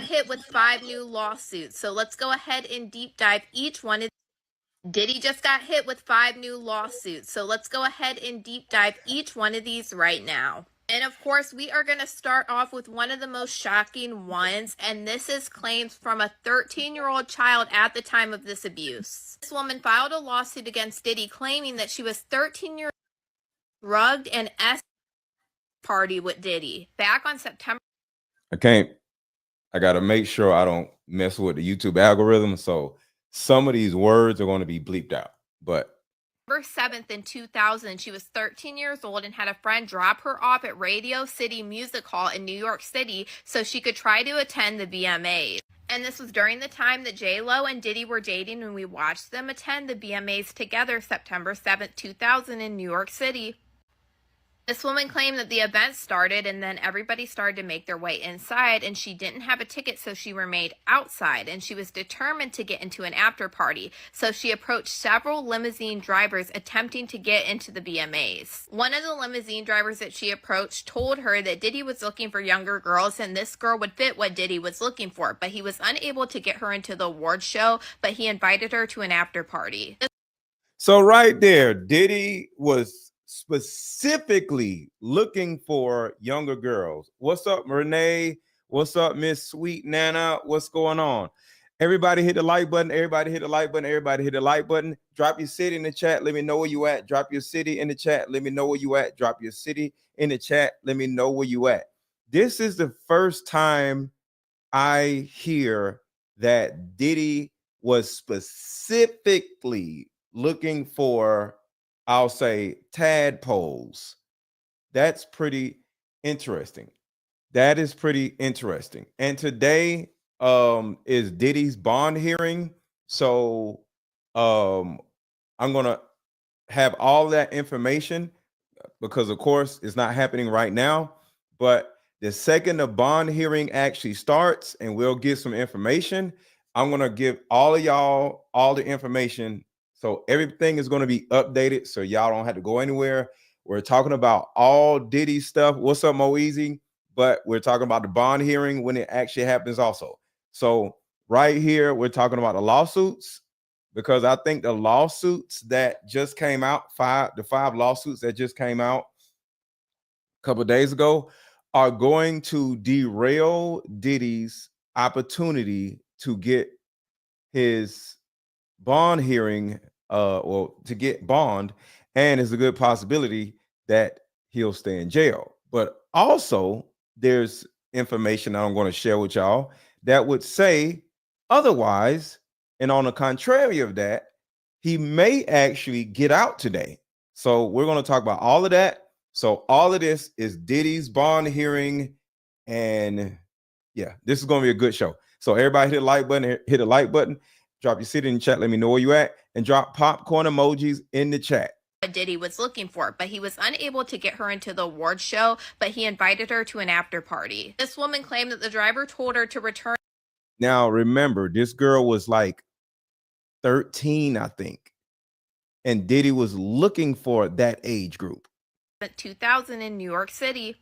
hit with 5 new lawsuits. So let's go ahead and deep dive each one of Diddy just got hit with 5 new lawsuits. So let's go ahead and deep dive each one of these right now. And of course, we are going to start off with one of the most shocking ones, and this is claims from a 13-year-old child at the time of this abuse. This woman filed a lawsuit against Diddy claiming that she was 13 years old, drugged and party with Diddy back on September. I got to make sure I don't mess with the YouTube algorithm. So some of these words are going to be bleeped out, but September 7th in 2000, she was 13 years old and had a friend drop her off at Radio City Music Hall in New York City so she could try to attend the VMAs. And this was during the time that J-Lo and Diddy were dating, and we watched them attend the VMAs together September 7th, 2000 in New York City. This woman claimed that the event started and then everybody started to make their way inside, and she didn't have a ticket, so she remained outside, and she was determined to get into an after party. So she approached several limousine drivers attempting to get into the BMAs. One of the limousine drivers that she approached told her that Diddy was looking for younger girls and this girl would fit what Diddy was looking for, but he was unable to get her into the award show, but he invited her to an after party. So right there, Diddy was specifically looking for younger girls. What's up, Renee? What's up, Miss Sweet Nana? What's going on? Everybody hit the like button. Everybody hit the like button. Everybody hit the like button. Drop your city in the chat. Let me know where you at. Drop your city in the chat. Let me know where you at. Drop your city in the chat. Let me know where you at. This is the first time I hear that Diddy was specifically looking for, I'll say, tadpoles. That's pretty interesting. That is pretty interesting. And today is Diddy's bond hearing. So I'm going to have all that information because, of course, it's not happening right now. But the second the bond hearing actually starts and we'll get some information, I'm going to give all of y'all all the information. So everything is going to be updated so y'all don't have to go anywhere. We're talking about all Diddy stuff. What's up, Mo Easy? But we're talking about the bond hearing when it actually happens also. So right here, we're talking about the lawsuits because I think the lawsuits that just came out, the five lawsuits that just came out a couple of days ago are going to derail Diddy's opportunity to get his bond hearing or to get bond, and it's a good possibility that he'll stay in jail. But also there's information that I'm going to share with y'all that would say otherwise, and on the contrary of that, he may actually get out today. So we're going to talk about all of that. So all of this is Diddy's bond hearing, and yeah, this is going to be a good show. So everybody hit the like button, hit the like button. Drop your city in the chat. Let me know where you at, and drop popcorn emojis in the chat. Diddy was looking for, but he was unable to get her into the award show, but he invited her to an after party. This woman claimed that the driver told her to return. Now, remember, this girl was like 13, I think, and Diddy was looking for that age group. 2000 in New York City.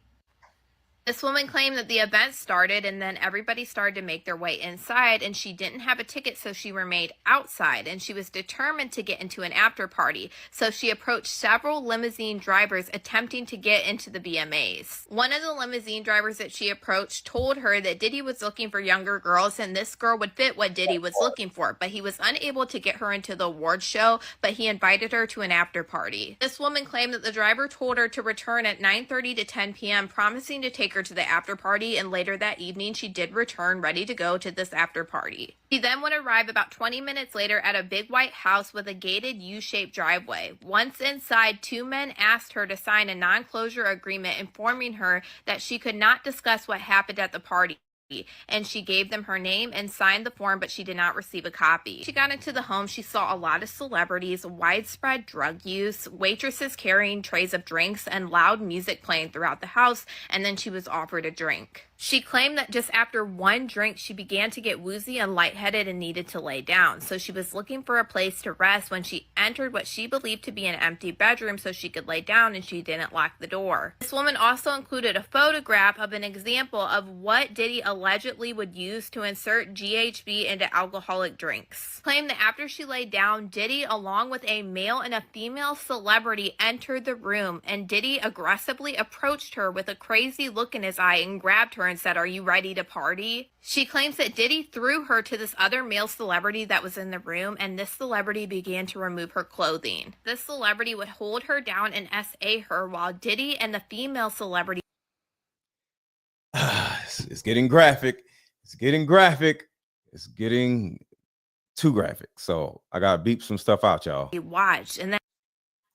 This woman claimed that the event started and then everybody started to make their way inside, and she didn't have a ticket, so she remained outside, and she was determined to get into an after party. So she approached several limousine drivers attempting to get into the BMAs. One of the limousine drivers that she approached told her that Diddy was looking for younger girls and this girl would fit what Diddy was looking for, but he was unable to get her into the award show, but he invited her to an after party. This woman claimed that the driver told her to return at 9:30 to 10 p.m., promising to take her to the after party, and later that evening she did return ready to go to this after party. She then would arrive about 20 minutes later at a big white house with a gated U-shaped driveway. Once inside, two men asked her to sign a non-closure agreement informing her that she could not discuss what happened at the party, and she gave them her name and signed the form, but she did not receive a copy. She got into the home. She saw a lot of celebrities, widespread drug use, waitresses carrying trays of drinks, and loud music playing throughout the house, and then she was offered a drink. She claimed that just after one drink, she began to get woozy and lightheaded and needed to lay down. So she was looking for a place to rest when she entered what she believed to be an empty bedroom so she could lay down, and she didn't lock the door. This woman also included a photograph of an example of what Diddy allegedly would use to insert GHB into alcoholic drinks. Claimed that after she laid down, Diddy, along with a male and a female celebrity, entered the room, and Diddy aggressively approached her with a crazy look in his eye and grabbed her and said, "Are you ready to party?" She claims that Diddy threw her to this other male celebrity that was in the room, and this celebrity began to remove her clothing. This celebrity would hold her down and SA her while Diddy and the female celebrity. It's getting graphic. It's getting graphic. It's getting too graphic. So I gotta beep some stuff out, y'all. Watched, and then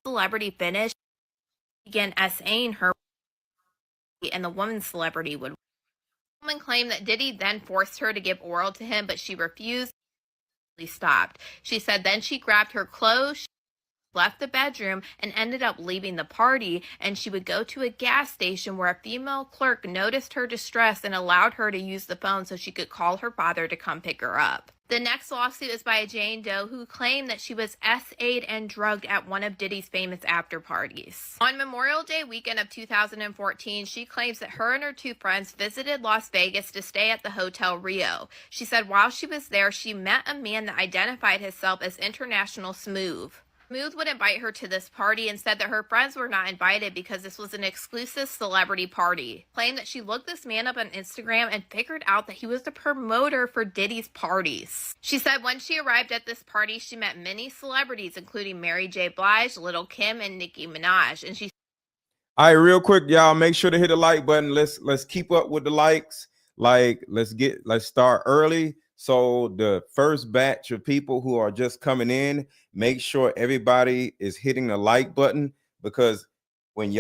the celebrity finished, began SAing her, and the woman celebrity would. The woman claimed that Diddy then forced her to give oral to him, but she refused. Stopped. She said then she grabbed her clothes, left the bedroom, and ended up leaving the party, and she would go to a gas station where a female clerk noticed her distress and allowed her to use the phone so she could call her father to come pick her up. The next lawsuit is by a Jane Doe who claimed that she was SA'd and drugged at one of Diddy's famous after parties. On Memorial Day weekend of 2014, she claims that her and her two friends visited Las Vegas to stay at the Hotel Rio. She said while she was there, she met a man that identified himself as International Smooth. Smooth would invite her to this party and said that her friends were not invited because this was an exclusive celebrity party. Claimed that she looked this man up on Instagram and figured out that he was the promoter for Diddy's parties. She said when she arrived at this party, she met many celebrities, including Mary J. Blige, Lil' Kim, and Nicki Minaj. And she. All right, real quick, y'all, make sure to hit the like button. Let's keep up with the likes. Like, let's start early. So the first batch of people who are just coming in, make sure everybody is hitting the like button, because when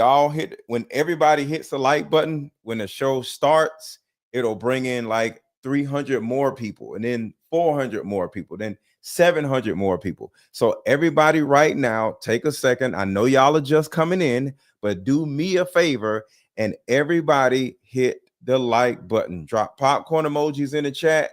everybody hits the like button, when the show starts, it'll bring in like 300 more people, and then 400 more people, then 700 more people. So everybody right now, take a second. I know y'all are just coming in, but do me a favor and everybody hit the like button. Drop popcorn emojis in the chat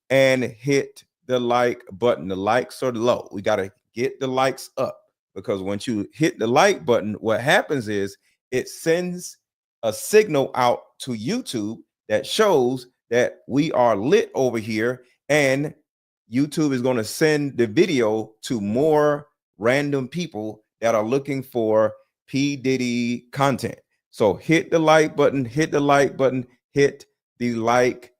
and hit the like button. The likes are low. We got to get the likes up, because once you hit the like button, what happens is it sends a signal out to YouTube that shows that we are lit over here, and YouTube is going to send the video to more random people that are looking for P. Diddy content. So hit the like button, hit the like button, hit the like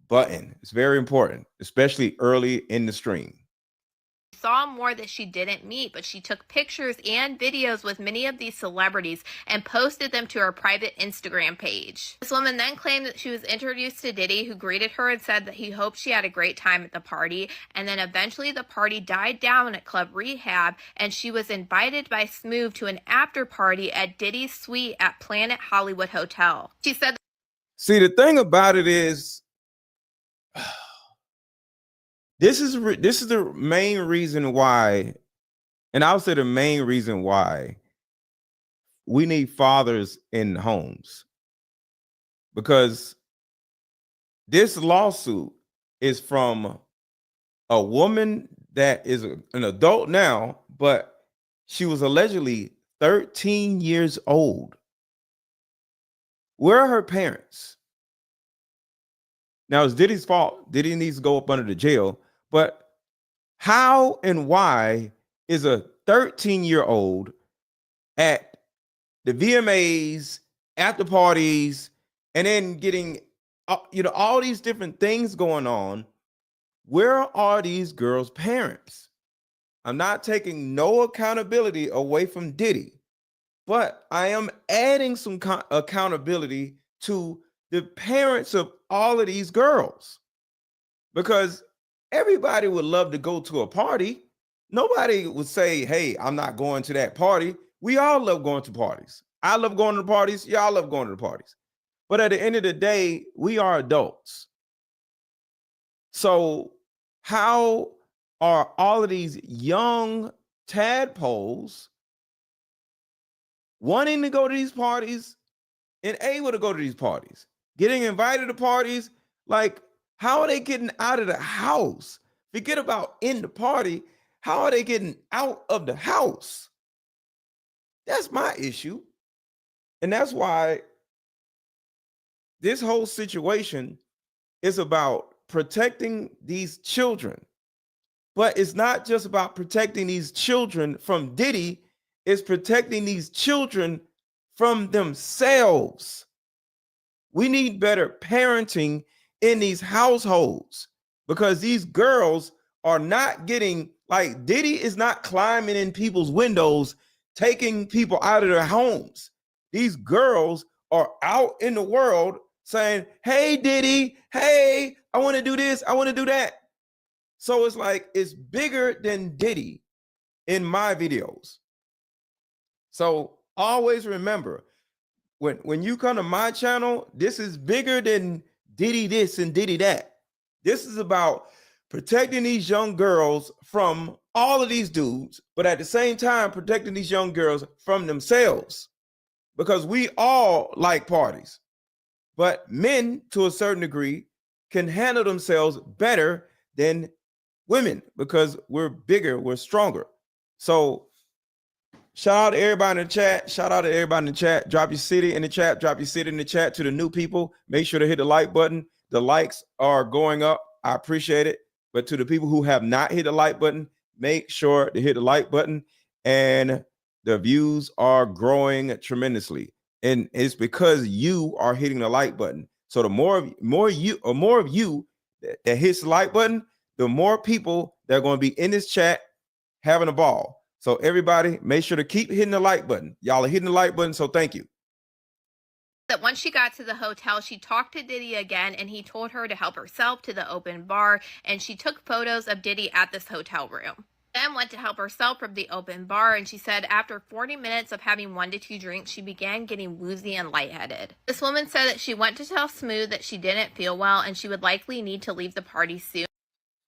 button. It's very important, especially early in the stream. Saw more that she didn't meet, but she took pictures and videos with many of these celebrities and posted them to her private Instagram page. This woman then claimed that she was introduced to Diddy, who greeted her and said that he hoped she had a great time at the party, and then eventually the party died down at Club Rehab, and she was invited by Smooth to an after party at Diddy's suite at Planet Hollywood Hotel. She said, see, the thing about it is, this is the main reason why, and I'll say the main reason why we need fathers in homes, because this lawsuit is from a woman that is an adult now, but she was allegedly 13 years old. Where are her parents? Now, it's Diddy's fault. Diddy needs to go up under the jail. But how and why is a 13-year-old at the VMAs, after parties, and then getting, all these different things going on? Where are these girls' parents? I'm not taking no accountability away from Diddy, but I am adding some accountability to the parents of all of these girls, because everybody would love to go to a party. Nobody would say, hey, I'm not going to that party. We all love going to parties. I love going to the parties. Y'all love going to the parties. But at the end of the day, we are adults. So how are all of these young tadpoles wanting to go to these parties and able to go to these parties, getting invited to parties? Like, how are they getting out of the house? Forget about in the party. How are they getting out of the house? That's my issue. And that's why this whole situation It's about protecting these children. But it's not just about protecting these children from Diddy, it's protecting these children from themselves. We need better parenting in these households because these girls are not getting, like, Diddy is not climbing in people's windows, taking people out of their homes. These girls are out in the world saying, hey, Diddy, hey, I want to do this, I want to do that. So it's like, it's bigger than Diddy in my videos. So always remember, when you come to my channel, this is bigger than Diddy this and Diddy that. This is about protecting these young girls from all of these dudes, but at the same time, protecting these young girls from themselves. Because we all like parties, but men, to a certain degree, can handle themselves better than women because we're bigger, we're stronger. So shout out to everybody in the chat. Shout out to everybody in the chat. Drop your city in the chat. Drop your city in the chat. To the new people, make sure to hit the like button. The likes are going up. I appreciate it. But to the people who have not hit the like button, make sure to hit the like button. And the views are growing tremendously. And it's because you are hitting the like button. So the more of you that hits the like button, the more people that are going to be in this chat having a ball. So everybody, make sure to keep hitting the like button. Y'all are hitting the like button, so thank you. That once she got to the hotel, she talked to Diddy again, and he told her to help herself to the open bar, and she took photos of Diddy at this hotel room. Then went to help herself from the open bar, and she said after 40 minutes of having 1 to 2 drinks, she began getting woozy and lightheaded. This woman said that she went to tell Smooth that she didn't feel well and she would likely need to leave the party soon.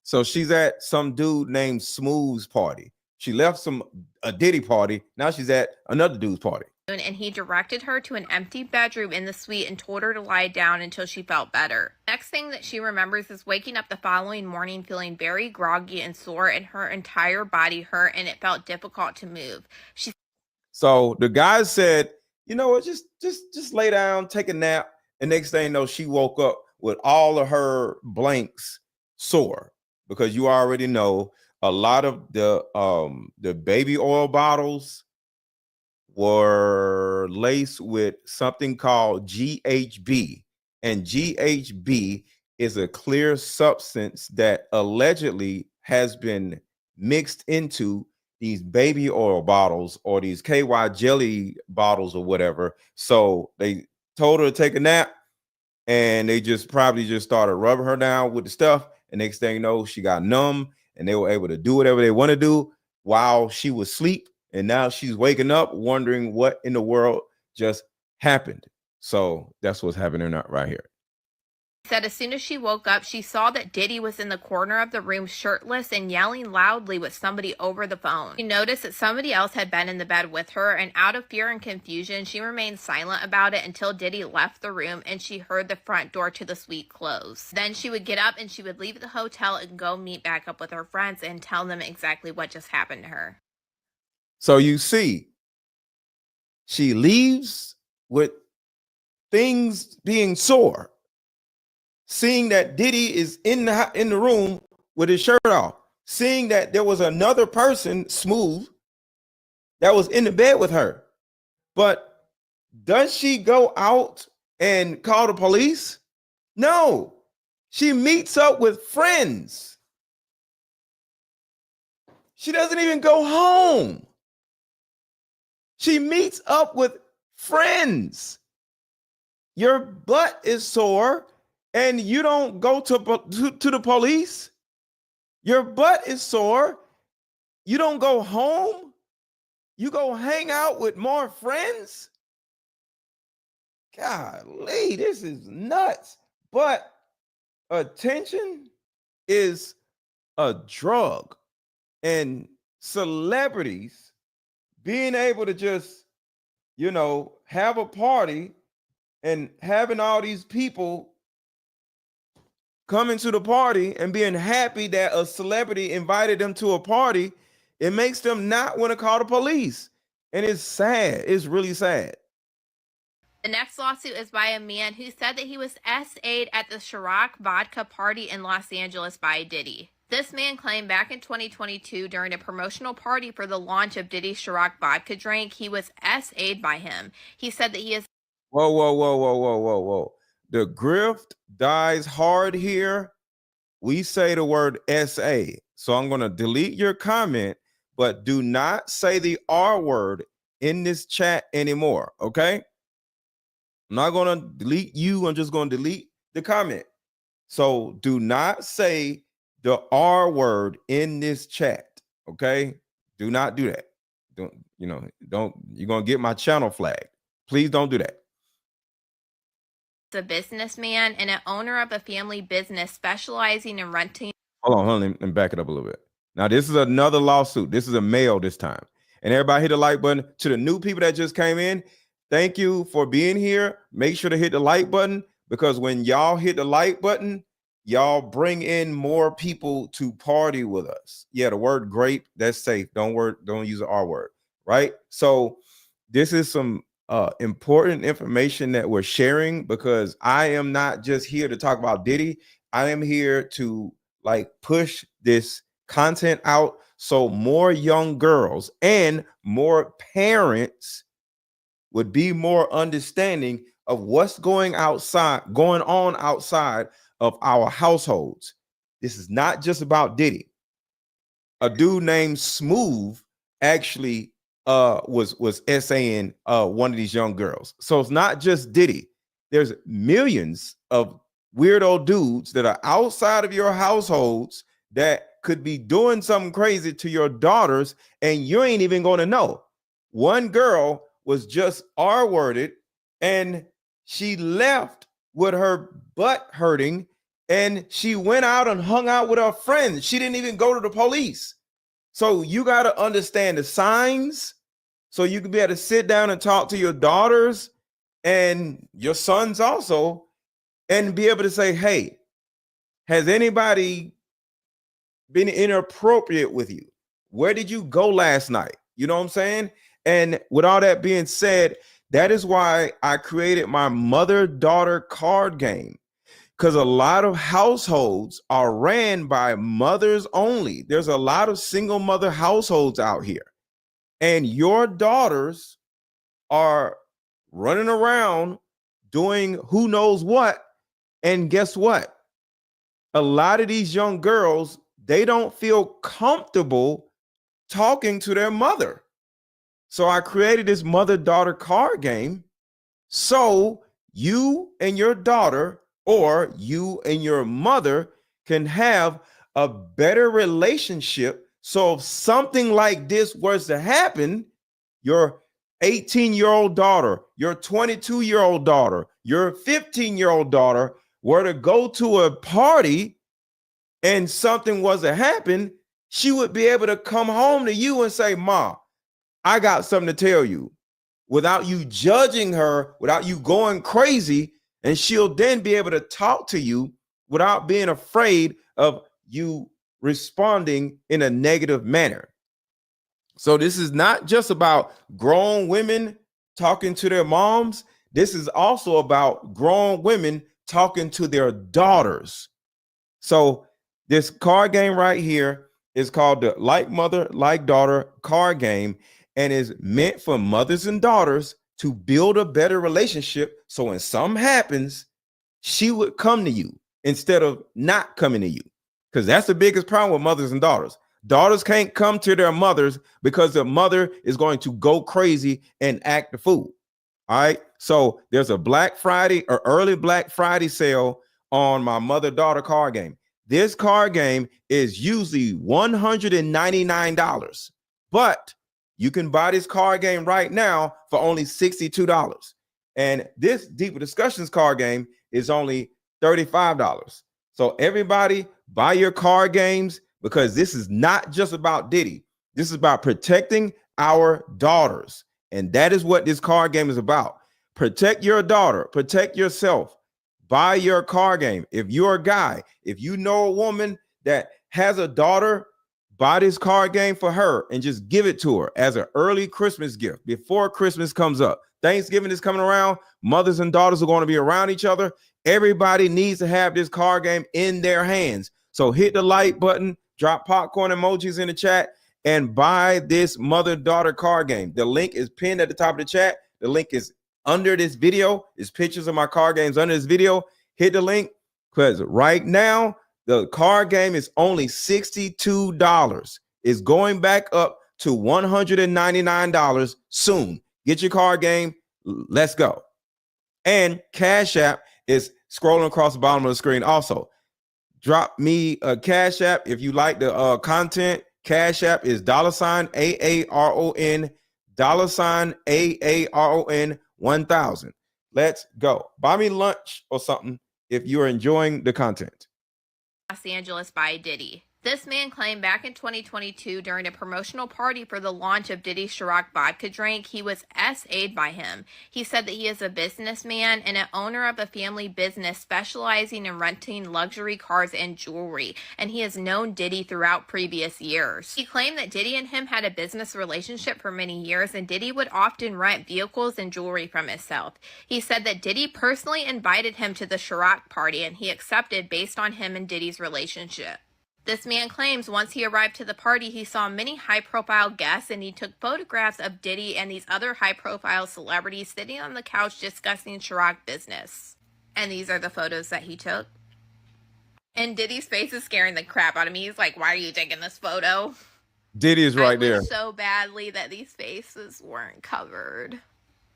So she's at some dude named Smooth's party. She left a Diddy party. Now she's at another dude's party. And he directed her to an empty bedroom in the suite and told her to lie down until she felt better. Next thing that she remembers is waking up the following morning feeling very groggy and sore, and her entire body hurt and it felt difficult to move. So the guy said, you know what, just lay down, take a nap. And next thing you know, she woke up with all of her blanks sore, because you already know a lot of the baby oil bottles were laced with something called GHB, and GHB is a clear substance that allegedly has been mixed into these baby oil bottles or these KY jelly bottles or whatever. So they told her to take a nap, and they probably just started rubbing her down with the stuff. And next thing you know, she got numb, and they were able to do whatever they want to do while she was asleep. And now she's waking up wondering what in the world just happened. So that's what's happening right here. Said as soon as she woke up, she saw that Diddy was in the corner of the room shirtless and yelling loudly with somebody over the phone. She noticed that somebody else had been in the bed with her, and out of fear and confusion, she remained silent about it until Diddy left the room and she heard the front door to the suite close. Then she would get up and she would leave the hotel and go meet back up with her friends and tell them exactly what just happened to her. So you see, she leaves with things being sore, seeing that Diddy is in the room with his shirt off, seeing that there was another person, Smooth, that was in the bed with her. But does she go out and call the police? No. She meets up with friends. She doesn't even go home. She meets up with friends. Your butt is sore and you don't go to the police. Your butt is sore. You don't go home. You go hang out with more friends. Golly, this is nuts. But attention is a drug, and celebrities being able to just, have a party and having all these people coming to the party and being happy that a celebrity invited them to a party, it makes them not want to call the police. And it's sad. It's really sad. The next lawsuit is by a man who said that he was SA'd at the Ciroc vodka party in Los Angeles by Diddy. This man claimed back in 2022 during a promotional party for the launch of Diddy's Ciroc vodka drink, he was SA'd by him. He said that he is. Whoa, whoa, whoa, whoa, whoa, whoa, whoa. The grift dies hard here. We say the word SA. So I'm going to delete your comment, but do not say the R word in this chat anymore. Okay. I'm not going to delete you. I'm just going to delete the comment. So do not say the R word in this chat. Okay. Do not do that. Don't, you're going to get my channel flagged. Please don't do that. A businessman and an owner of a family business specializing in renting. Hold on, let me back it up a little bit. Now, this is another lawsuit. This is a male this time. And everybody hit the like button. To the new people that just came in, thank you for being here. Make sure to hit the like button, because when y'all hit the like button, y'all bring in more people to party with us. Yeah, the word grape, that's safe. Don't use the R word, right? So this is some important information that we're sharing, because I am not just here to talk about Diddy. I am here to push this content out so more young girls and more parents would be more understanding of what's going on outside of our households. This is not just about Diddy. A dude named Smooth actually was essaying one of these young girls. So it's not just Diddy. There's millions of weirdo dudes that are outside of your households that could be doing something crazy to your daughters, and you ain't even going to know. One girl was just R-worded, and she left with her butt hurting, and she went out and hung out with her friends. She didn't even go to the police. So you got to understand the signs so you can be able to sit down and talk to your daughters and your sons also, and be able to say, hey, has anybody been inappropriate with you? Where did you go last night? You know what I'm saying? And with all that being said, that is why I created my mother-daughter card game, because a lot of households are ran by mothers only. There's a lot of single mother households out here, and your daughters are running around doing who knows what. And guess what? A lot of these young girls, they don't feel comfortable talking to their mother. So I created this mother-daughter card game so you and your daughter, or you and your mother, can have a better relationship. So if something like this was to happen, your 18-year-old daughter, your 22-year-old daughter, your 15-year-old daughter were to go to a party and something was to happen, she would be able to come home to you and say, Ma, I got something to tell you, without you judging her, without you going crazy. And she'll then be able to talk to you without being afraid of you responding in a negative manner. So this is not just about grown women talking to their moms. This is also about grown women talking to their daughters. So this card game right here is called the Like Mother, Like Daughter card game, and is meant for mothers and daughters to build a better relationship. So when something happens, she would come to you instead of not coming to you, because that's the biggest problem with mothers and daughters. Daughters can't come to their mothers because the mother is going to go crazy and act the fool. All right. So there's a Black Friday or early Black Friday sale on my mother-daughter card game. This card game is usually $199, but you can buy this card game right now for only $62. And this Deeper Discussions card game is only $35. So everybody buy your card games, because this is not just about Diddy. This is about protecting our daughters. And that is what this card game is about. Protect your daughter, protect yourself. Buy your card game. If you're a guy, if you know a woman that has a daughter, buy this card game for her and just give it to her as an early Christmas gift before Christmas comes up. Thanksgiving is coming around. Mothers and daughters are going to be around each other. Everybody needs to have this card game in their hands. So hit the like button, drop popcorn emojis in the chat, and buy this mother-daughter card game. The link is pinned at the top of the chat. The link is under this video. There's pictures of my card games under this video. Hit the link because right now, the card game is only $62. It's going back up to $199 soon. Get your card game. Let's go. And Cash App is scrolling across the bottom of the screen. Also, drop me a Cash App if you like the content. Cash App is $AARON, $AARON 1000. Let's go. Buy me lunch or something if you're enjoying the content. Los Angeles by Diddy. This man claimed back in 2022 during a promotional party for the launch of Diddy's Ciroc vodka drink, he was SA'd by him. He said that he is a businessman and an owner of a family business specializing in renting luxury cars and jewelry, and he has known Diddy throughout previous years. He claimed that Diddy and him had a business relationship for many years, and Diddy would often rent vehicles and jewelry from himself. He said that Diddy personally invited him to the Ciroc party, and he accepted based on him and Diddy's relationship. This man claims once he arrived to the party, he saw many high-profile guests and he took photographs of Diddy and these other high-profile celebrities sitting on the couch discussing Ciroc business. And these are the photos that he took. And Diddy's face is scaring the crap out of me. He's like, why are you taking this photo? Diddy is right there. I wish so badly that these faces weren't covered.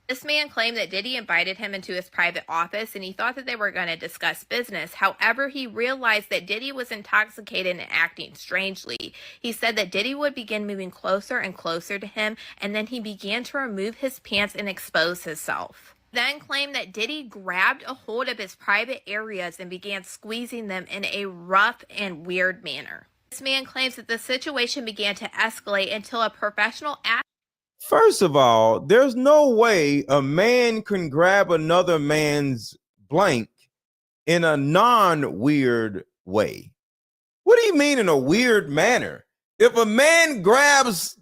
This man claimed that Diddy invited him into his private office and he thought that they were going to discuss business. However, he realized that Diddy was intoxicated and acting strangely. He said that Diddy would begin moving closer and closer to him, and then he began to remove his pants and expose himself. Then claimed that Diddy grabbed a hold of his private areas and began squeezing them in a rough and weird manner. This man claims that the situation began to escalate until a professional athlete. First of all, there's no way a man can grab another man's blank in a non-weird way. What do you mean in a weird manner? If a man grabs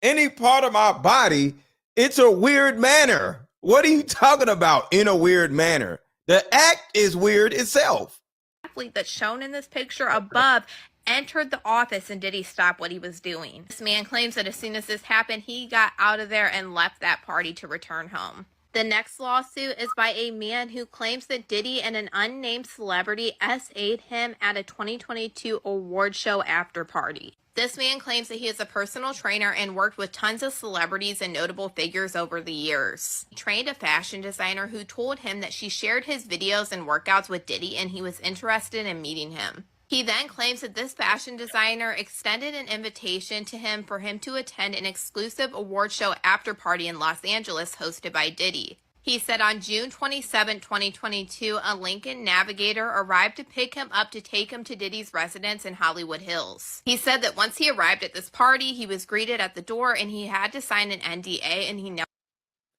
any part of my body, it's a weird manner. What are you talking about in a weird manner? The act is weird itself. Athlete that's shown in this picture above entered the office and Diddy stopped what he was doing. This man claims that as soon as this happened, he got out of there and left that party to return home. The next lawsuit is by a man who claims that Diddy and an unnamed celebrity SA'd him at a 2022 award show after party. This man claims that he is a personal trainer and worked with tons of celebrities and notable figures over the years. He trained a fashion designer who told him that she shared his videos and workouts with Diddy and he was interested in meeting him. He then claims that this fashion designer extended an invitation to him for him to attend an exclusive award show after party in Los Angeles hosted by Diddy. He said on June 27, 2022, a Lincoln Navigator arrived to pick him up to take him to Diddy's residence in Hollywood Hills. He said that once he arrived at this party, he was greeted at the door and he had to sign an NDA and he never.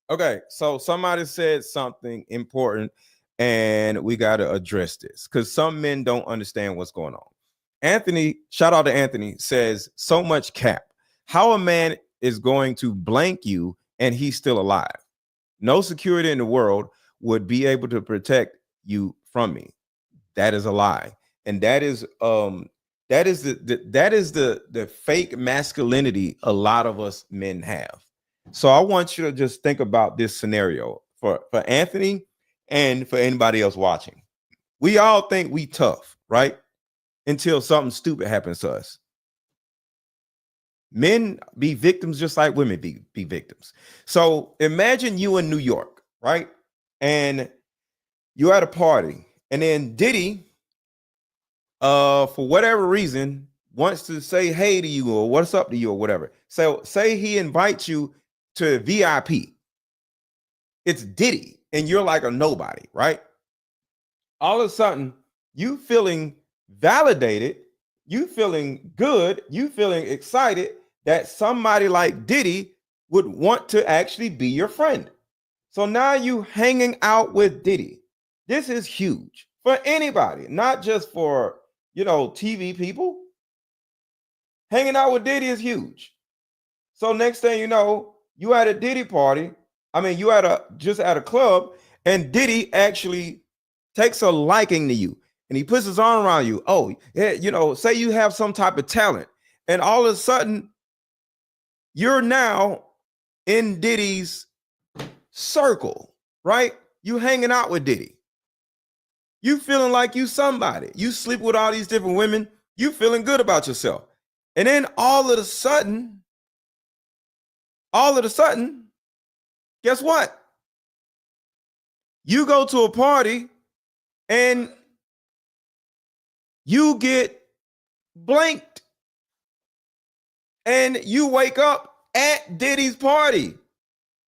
Okay, so somebody said something important and we got to address this because some men don't understand what's going on. Anthony, shout out to Anthony, says so much cap. How a man is going to blank you and he's still alive. No security in the world would be able to protect you from me. That is a lie. And that is the fake masculinity a lot of us men have. So I want you to just think about this scenario for Anthony and for anybody else watching. We all think we tough, right? Until something stupid happens to us. Men be victims just like women be victims. So imagine you in New York, right? And you're at a party and then Diddy, for whatever reason, wants to say hey to you or what's up to you or whatever. So say he invites you to VIP. It's Diddy and you're like a nobody, right? All of a sudden, you feeling validated, you feeling good, you feeling excited that somebody like Diddy would want to actually be your friend. So now you hanging out with Diddy. This is huge for anybody, not just for, TV people. Hanging out with Diddy is huge. So next thing you know, you at a Diddy party I mean, you just at a club, and Diddy actually takes a liking to you, and he puts his arm around you. Oh, yeah, say you have some type of talent, and all of a sudden, you're now in Diddy's circle, right? You hanging out with Diddy. You feeling like you somebody. You sleep with all these different women. You feeling good about yourself. And then all of a sudden, guess what? You go to a party and you get blanked. And you wake up at Diddy's party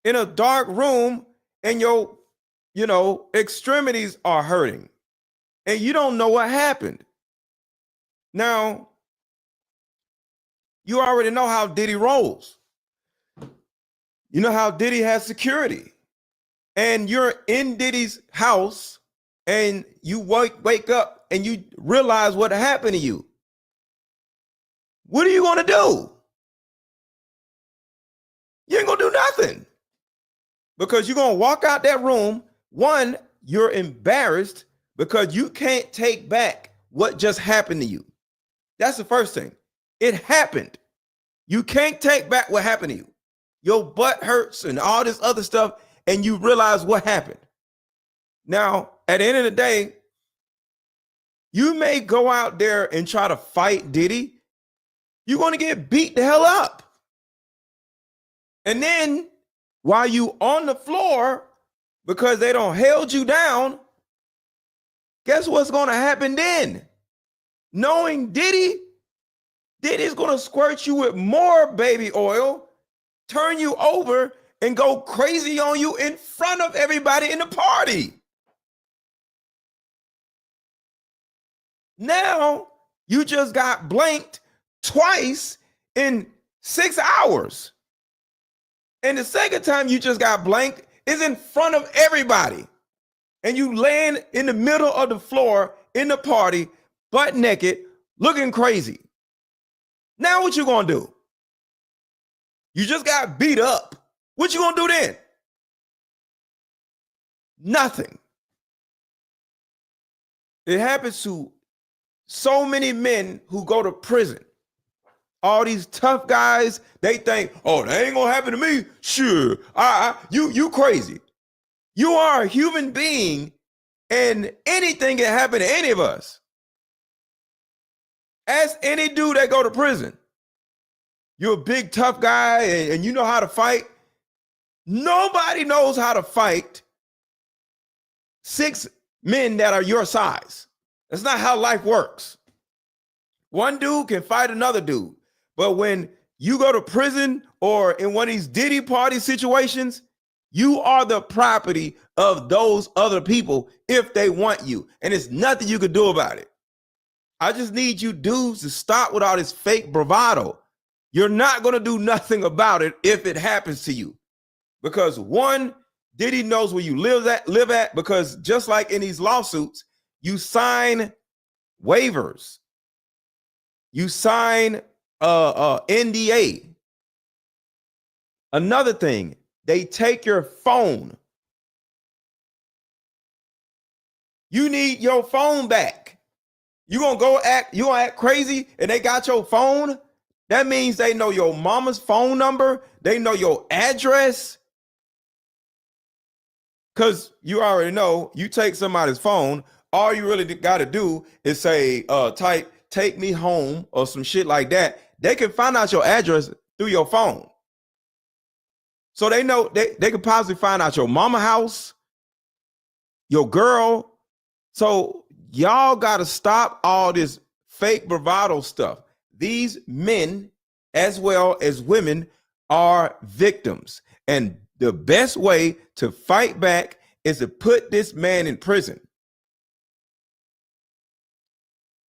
in a dark room and your, extremities are hurting. And you don't know what happened. Now, you already know how Diddy rolls. You know how Diddy has security. And you're in Diddy's house and you wake up and you realize what happened to you. What are you going to do? You ain't going to do nothing. Because you're going to walk out that room. One, you're embarrassed because you can't take back what just happened to you. That's the first thing. It happened. You can't take back what happened to you. Your butt hurts and all this other stuff, and you realize what happened. Now, at the end of the day, you may go out there and try to fight Diddy. You're going to get beat the hell up. And then while you on the floor, because they don't held you down, guess what's going to happen then? Knowing Diddy's going to squirt you with more baby oil, turn you over, and go crazy on you in front of everybody in the party. Now, you just got blanked twice in 6 hours. And the second time you just got blanked is in front of everybody. And you laying in the middle of the floor in the party, butt naked, looking crazy. Now what you gonna do? You just got beat up. What you gonna do then? Nothing. It happens to so many men who go to prison. All these tough guys, they think, oh, that ain't gonna happen to me. Sure, you crazy. You are a human being, and anything can happen to any of us. Ask any dude that go to prison. You're a big tough guy and you know how to fight. Nobody knows how to fight 6 men that are your size. That's not how life works. One dude can fight another dude. But when you go to prison or in one of these Diddy party situations, you are the property of those other people if they want you. And there's nothing you can do about it. I just need you dudes to stop with all this fake bravado. You're not going to do nothing about it if it happens to you. Because one, Diddy knows where you live at, because just like in these lawsuits, you sign waivers. You sign NDA. Another thing, they take your phone. You need your phone back. You gonna act crazy and they got your phone? That means they know your mama's phone number. They know your address. Because you already know, you take somebody's phone, all you really got to do is say, type, take me home or some shit like that. They can find out your address through your phone. So they know they could possibly find out your mama house, your girl. So y'all got to stop all this fake bravado stuff. These men, as well as women, are victims. And the best way to fight back is to put this man in prison.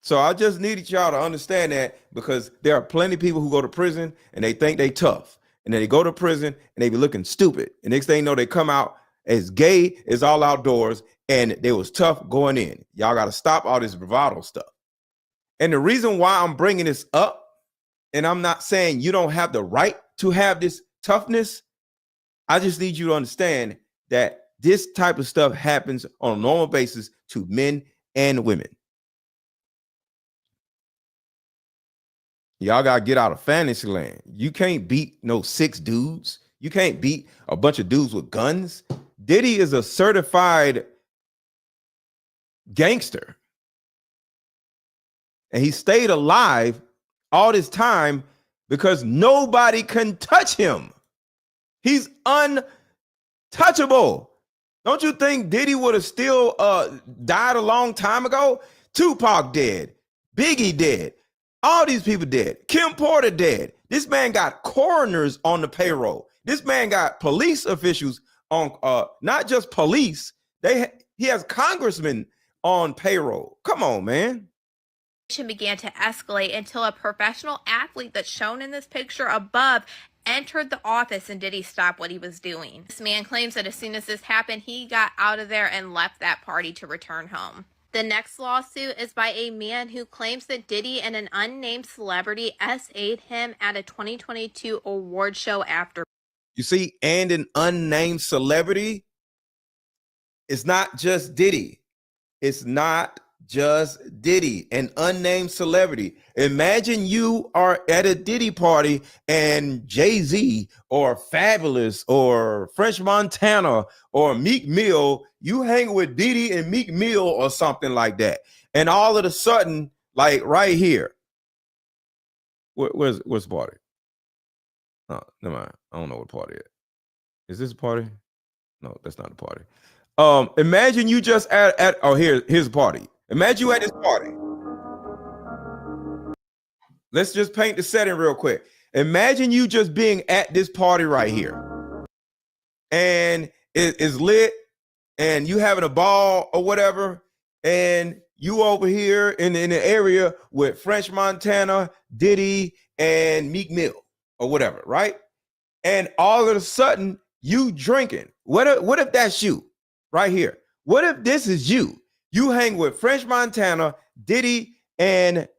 So I just needed y'all to understand that, because there are plenty of people who go to prison and they think they tough. And then they go to prison and they be looking stupid. And next thing you know, they come out as gay as all outdoors, and they was tough going in. Y'all got to stop all this bravado stuff. And the reason why I'm bringing this up, and I'm not saying you don't have the right to have this toughness, I just need you to understand that this type of stuff happens on a normal basis to men and women. Y'all got to get out of fantasy land. You can't beat no 6 dudes. You can't beat a bunch of dudes with guns. Diddy is a certified gangster. And he stayed alive all this time because nobody can touch him. He's untouchable. Don't you think Diddy would have still died a long time ago? Tupac dead. Biggie dead. All these people dead. Kim Porter dead. This man got coroners on the payroll. This man got police officials on, not just police. He has congressmen on payroll. Come on, man. Began to escalate until a professional athlete that's shown in this picture above entered the office and Diddy stopped what he was doing. This man claims that as soon as this happened, he got out of there and left that party to return home. The next lawsuit is by a man who claims that Diddy and an unnamed celebrity SA'd him at a 2022 award show after. You see, and an unnamed celebrity. It's not just Diddy. It's not just Diddy, an unnamed celebrity. Imagine you are at a Diddy party and Jay-Z or Fabulous or French Montana or Meek Mill, you hang with Diddy and Meek Mill or something like that. And all of a sudden, like right here, where's the party? Oh, never mind. I don't know what party it is. Is this a party? No, that's not a party. Imagine you just at oh, here's a party. Imagine you at this party. Let's just paint the setting real quick. Imagine you just being at this party right here. And it is lit and you having a ball or whatever. And you over here in the area with French Montana, Diddy, and Meek Mill or whatever, right? And all of a sudden you drinking. What if that's you right here? What if this is you? You hang with French Montana, Diddy, and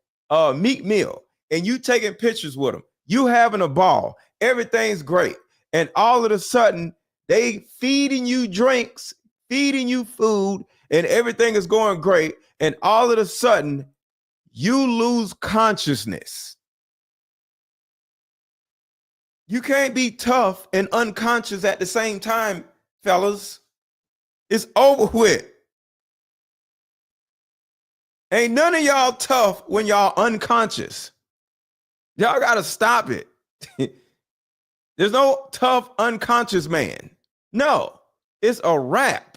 Meek Mill, and you taking pictures with them. You having a ball. Everything's great. And all of a sudden, they feeding you drinks, feeding you food, and everything is going great. And all of a sudden, you lose consciousness. You can't be tough and unconscious at the same time, fellas. It's over with. Ain't none of y'all tough when y'all unconscious. Y'all got to stop it. There's no tough unconscious man. No, it's a wrap.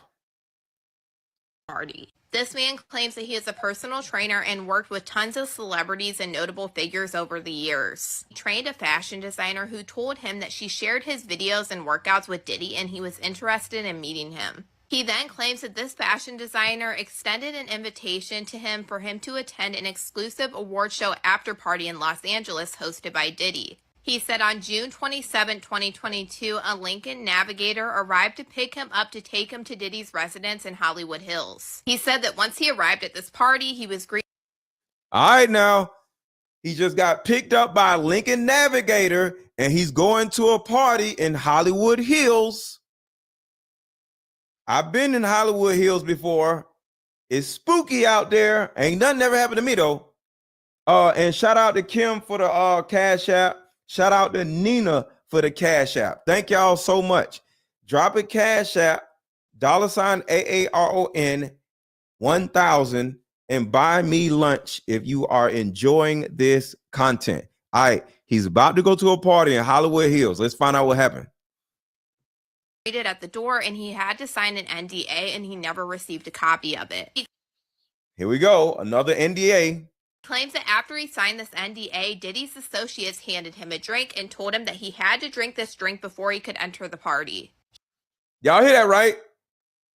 Party. This man claims that he is a personal trainer and worked with tons of celebrities and notable figures over the years. He trained a fashion designer who told him that she shared his videos and workouts with Diddy and he was interested in meeting him. He then claims that this fashion designer extended an invitation to him for him to attend an exclusive award show after party in Los Angeles hosted by Diddy. He said on June 27, 2022, a Lincoln Navigator arrived to pick him up to take him to Diddy's residence in Hollywood Hills. He said that once he arrived at this party, he was greeted. All right, now, he just got picked up by a Lincoln Navigator and he's going to a party in Hollywood Hills. I've been in Hollywood Hills before. It's spooky out there. Ain't nothing ever happened to me though. And shout out to Kim for the Cash App. Shout out to Nina for the Cash App. Thank y'all so much. Drop a Cash App, $AARON 1000, and buy me lunch if you are enjoying this content. All right, he's about to go to a party in Hollywood Hills. Let's find out what happened. At the door and he had to sign an NDA and he never received a copy of it. Here we go, another NDA. Claims that after he signed this NDA, Diddy's associates handed him a drink and told him that he had to drink this drink before he could enter the party. Y'all hear that right?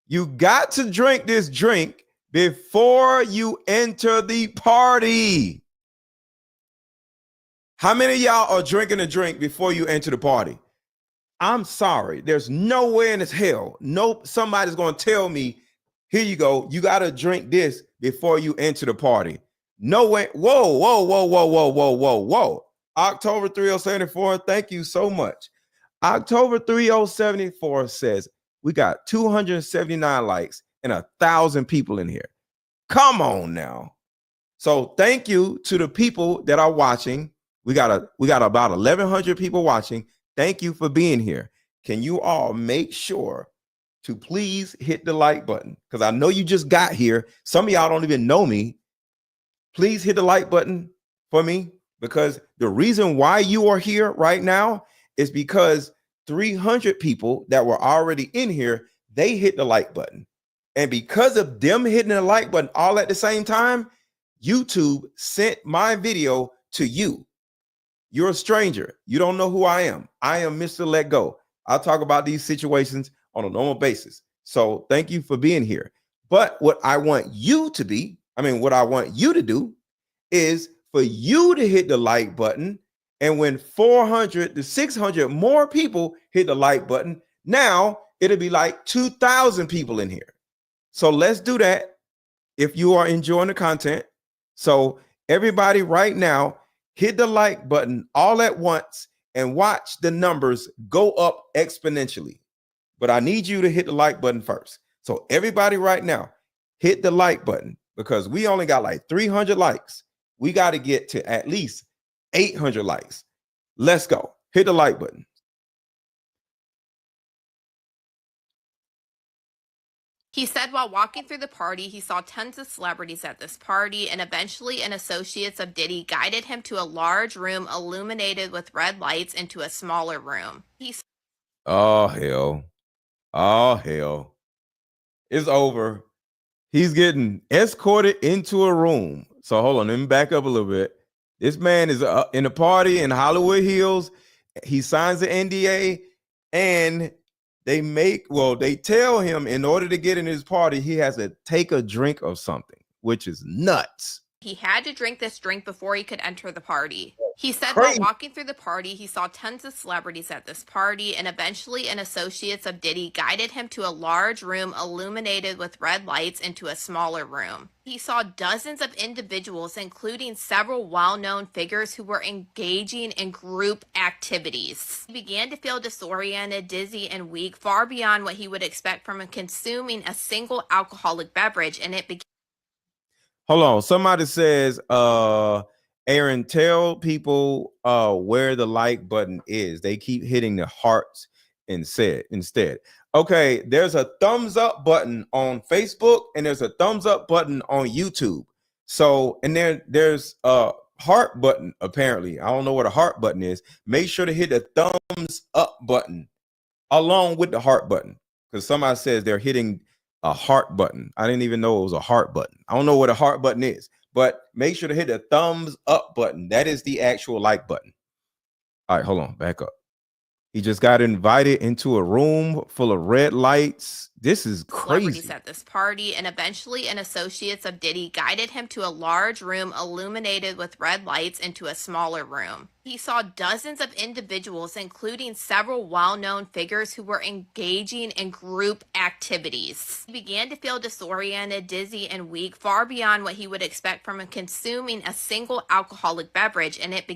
You got to drink this drink before you enter the party. How many of y'all are drinking a drink before you enter the party? I'm sorry. There's no way in this hell. No, somebody's going to tell me, here you go. You got to drink this before you enter the party. No way. Whoa, whoa, whoa, whoa, whoa, whoa, whoa, whoa. October 3074. Thank you so much. October 3074 says we got 279 likes and 1,000 people in here. Come on now. So thank you to the people that are watching. We got about 1,100 people watching. Thank you for being here. Can you all make sure to please hit the like button? Because I know you just got here. Some of y'all don't even know me. Please hit the like button for me, because the reason why you are here right now is because 300 people that were already in here, they hit the like button. And because of them hitting the like button all at the same time, YouTube sent my video to you. You're a stranger. You don't know who I am. I am Mr. Let Go. I'll talk about these situations on a normal basis. So thank you for being here. But what I want you to do is for you to hit the like button. And when 400 to 600 more people hit the like button, now it'll be like 2,000 people in here. So let's do that if you are enjoying the content. So everybody right now, hit the like button all at once and watch the numbers go up exponentially. But I need you to hit the like button first. So everybody right now, hit the like button, because we only got like 300 likes. We got to get to at least 800 likes. Let's go. Hit the like button. He said while walking through the party, he saw tons of celebrities at this party, and eventually an associates of Diddy guided him to a large room illuminated with red lights into a smaller room. Oh, hell. Oh, hell. It's over. He's getting escorted into a room. So hold on, let me back up a little bit. This man is in a party in Hollywood Hills. He signs the NDA, and they tell him in order to get in his party, he has to take a drink of something, which is nuts. He had to drink this drink before he could enter the party. He said Crazy. while walking through the party, he saw tons of celebrities at this party, and eventually an associates of Diddy guided him to a large room illuminated with red lights into a smaller room. He saw dozens of individuals, including several well-known figures who were engaging in group activities. He began to feel disoriented, dizzy, and weak, far beyond what he would expect from consuming a single alcoholic beverage, and it began. Hold on. Somebody says, Aaron, tell people where the like button is. They keep hitting the hearts instead. Okay, there's a thumbs up button on Facebook, and there's a thumbs up button on YouTube. So, and there's a heart button, apparently. I don't know what a heart button is. Make sure to hit the thumbs up button along with the heart button, because somebody says they're hitting a heart button. I didn't even know it was a heart button. I don't know what a heart button is, but make sure to hit the thumbs up button. That is the actual like button. All right, hold on, back up. He just got invited into a room full of red lights. This is crazy. Celebrities at this party, and eventually an associates of Diddy guided him to a large room illuminated with red lights into a smaller room. He saw dozens of individuals, including several well-known figures who were engaging in group activities. He began to feel disoriented, dizzy, and weak, far beyond what he would expect from consuming a single alcoholic beverage, and it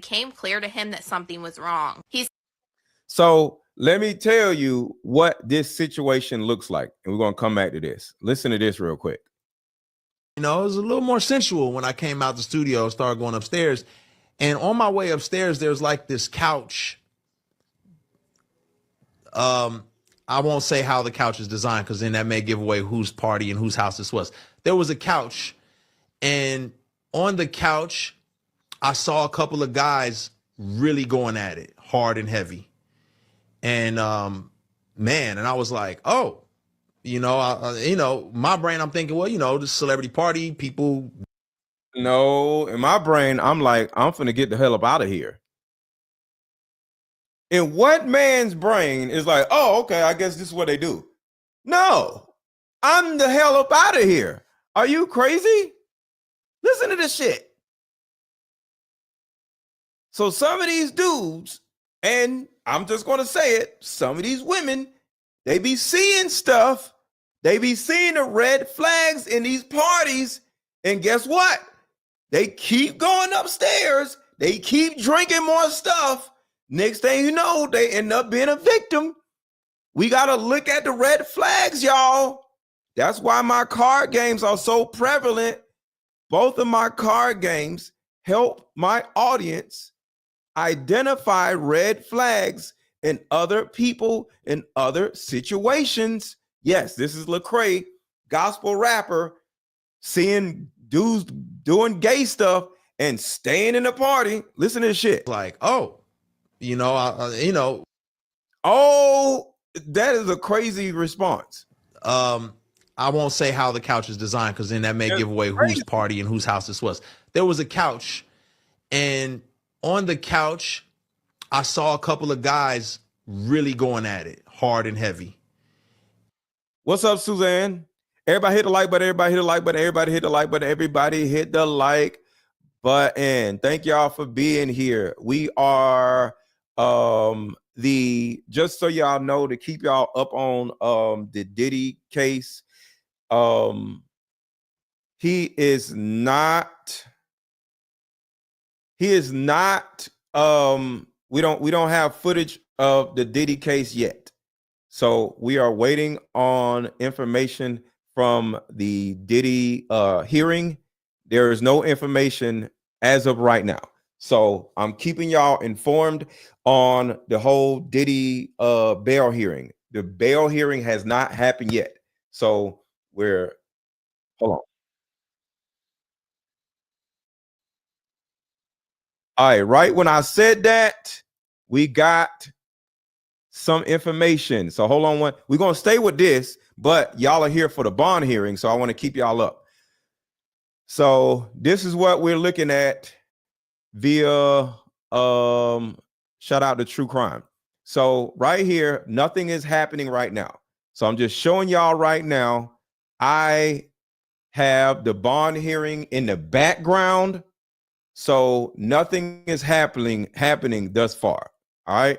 became clear to him that something was wrong. So let me tell you what this situation looks like, and we're going to come back to this. Listen to this real quick. You know, it was a little more sensual when I came out the studio, started going upstairs. And on my way upstairs, there's like this couch. I won't say how the couch is designed, because then that may give away whose party and whose house this was. There was a couch, and on the couch, I saw a couple of guys really going at it hard and heavy. And man, and I was like, oh, my brain, I'm thinking, well, the celebrity party, people. No, in my brain, I'm like, I'm finna get the hell up out of here. In what man's brain is like, oh, okay, I guess this is what they do? No, I'm the hell up out of here. Are you crazy? Listen to this shit. So some of these dudes, and I'm just going to say it, some of these women, they be seeing stuff. They be seeing the red flags in these parties. And guess what? They keep going upstairs. They keep drinking more stuff. Next thing you know, they end up being a victim. We got to look at the red flags, y'all. That's why my card games are so prevalent. Both of my card games help my audience identify red flags in other people in other situations. Yes, this is Lecrae, gospel rapper, seeing dudes doing gay stuff and staying in the party. Listen to this shit. Like, oh, Oh, that is a crazy response. I won't say how the couch is designed because then that may give away crazy. whose party and whose house this was. There was a couch, and on the couch, I saw a couple of guys really going at it hard and heavy. What's up, Suzanne? Everybody hit the like button. Everybody hit the like button. Everybody hit the like button. Everybody hit the like button. Thank y'all for being here. We are just so y'all know, to keep y'all up on the Diddy case. He is not we don't have footage of the Diddy case yet. So we are waiting on information from the Diddy hearing. There is no information as of right now. So I'm keeping y'all informed on the whole Diddy bail hearing. The bail hearing has not happened yet. So hold on. All right, when I said that, we got some information. So hold on we're going to stay with this, but y'all are here for the bond hearing, so I want to keep y'all up. So this is what we're looking at via shout out to True Crime. So right here, nothing is happening right now. So I'm just showing y'all right now. I have the bond hearing in the background. So nothing is happening thus far. All right.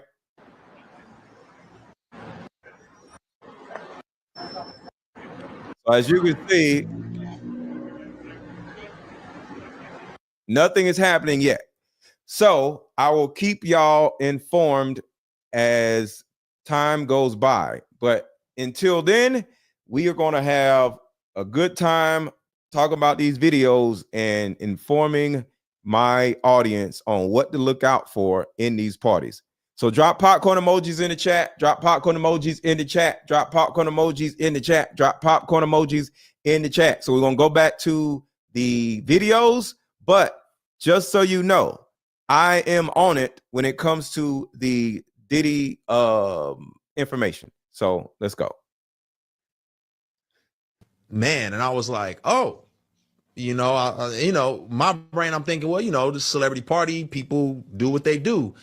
So as you can see, nothing is happening yet. So I will keep y'all informed as time goes by. But until then, we are going to have a good time talking about these videos and informing my audience on what to look out for in these parties. So drop popcorn emojis in the chat, drop popcorn emojis in the chat, drop popcorn emojis in the chat, drop popcorn emojis in the chat. So we're going to go back to the videos, but just so you know, I am on it when it comes to the Diddy information. So let's go. Man, and I was like, oh, my brain, I'm thinking, well, the celebrity party, people do what they do.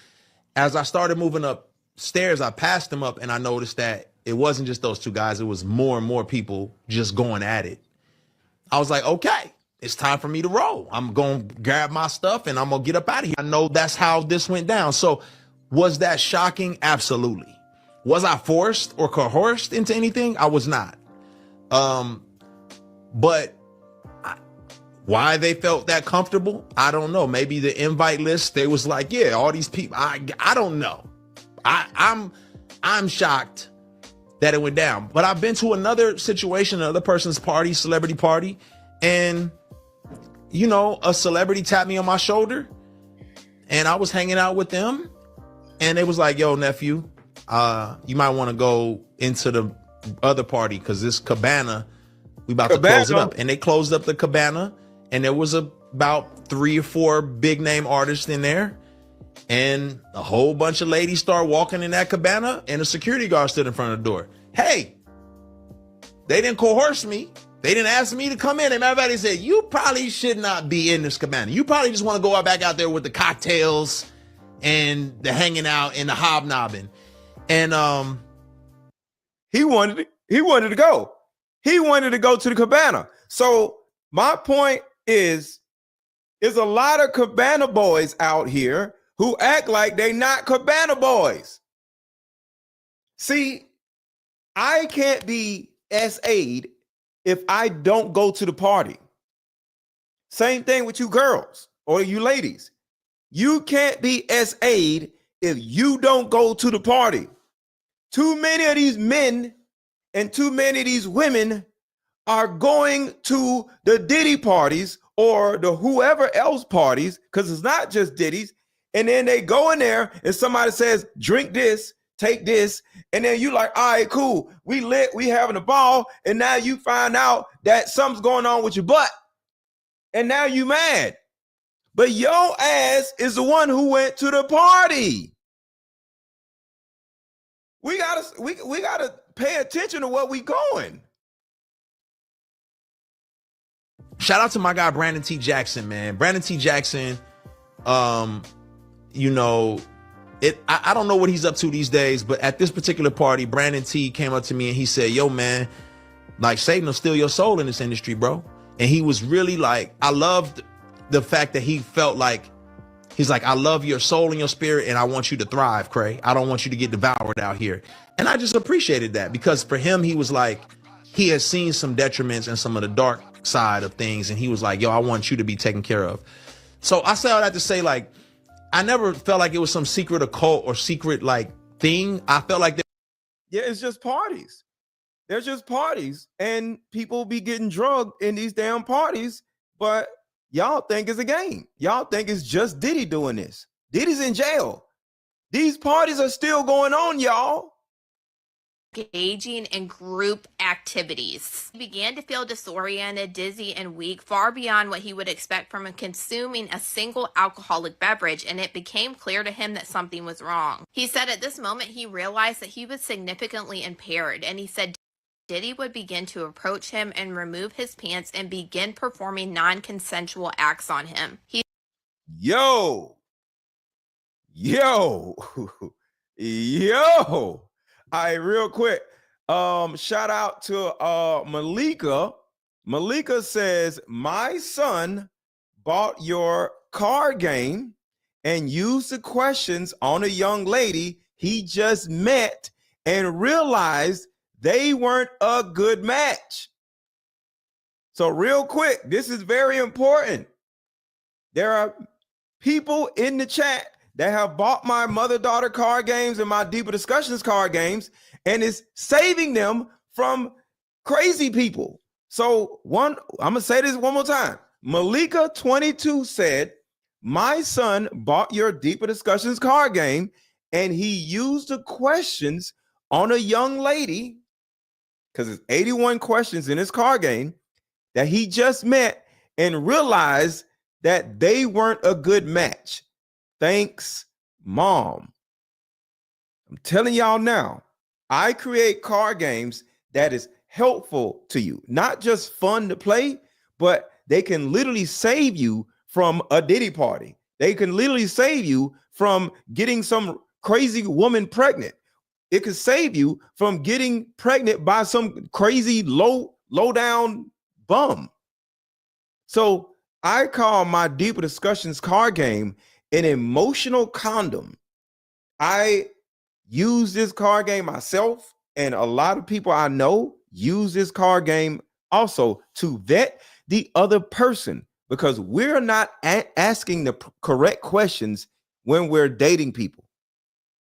As I started moving upstairs, I passed them up and I noticed that it wasn't just those two guys. It was more and more people just going at it. I was like, okay, it's time for me to roll. I'm going to grab my stuff and I'm going to get up out of here. I know that's how this went down. So was that shocking? Absolutely. Was I forced or coerced into anything? I was not. But why they felt that comfortable, I don't know. Maybe the invite list, they was like, yeah, all these people. I don't know. I'm shocked that it went down. But I've been to another situation, another person's party, celebrity party, and a celebrity tapped me on my shoulder, and I was hanging out with them, and they was like, yo, nephew, you might want to go into the other party because this cabana, we about to close it up. And they closed up the cabana, and there was about 3 or 4 big name artists in there. And a whole bunch of ladies start walking in that cabana, and a security guard stood in front of the door. Hey, they didn't coerce me. They didn't ask me to come in. And everybody said, you probably should not be in this cabana. You probably just want to go back out there with the cocktails and the hanging out and the hobnobbing. And he wanted to go. He wanted to go to the cabana. So my point is a lot of cabana boys out here who act like they not cabana boys. See, I can't be SA'd if I don't go to the party. Same thing with you girls or you ladies. You can't be SA'd if you don't go to the party, too many of these men and too many of these women are going to the Diddy parties or the whoever else parties, because it's not just Diddy's. And then they go in there and somebody says, drink this, take this. And then you like, all right, cool. We lit, we having a ball. And now you find out that something's going on with your butt. And now you mad. But your ass is the one who went to the party. We gotta pay attention to where we going. Shout out to my guy Brandon T. Jackson, man. Brandon T. Jackson, you know, I don't know what he's up to these days, but at this particular party, Brandon T came up to me and he said, yo, man, like Satan will steal your soul in this industry, bro. And he was really like, I loved the fact that he felt like, he's like, I love your soul and your spirit, and I want you to thrive, Cray. I don't want you to get devoured out here. And I just appreciated that, because for him, he was like, he has seen some detriments and some of the dark side of things. And he was like, yo, I want you to be taken care of. So I say all that to say, like, I never felt like it was some secret occult or secret like thing. I felt like yeah, it's just parties. They're just parties, and people be getting drugged in these damn parties, but y'all think it's a game. Y'all think it's just Diddy doing this. Diddy's in jail. These parties are still going on, y'all. Engaging in group activities. He began to feel disoriented, dizzy, and weak, far beyond what he would expect from consuming a single alcoholic beverage, and it became clear to him that something was wrong. He said at this moment he realized that he was significantly impaired, and he said Diddy would begin to approach him and remove his pants and begin performing non-consensual acts on him. Yo. All right, real quick. Shout out to Malika. Malika says, my son bought your card game and used the questions on a young lady he just met and realized they weren't a good match. So real quick, this is very important. There are people in the chat that have bought my mother-daughter card games and my Deeper Discussions card games, and it's saving them from crazy people. So I'm gonna say this one more time. Malika 22 said, my son bought your Deeper Discussions card game and he used the questions on a young lady, because it's 81 questions in his card game, that he just met and realized that they weren't a good match. Thanks, Mom. I'm telling y'all now, I create card games that is helpful to you, not just fun to play, but they can literally save you from a Diddy party. They can literally save you from getting some crazy woman pregnant. It could save you from getting pregnant by some crazy low down bum. So I call my Deeper Discussions card game an emotional condom. I use this card game myself, and a lot of people I know use this card game also to vet the other person, because we're not asking the correct questions when we're dating people,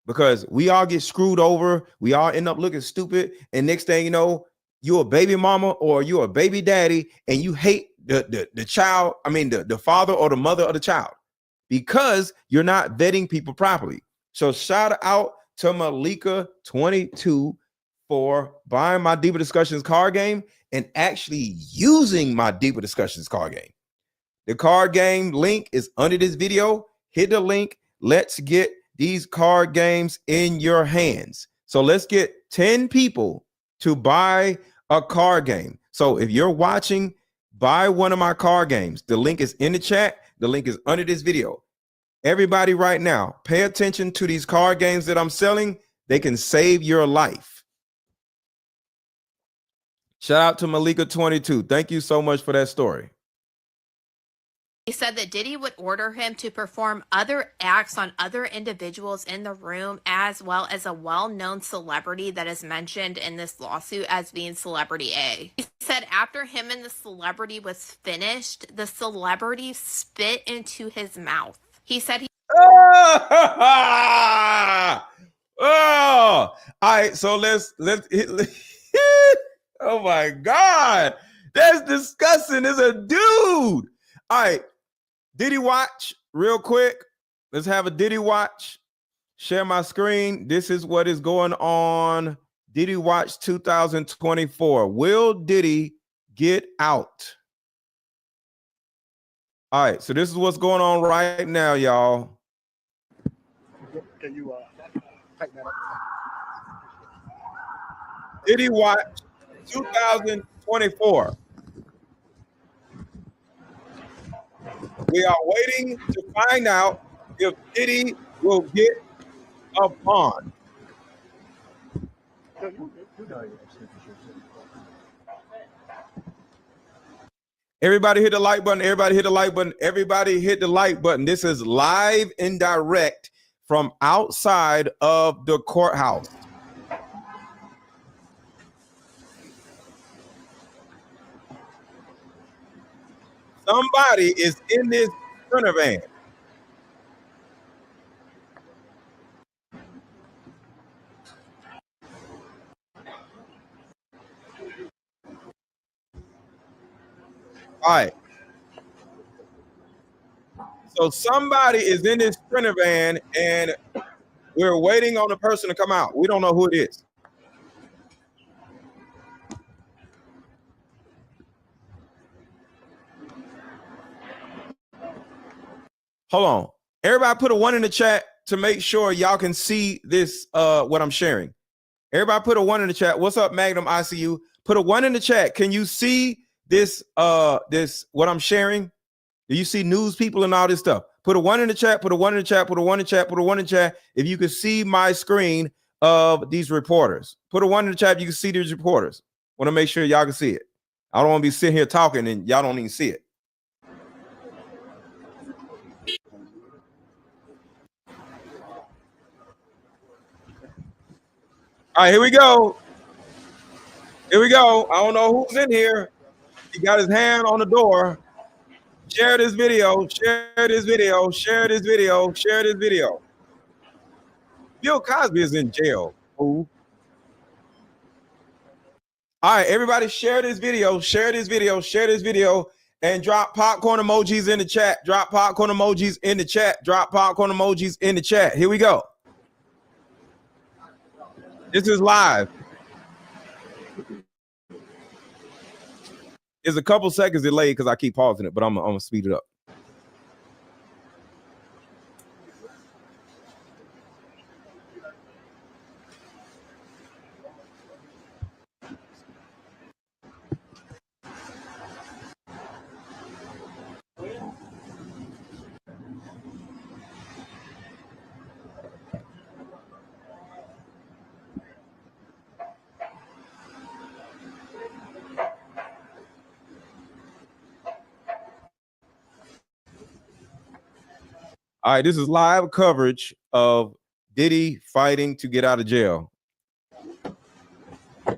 because we all get screwed over. We all end up looking stupid. And next thing you know, you're a baby mama or you're a baby daddy, and you hate the child. I mean, the father or the mother of the child, because you're not vetting people properly. So shout out to Malika 22 for buying my Deeper Discussions card game and actually using my Deeper Discussions card game. The card game link is under this video. Hit the link. Let's get these card games in your hands. So let's get 10 people to buy a card game. So if you're watching, buy one of my card games. The link is in the chat. The link is under this video. Everybody right now, pay attention to these card games that I'm selling. They can save your life. Shout out to Malika 22. Thank you so much for that story. He said that Diddy would order him to perform other acts on other individuals in the room, as well as a well-known celebrity that is mentioned in this lawsuit as being Celebrity A. He said after him and the celebrity was finished, the celebrity spit into his mouth. He said he Oh, all right. So let's oh my God, that's disgusting. It's a dude. All right, Diddy watch real quick. Let's have a Diddy watch. Share my screen. This is what is going on. Diddy watch 2024. Will Diddy get out? All right, so this is what's going on right now, y'all. Can you tighten that up? Diddy watch 2024. We are waiting to find out if Diddy will get a bond. Everybody hit the like button. Everybody hit the like button. Everybody hit the like button. This is live and direct from outside of the courthouse. Somebody is in this sprinter van. All right. So somebody is in this sprinter van and we're waiting on the person to come out. We don't know who it is. Hold on. Everybody put a 1 in the chat to make sure y'all can see this, what I'm sharing. Everybody put a 1 in the chat. What's up, Magnum ICU? Put a 1 in the chat. Can you see this, what I'm sharing? Do you see news people and all this stuff? Put a 1 in the chat, put a 1 in the chat, put a 1 in the chat, put a 1 in the chat. If you can see my screen of these reporters, put a 1 in the chat. If you can see these reporters. Want to make sure y'all can see it. I don't want to be sitting here talking and y'all don't even see it. All right, here we go. Here we go. I don't know who's in here. He got his hand on the door. Share this video. Share this video. Share this video. Share this video. Bill Cosby is in jail. Ooh. All right, everybody share this video. Share this video. Share this video. And drop popcorn emojis in the chat. Drop popcorn emojis in the chat. Drop popcorn emojis in the chat. Here we go. This is live. It's a couple seconds delayed because I keep pausing it, but I'm gonna speed it up. All right, this is live coverage of Diddy fighting to get out of jail. All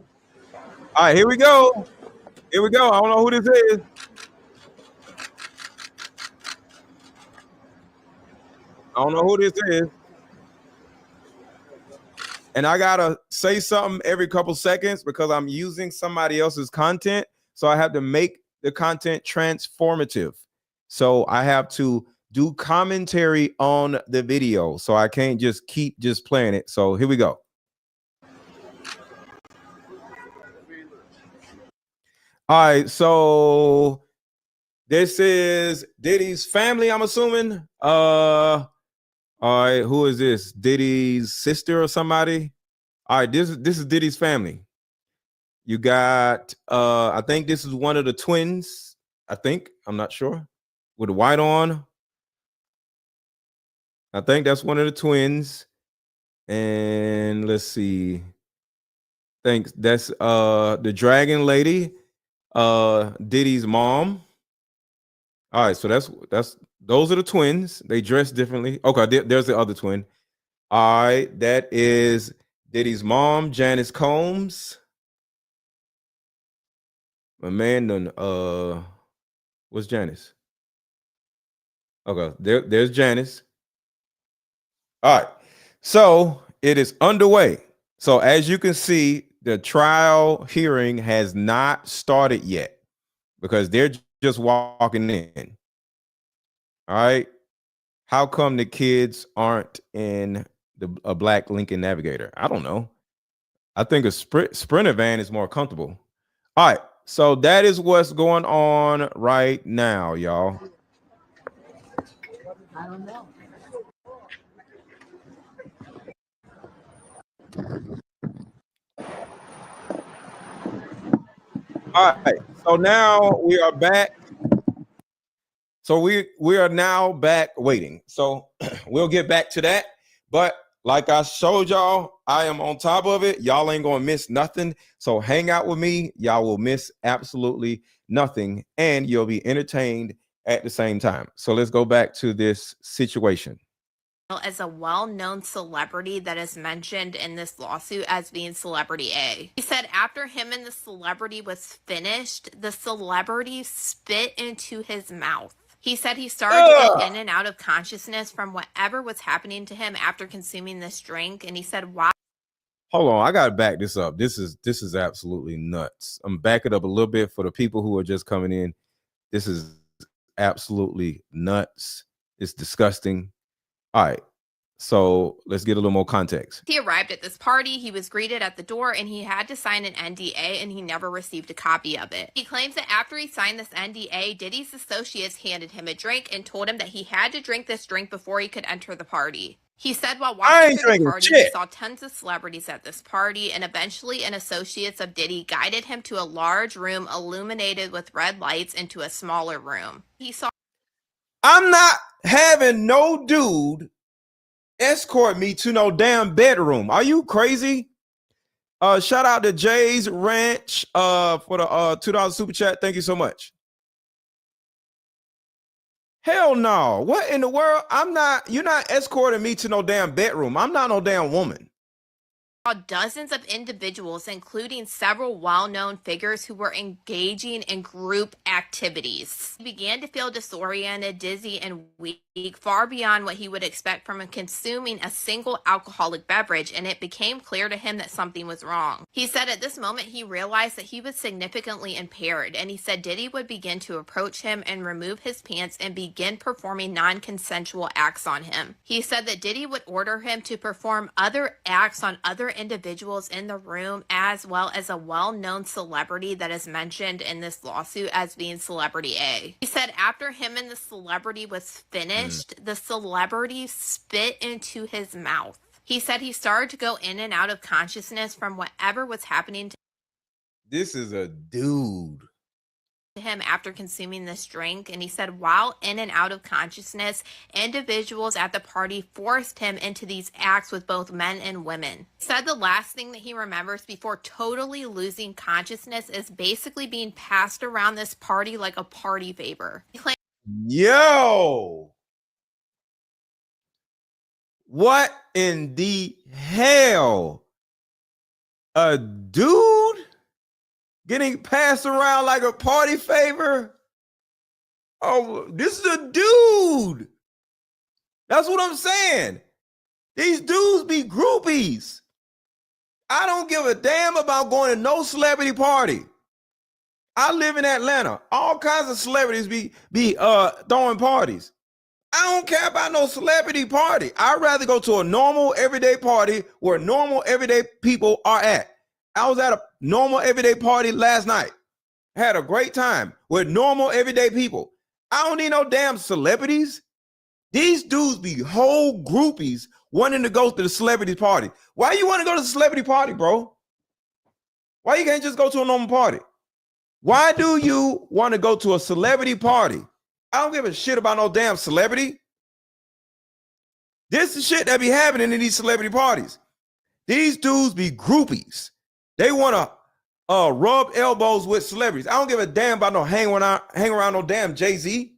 right, here we go. Here we go. I don't know who this is. I don't know who this is. And I gotta say something every couple seconds because I'm using somebody else's content. So I have to make the content transformative. So I have to do commentary on the video. So I can't just keep just playing it. So here we go. All right, so this is Diddy's family, I'm assuming. All right, who is this? Diddy's sister or somebody? All right, this is Diddy's family. You got I think this is one of the twins. I think, I'm not sure. With the white on. I think that's one of the twins. And let's see. Thanks. That's the dragon lady, Diddy's mom. All right, so that's those are the twins. They dress differently. Okay, there's the other twin. All right, that is Diddy's mom, Janice Combs. My man done what's Janice? Okay, there's Janice. All right. So it is underway. So as you can see, the trial hearing has not started yet because they're just walking in. All right. How come the kids aren't in a black Lincoln Navigator? I don't know. I think a Sprinter van is more comfortable. All right. So that is what's going on right now, y'all. I don't know. All right. So now we are back. So we are now back waiting. So we'll get back to that. But like I showed y'all, I am on top of it. Y'all ain't gonna miss nothing. So hang out with me. Y'all will miss absolutely nothing, and you'll be entertained at the same time. So let's go back to this situation. As a well-known celebrity that is mentioned in this lawsuit as being Celebrity A. He said after him and the celebrity was finished, the celebrity spit into his mouth. He said he started to go in and out of consciousness from whatever was happening to him after consuming this drink. And he said, wow. Hold on, I gotta back this up. This is absolutely nuts. I'm backing up a little bit for the people who are just coming in. This is absolutely nuts. It's disgusting. All right. So let's get a little more context. He arrived at this party, he was greeted at the door, and he had to sign an NDA, and he never received a copy of it. He claims that after he signed this NDA, Diddy's associates handed him a drink and told him that he had to drink this drink before he could enter the party. He said while walking through the party, he saw tons of celebrities at this party, and eventually an associates of Diddy guided him to a large room illuminated with red lights into a smaller room. He saw, I'm not having no dude escort me to no damn bedroom. Are you crazy? Shout out to Jay's Ranch for the $2 super chat. Thank you so much. Hell no. What in the world? You're not escorting me to no damn bedroom. I'm not no damn woman. dozens of individuals, including several well-known figures who were engaging in group activities. He began to feel disoriented, dizzy, and weak, far beyond what he would expect from consuming a single alcoholic beverage, and it became clear to him that something was wrong. He said at this moment he realized that he was significantly impaired, and he said Diddy would begin to approach him and remove his pants and begin performing non-consensual acts on him. He said that Diddy would order him to perform other acts on other individuals in the room, as well as a well-known celebrity that is mentioned in this lawsuit as being Celebrity A. He said after him and the celebrity was finished, the celebrity spit into his mouth. He said he started to go in and out of consciousness from whatever was happening to This is a dude. him after consuming this drink, and he said while in and out of consciousness, individuals at the party forced him into these acts with both men and women. He said the last thing that he remembers before totally losing consciousness is basically being passed around this party like a party favor. He claimed, Yo, what in the hell? A dude getting passed around like a party favor? Oh, this is a dude. That's what I'm saying. These dudes be groupies. I don't give a damn about going to no celebrity party. I live in Atlanta. All kinds of celebrities be throwing parties. I don't care about no celebrity party. I'd rather go to a normal everyday party where normal everyday people are at. I was at a normal everyday party last night. Had a great time with normal everyday people. I don't need no damn celebrities. These dudes be whole groupies wanting to go to the celebrity party. Why you want to go to the celebrity party, bro? Why you can't just go to a normal party? Why do you want to go to a celebrity party? I don't give a shit about no damn celebrity. This is shit that be happening in these celebrity parties. These dudes be groupies. They want to rub elbows with celebrities. I don't give a damn about no hang around no damn Jay-Z.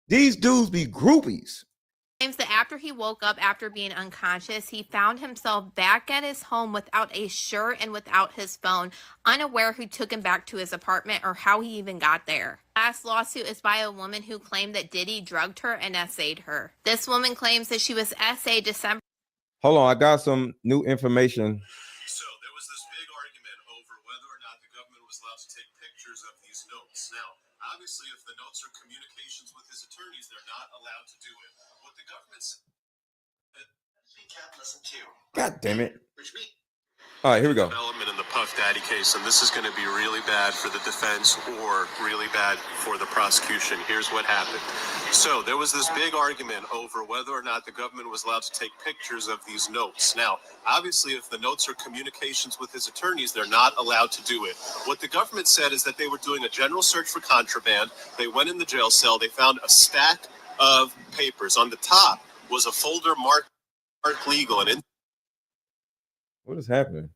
These dudes be groupies. Claims that after he woke up after being unconscious, he found himself back at his home without a shirt and without his phone, unaware who took him back to his apartment or how he even got there. Last lawsuit is by a woman who claimed that Diddy drugged her and essayed her. This woman claims that she was essayed December. Hold on, I got some new information. So there was this big argument over whether or not the government was allowed to take pictures of these notes. Now, obviously, if the notes are communications with his attorneys, they're not allowed to do it. What the government said, we can't listen to. God damn it. Which means All right, here we go. development in the Puff Daddy case, and this is going to be really bad for the defense or really bad for the prosecution. Here's what happened. So there was this big argument over whether or not the government was allowed to take pictures of these notes. Now, obviously, if the notes are communications with his attorneys, they're not allowed to do it. What the government said is that they were doing a general search for contraband. They went in the jail cell. They found a stack of papers. On the top was a folder marked legal, and in What is happening?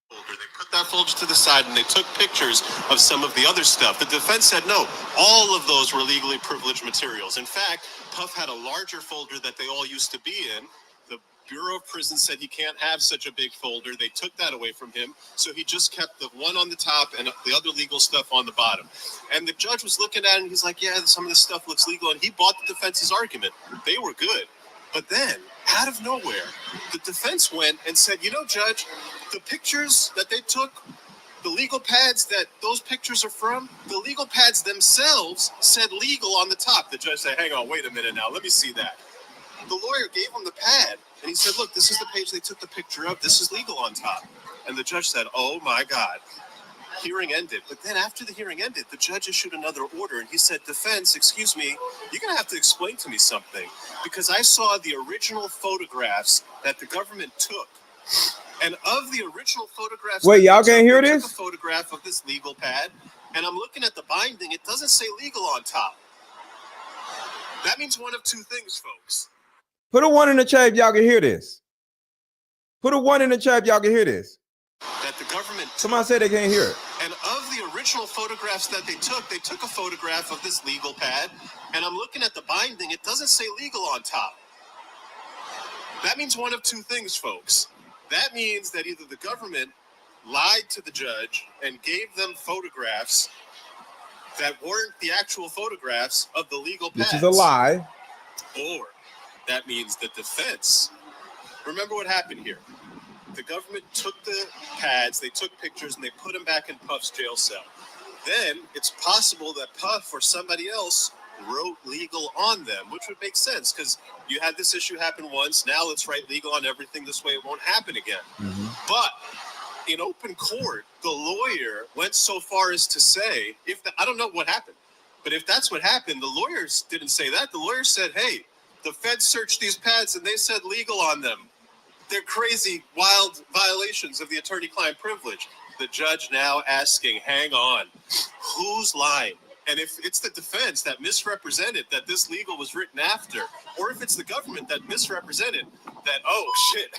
folder. They put that folder to the side and they took pictures of some of the other stuff. The defense said no, all of those were legally privileged materials. In fact, Puff had a larger folder that they all used to be in. The Bureau of Prisons said he can't have such a big folder. They took that away from him. So he just kept the one on the top and the other legal stuff on the bottom. And the judge was looking at it and he's like, yeah, some of this stuff looks legal. And he bought the defense's argument. They were good. But then, out of nowhere, the defense went and said, you know, Judge, the pictures that they took, the legal pads that those pictures are from, the legal pads themselves said legal on the top. The judge said, hang on, wait a minute now, let me see that. The lawyer gave him the pad, and he said, look, this is the page they took the picture of. This is legal on top. And the judge said, oh, my God. Hearing ended. But then after the hearing ended, the judge issued another order, and he said, defense, excuse me, you're going to have to explain to me something, because I saw the original photographs that the government took. And of the original photographs, Wait, y'all they can't hear took this? a photograph of this legal pad, and I'm looking at the binding. It doesn't say legal on top. That means one of two things, folks. Put a one in the chat if y'all can hear this. Put a one in the chat if y'all can hear this. That the government Somebody said they can't hear it. And of the original photographs that they took a photograph of this legal pad, and I'm looking at the binding. It doesn't say legal on top. That means one of two things, folks. That means that either the government lied to the judge and gave them photographs that weren't the actual photographs of the legal pads. Which is a lie. Or that means the defense. Remember what happened here. The government took the pads, they took pictures, and they put them back in Puff's jail cell. Then it's possible that Puff or somebody else wrote legal on them, which would make sense because you had this issue happen once. Now let's write legal on everything. This way it won't happen again. But in open court, the lawyer went so far as to say, I don't know what happened, but if that's what happened, the lawyers didn't say that. The lawyer said, hey, the feds searched these pads and they said legal on them. They're crazy, wild violations of the attorney-client privilege. The judge now asking, hang on, who's lying? And if it's the defense that misrepresented that this legal was written after, or if it's the government that misrepresented that, oh, shit,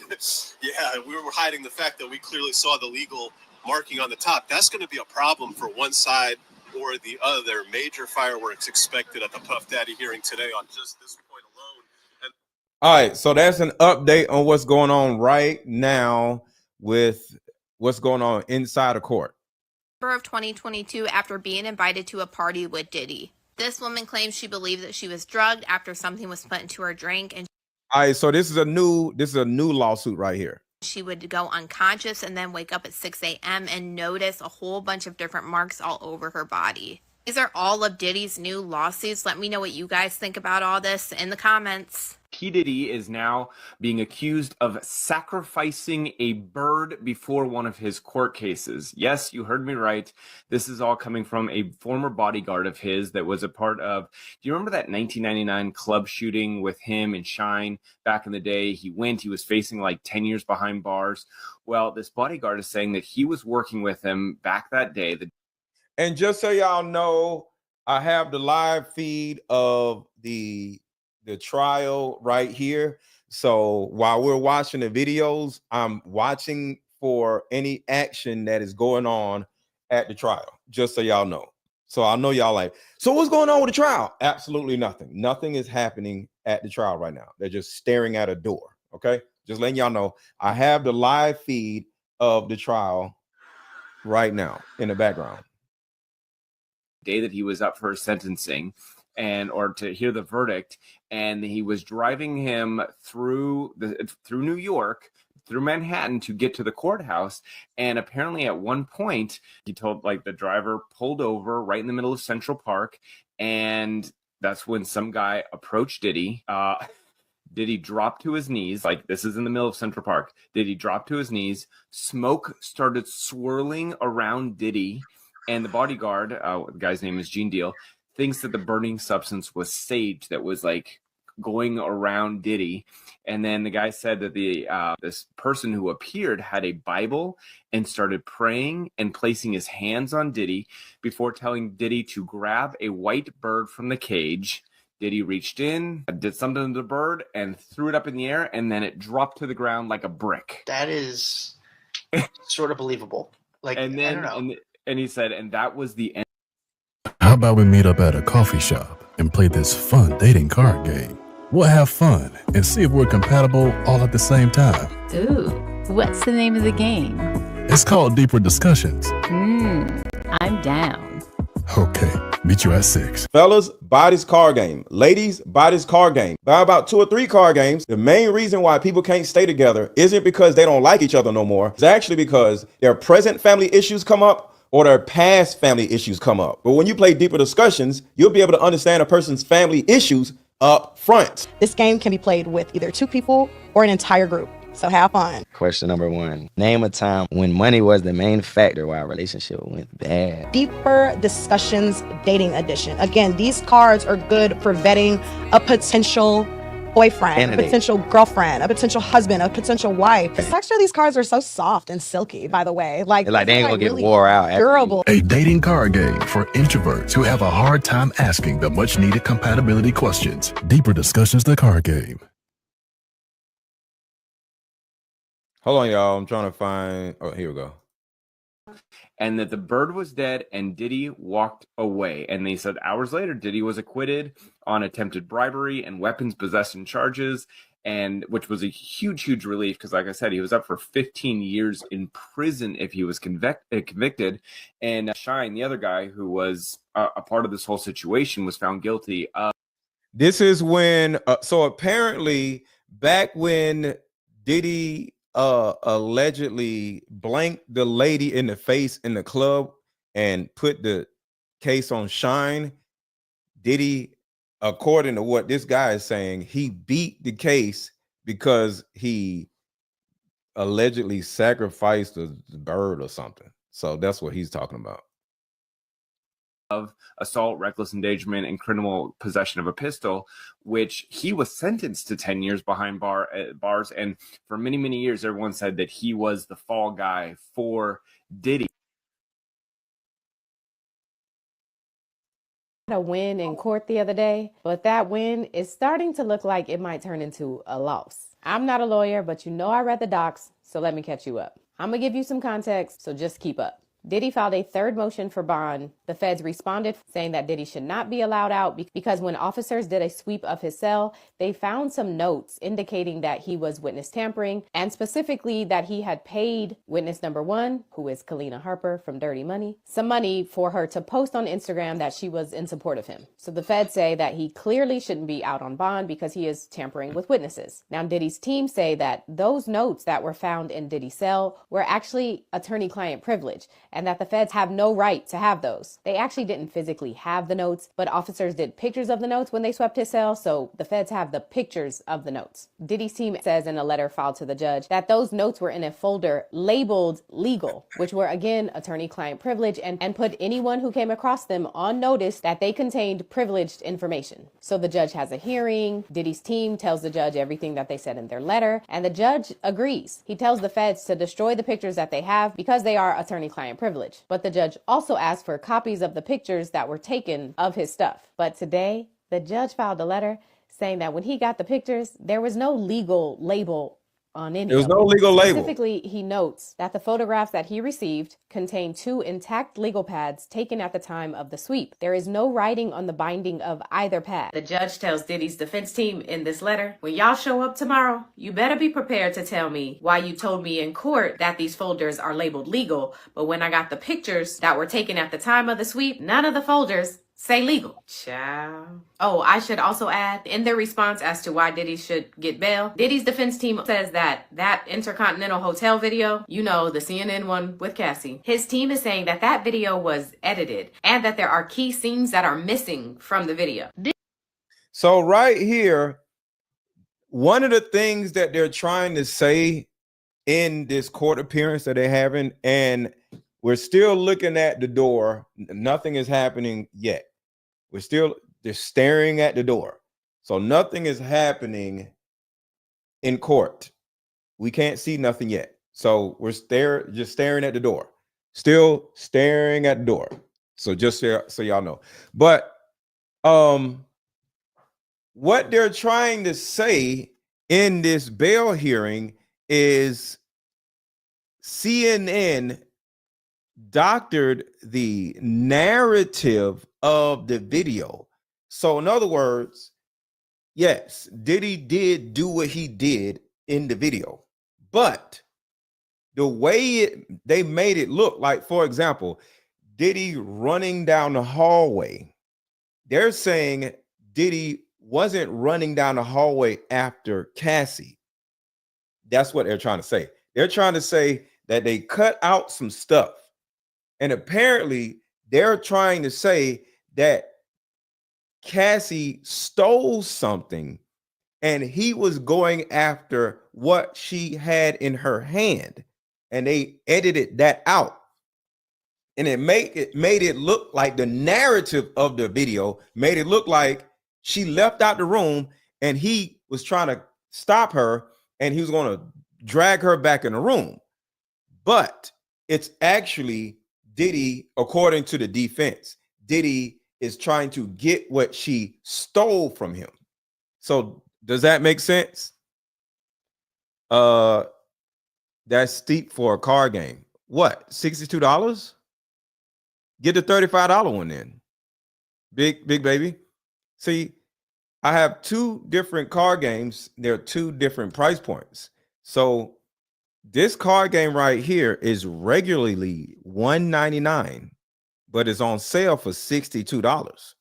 yeah, we were hiding the fact that we clearly saw the legal marking on the top, that's going to be a problem for one side or the other. Major fireworks expected at the Puff Daddy hearing today on just this point alone. And All right, so that's an update on what's going on right now with what's going on inside of court. Of 2022 after being invited to a party with Diddy. This woman claims she believed that she was drugged after something was put into her drink, and All right, so this is a new lawsuit right here. she would go unconscious and then wake up at 6 a.m. and notice a whole bunch of different marks all over her body. These are all of Diddy's new lawsuits. Let me know what you guys think about all this in the comments. P. Diddy is now being accused of sacrificing a bird before one of his court cases. Yes, you heard me right. This is all coming from a former bodyguard of his that was a part of, do you remember that 1999 club shooting with him and Shine back in the day? He was facing like 10 years behind bars. Well, this bodyguard is saying that he was working with him back that day. And just so y'all know, I have the live feed of the trial right here. So while we're watching the videos, I'm watching for any action that is going on at the trial, just so y'all know. So I know y'all like, so what's going on with the trial? Absolutely nothing. Nothing is happening at the trial right now. They're just staring at a door. Okay, just letting y'all know. I have the live feed of the trial right now in the background. Day that he was up for sentencing or to hear the verdict, and he was driving him through New York, through Manhattan to get to the courthouse. And apparently at one point he told, like, the driver pulled over right in the middle of Central Park, and that's when some guy approached Diddy. Diddy dropped to his knees, like, this is in the middle of Central Park. Diddy dropped to his knees. Smoke started swirling around Diddy, and the bodyguard, the guy's name is Gene Deal, thinks that the burning substance was sage that was, like, going around Diddy. And then the guy said that this person who appeared had a Bible and started praying and placing his hands on Diddy before telling Diddy to grab a white bird from the cage. Diddy reached in, did something to the bird, and threw it up in the air, and then it dropped to the ground like a brick. That is sort of believable. Like, and then, I don't know. And he said, and that was the end. How about we meet up at a coffee shop and play this fun dating card game? We'll have fun and see if we're compatible all at the same time. Ooh, what's the name of the game? It's called Deeper Discussions. I'm down. Okay, meet you at 6. Fellas, buy this card game. Ladies, buy this card game. Buy about 2 or 3 card games. The main reason why people can't stay together isn't because they don't like each other no more. It's actually because their present family issues come up or their past family issues come up. But when you play Deeper Discussions, you'll be able to understand a person's family issues up front. This game can be played with either 2 people or an entire group. So have fun. Question number 1. Name a time when money was the main factor why a relationship went bad. Deeper Discussions Dating Edition. Again, these cards are good for vetting a potential boyfriend, a potential girlfriend, a potential husband, a potential wife. The texture of these cards are so soft and silky, by the way. Like they ain't gonna get really wore out. Durable. A dating card game for introverts who have a hard time asking the much needed compatibility questions. Deeper Discussions, the card game. Hold on, y'all. I'm trying to find. Oh, here we go. And that the bird was dead and Diddy walked away. And they said hours later, Diddy was acquitted on attempted bribery and weapons possession charges, and which was a huge, huge relief because, like I said, he was up for 15 years in prison if he was convicted. And Shine, the other guy who was a part of this whole situation, was found guilty of. This is when, so apparently back when Diddy allegedly blanked the lady in the face in the club and put the case on Shine, Diddy, according to what this guy is saying, he beat the case because he allegedly sacrificed a bird or something. So that's what he's talking about. Of assault, reckless endangerment, and criminal possession of a pistol, which he was sentenced to 10 years behind bars. And for many, many years, everyone said that he was the fall guy for Diddy. A win in court the other day, but that win is starting to look like it might turn into a loss. I'm not a lawyer, but you know I read the docs, so let me catch you up. I'm gonna give you some context, so just keep up. Diddy filed a 3rd motion for bond. The feds responded saying that Diddy should not be allowed out because when officers did a sweep of his cell, they found some notes indicating that he was witness tampering, and specifically that he had paid witness number 1, who is Kalina Harper from Dirty Money, some money for her to post on Instagram that she was in support of him. So the feds say that he clearly shouldn't be out on bond because he is tampering with witnesses. Now Diddy's team say that those notes that were found in Diddy's cell were actually attorney-client privilege, and that the feds have no right to have those. They actually didn't physically have the notes, but officers did pictures of the notes when they swept his cell, so the feds have the pictures of the notes. Diddy's team says in a letter filed to the judge that those notes were in a folder labeled legal, which were again attorney-client privilege, and put anyone who came across them on notice that they contained privileged information. So the judge has a hearing. Diddy's team tells the judge everything that they said in their letter, and the judge agrees. He tells the feds to destroy the pictures that they have because they are attorney-client privilege. But the judge also asked for copies of the pictures that were taken of his stuff. But today, the judge filed a letter saying that when he got the pictures, there was no legal label on any There was of no them. legal label. Specifically, he notes that the photographs that he received contain 2 intact legal pads taken at the time of the sweep. There is no writing on the binding of either pad. The judge tells Diddy's defense team in this letter, when y'all show up tomorrow, you better be prepared to tell me why you told me in court that these folders are labeled legal, but when I got the pictures that were taken at the time of the sweep, none of the folders say legal. Ciao. Oh, I should also add, in their response as to why Diddy should get bail, Diddy's defense team says that Intercontinental Hotel video, you know, the CNN one with Cassie, his team is saying that video was edited and that there are key scenes that are missing from the video. So right here, one of the things that they're trying to say in this court appearance that they're having, and we're still looking at the door, nothing is happening yet. We're still just staring at the door. So nothing is happening in court. We can't see nothing yet. So we're just staring at the door. Still staring at the door. So just so y'all know. But what they're trying to say in this bail hearing is CNN doctored the narrative of the video. So in other words, yes, Diddy did do what he did in the video, but the way they made it look like, for example, Diddy running down the hallway, they're saying Diddy wasn't running down the hallway after Cassie. That's what they're trying to say. They're trying to say that they cut out some stuff. And apparently they're trying to say that Cassie stole something and he was going after what she had in her hand. And they edited that out. And it made it look like the narrative of the video made it look like she left out the room and he was trying to stop her and he was going to drag her back in the room. But it's actually Diddy, according to the defense, Diddy is trying to get what she stole from him. So does that make sense? That's steep for a card game. What, $62? Get the $35 one then. Big baby. See, I have 2 different card games. There are 2 different price points. So this card game right here is regularly $199, but it's on sale for $62.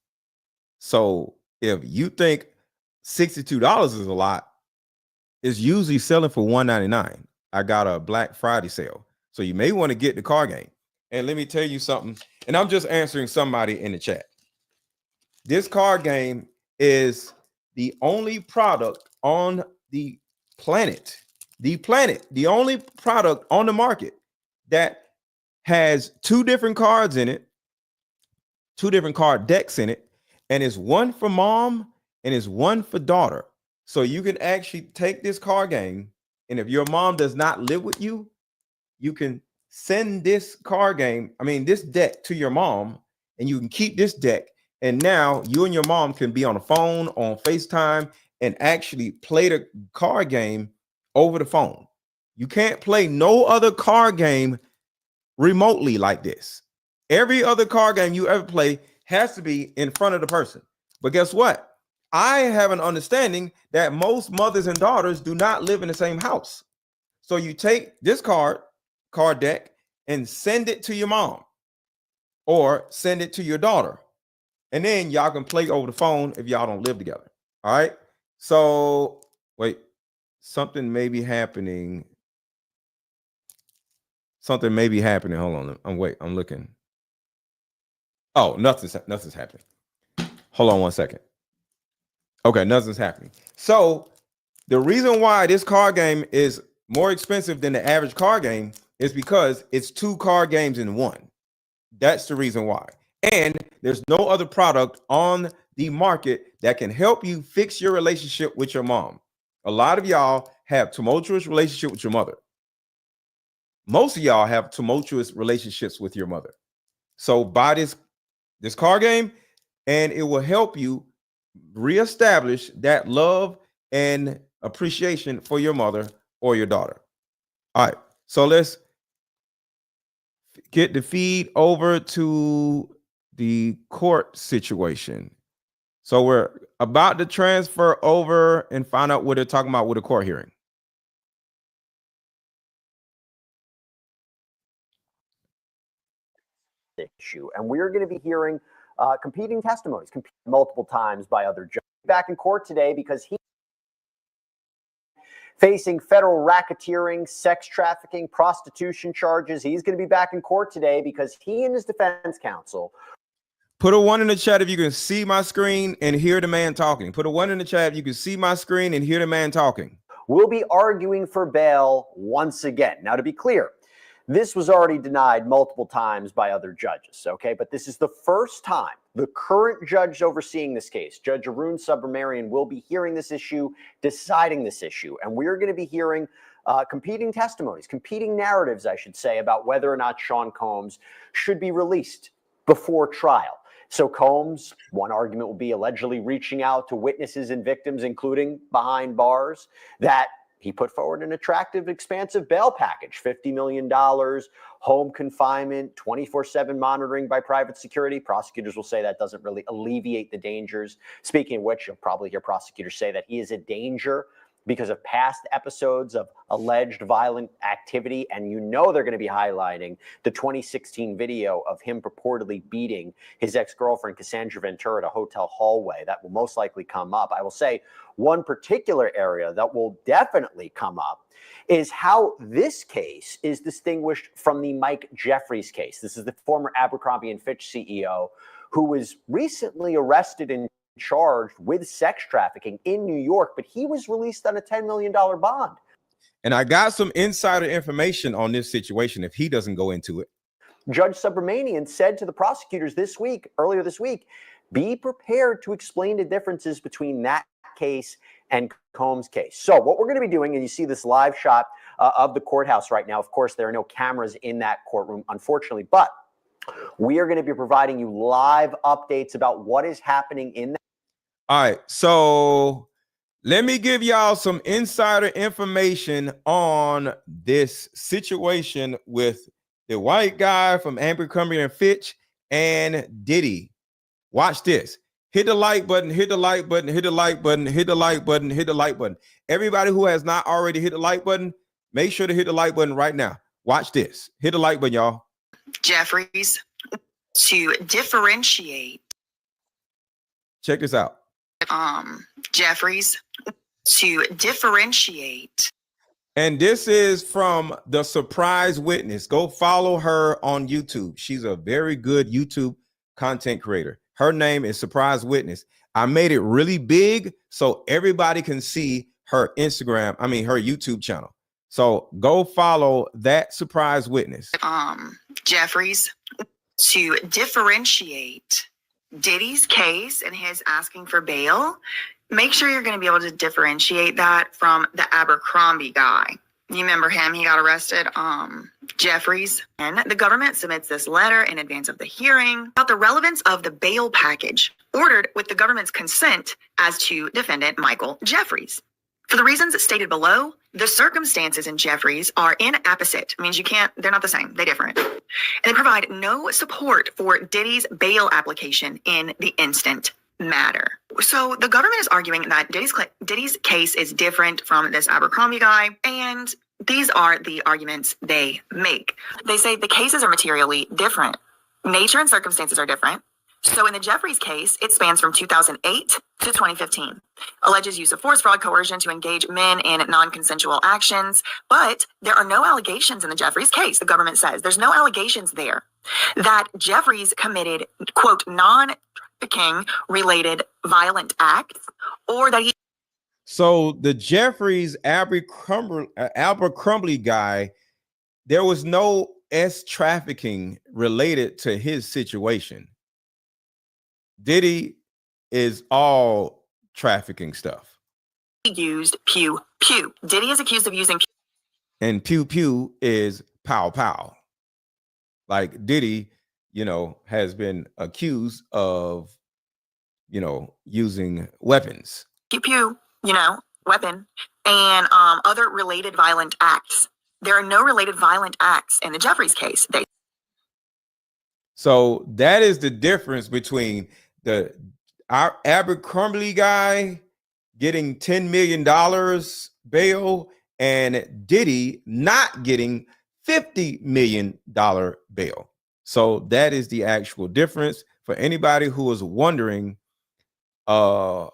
So if you think $62 is a lot, it's usually selling for $199. I got a Black Friday sale. So you may want to get the card game. And let me tell you something, and I'm just answering somebody in the chat. This card game is the only product on the planet, the only product on the market that has 2 different cards in it, 2 different card decks in it, and it's one for mom and it's one for daughter. So you can actually take this card game, and if your mom does not live with you, you can send this this deck to your mom, and you can keep this deck. And now you and your mom can be on the phone, on FaceTime, and actually play the card game over the phone. You can't play no other card game remotely like this. Every other card game you ever play has to be in front of the person. But guess what? I have an understanding that most mothers and daughters do not live in the same house. So you take this card deck and send it to your mom or send it to your daughter. And then y'all can play over the phone if y'all don't live together. All right. So wait, something may be happening. Something may be happening. Hold on. I'm looking. Oh, nothing's happening. Hold on one second. Okay, nothing's happening. So the reason why this card game is more expensive than the average card game is because it's 2 card games in one. That's the reason why. And there's no other product on the market that can help you fix your relationship with your mom. A lot of y'all have tumultuous relationship with your mother. Most of y'all have tumultuous relationships with your mother. So buy this card game, and it will help you reestablish that love and appreciation for your mother or your daughter. All right, so let's get the feed over to the court situation. So we're about to transfer over and find out what they're talking about with a court hearing. Issue, and we're going to be hearing competing testimonies multiple times by other judges. Back in court today because he facing federal racketeering, sex trafficking, prostitution charges. He's going to be back in court today because he and his defense counsel. Put a 1 in the chat if you can see my screen and hear the man talking. Put a 1 in the chat if you can see my screen and hear the man talking. Will be arguing for bail once again. Now, to be clear, this was already denied multiple times by other judges, okay? But this is the first time the current judge overseeing this case, Judge Arun Subramanian, will be hearing this issue, deciding this issue. And we're going to be hearing competing testimonies, competing narratives, I should say, about whether or not Sean Combs should be released before trial. So Combs, one argument will be allegedly reaching out to witnesses and victims, including behind bars, that he put forward an attractive, expansive bail package, $50 million, home confinement, 24/7 monitoring by private security. Prosecutors will say that doesn't really alleviate the dangers. Speaking of which, you'll probably hear prosecutors say that he is a danger because of past episodes of alleged violent activity. And you know they're going to be highlighting the 2016 video of him purportedly beating his ex-girlfriend, Cassandra Ventura, at a hotel hallway. That will most likely come up. I will say one particular area that will definitely come up is how this case is distinguished from the Mike Jeffries case. This is the former Abercrombie & Fitch CEO who was recently arrested and charged with sex trafficking in New York, but he was released on a $10 million bond. And I got some insider information on this situation if he doesn't go into it. Judge Subramanian said to the prosecutors earlier this week, be prepared to explain the differences between that case and Combs' case. So what we're going to be doing, and you see this live shot of the courthouse right now. Of course, there are no cameras in that courtroom, unfortunately, but we are going to be providing you live updates about what is happening in that. All right, so let me give y'all some insider information on this situation with the white guy from Abercrombie & Fitch and Diddy. Watch this. Hit the like button, hit the like button, hit the like button, hit the like button, hit the like button. Everybody who has not already hit the like button, make sure to hit the like button right now. Watch this. Hit the like button, y'all. Jeffries, to differentiate. Check this out. Jeffries, to differentiate. And this is from the surprise witness. Go follow her on YouTube. She's a very good YouTube content creator. Her name is Surprise Witness. I made it really big so everybody can see her her YouTube channel. So go follow that Surprise Witness. Jeffries, to differentiate Diddy's case and his asking for bail, make sure you're going to be able to differentiate that from the Abercrombie guy. You remember him? He got arrested. Jeffries. And the government submits this letter in advance of the hearing about the relevance of the bail package ordered with the government's consent as to defendant Michael Jeffries. For the reasons stated below, the circumstances in Jeffries are inapposite. It means they're not the same, they're different. And they provide no support for Diddy's bail application in the instant matter. So the government is arguing that Diddy's case is different from this Abercrombie guy, and these are the arguments they make. They say the cases are materially different. Nature and circumstances are different. So in the Jeffries case, it spans from 2008 to 2015. Alleges use of force, fraud, coercion to engage men in non-consensual actions. But there are no allegations in the Jeffries case, the government says. There's no allegations there that Jeffries committed, quote, non-trafficking related violent acts, or that he... So the Jeffries Abercrombie guy, there was no trafficking related to his situation. Diddy is all trafficking stuff. He used pew pew. Diddy is accused of using pew. And pew pew is pow pow. Like Diddy, has been accused of, using weapons. Pew pew, weapon. and other related violent acts. There are no related violent acts in the Jeffries case. So that is the difference between our Abercrombie guy getting $10 million bail and Diddy not getting $50 million bail. So that is the actual difference. For anybody who is wondering why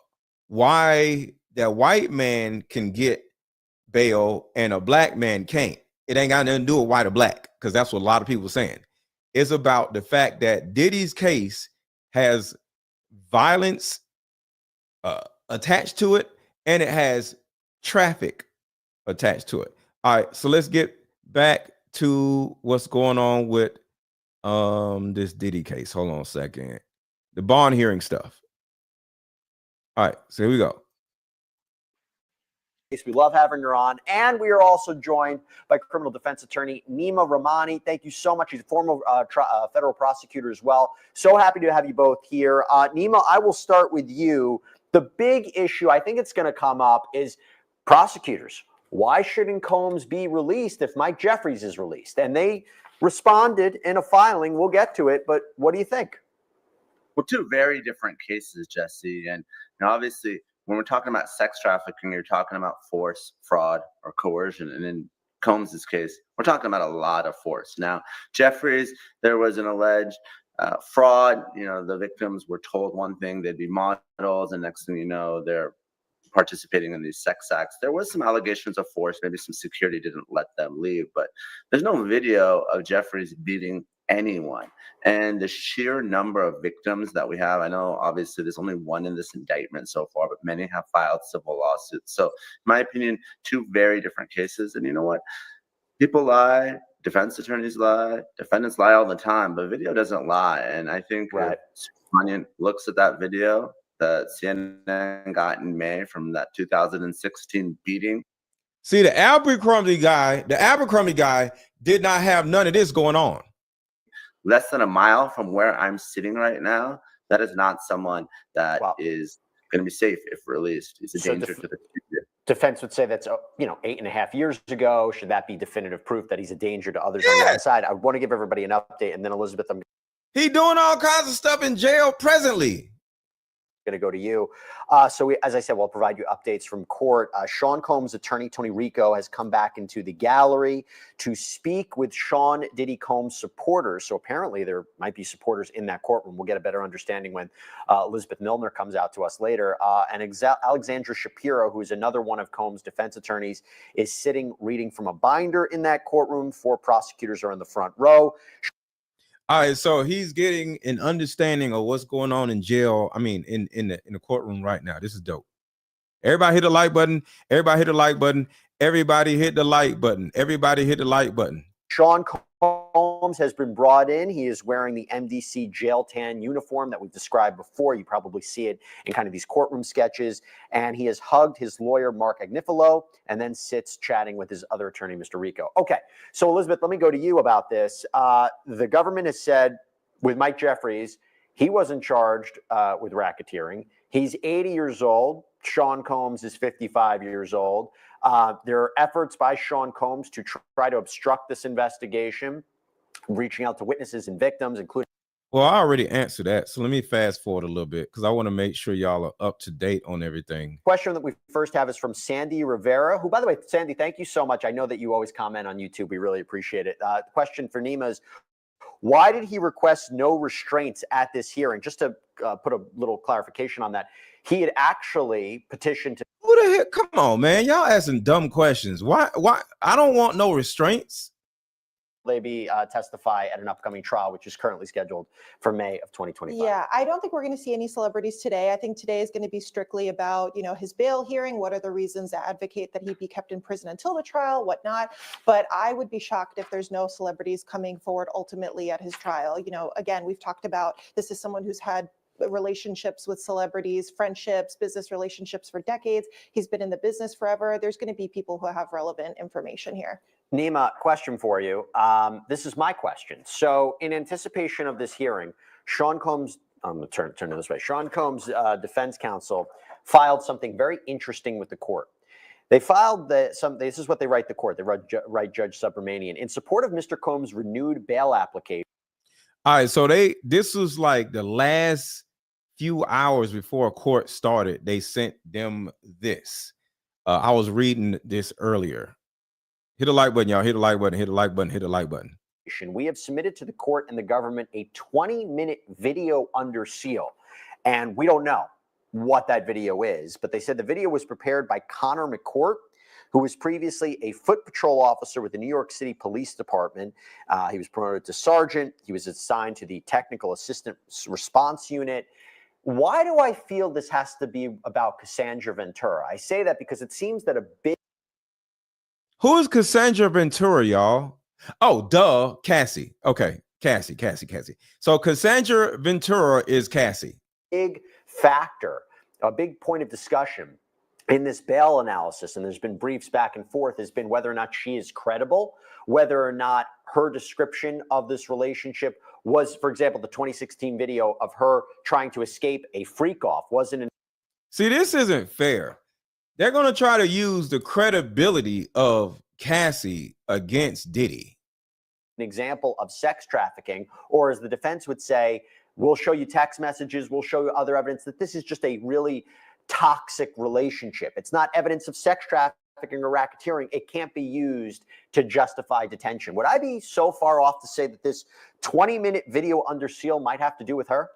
that white man can get bail and a black man can't, it ain't got nothing to do with white or black, because that's what a lot of people are saying. It's about the fact that Diddy's case has violence attached to it, and it has traffic attached to it. All right, so let's get back to what's going on with this Diddy case. Hold on a second. The bond hearing stuff. All right, so here we go. We love having her on. And we are also joined by criminal defense attorney Nima Rahmani. Thank you so much. He's a former federal prosecutor as well. So happy to have you both here. Nima, I will start with you. The big issue, I think it's going to come up, is prosecutors. Why shouldn't Combs be released if Mike Jeffries is released? And they responded in a filing. We'll get to it. But what do you think? Well, two very different cases, Jesse. And obviously, when we're talking about sex trafficking, you're talking about force, fraud, or coercion. And in Combs's case, we're talking about a lot of force. Now, Jeffries, there was an alleged fraud. The victims were told one thing, they'd be models, and next thing you know, they're participating in these sex acts. There was some allegations of force. Maybe some security didn't let them leave, but there's no video of Jeffries beating anyone. And the sheer number of victims that we have, I know obviously there's only one in this indictment so far, but many have filed civil lawsuits. So in my opinion, two very different cases. And you know what? People lie, defense attorneys lie, defendants lie all the time, but video doesn't lie. And I think if Onion looks at that video that CNN got in May from that 2016 beating. See, the Abercrombie guy did not have none of this going on. Less than a mile from where I'm sitting right now, that is not someone that is going to be safe if released. He's a danger to the future. Defense would say that's 8.5 years ago. Should that be definitive proof that he's a danger to others on the outside? I want to give everybody an update, and then Elizabeth, I'm he doing all kinds of stuff in jail presently. Going to go to you. As I said, we'll provide you updates from court. Sean Combs' attorney, Tony Rico, has come back into the gallery to speak with Sean Diddy Combs supporters. So apparently there might be supporters in that courtroom. We'll get a better understanding when Elizabeth Milner comes out to us later. And Alexandra Shapiro, who is another one of Combs' defense attorneys, is sitting reading from a binder in that courtroom. 4 prosecutors are in the front row. All right, so he's getting an understanding of what's going on in jail. I mean, in the courtroom right now. This is dope. Everybody hit the like button. Everybody hit the like button. Everybody hit the like button. Everybody hit the like button. Sean Combs has been brought in. He is wearing the MDC jail tan uniform that we've described before. You probably see it in kind of these courtroom sketches. And he has hugged his lawyer, Mark Agnifilo, and then sits chatting with his other attorney, Mr. Rico. Okay, so Elizabeth, let me go to you about this. The government has said with Mike Jeffries, he wasn't charged with racketeering. He's 80 years old. Sean Combs is 55 years old. There are efforts by Sean Combs to try to obstruct this investigation, reaching out to witnesses and victims, including. Well, I already answered that. So let me fast forward a little bit because I want to make sure y'all are up to date on everything. Question that we first have is from Sandy Rivera, who, by the way, Sandy, thank you so much. I know that you always comment on YouTube. We really appreciate it. The question for Nima is, why did he request no restraints at this hearing? Just to put a little clarification on that, he had actually petitioned to. Who the heck? Come on, man. Y'all asking dumb questions. Why? I don't want no restraints. Maybe testify at an upcoming trial, which is currently scheduled for May of 2025. Yeah, I don't think we're going to see any celebrities today. I think today is going to be strictly about, his bail hearing. What are the reasons that advocate that he be kept in prison until the trial, whatnot. But I would be shocked if there's no celebrities coming forward ultimately at his trial. Again, we've talked about this is someone who's had relationships with celebrities, friendships, business relationships for decades. He's been in the business forever. There's going to be people who have relevant information here. Nima, question for you. This is my question. So in anticipation of this hearing, Sean Combs, I'm going to turn it this way. Sean Combs' defense counsel filed something very interesting with the court. They filed this is what they write the court. They write Judge Subramanian in support of Mr. Combs' renewed bail application. All right, so this was like the last few hours before court started. They sent them this. I was reading this earlier. Hit the like button, y'all. Hit the like button. Hit the like button. Hit the like button. We have submitted to the court and the government a 20-minute video under seal, and we don't know what that video is, but they said the video was prepared by Connor McCourt, who was previously a foot patrol officer with the New York City Police Department. He was promoted to sergeant. He was assigned to the Technical Assistant Response Unit. Why do I feel this has to be about Cassandra Ventura? I say that because it seems that a big... Who is Cassandra Ventura, y'all? Oh, duh, Cassie. Okay, Cassie. So Cassandra Ventura is Cassie. Big factor, a big point of discussion in this bail analysis, and there's been briefs back and forth, has been whether or not she is credible, whether or not her description of this relationship was, for example, the 2016 video of her trying to escape a freak-off wasn't. See, this isn't fair. They're going to try to use the credibility of Cassie against Diddy. An example of sex trafficking, or as the defense would say, we'll show you text messages, we'll show you other evidence that this is just a really toxic relationship. It's not evidence of sex trafficking or racketeering. It can't be used to justify detention. Would I be so far off to say that this 20-minute video under seal might have to do with her?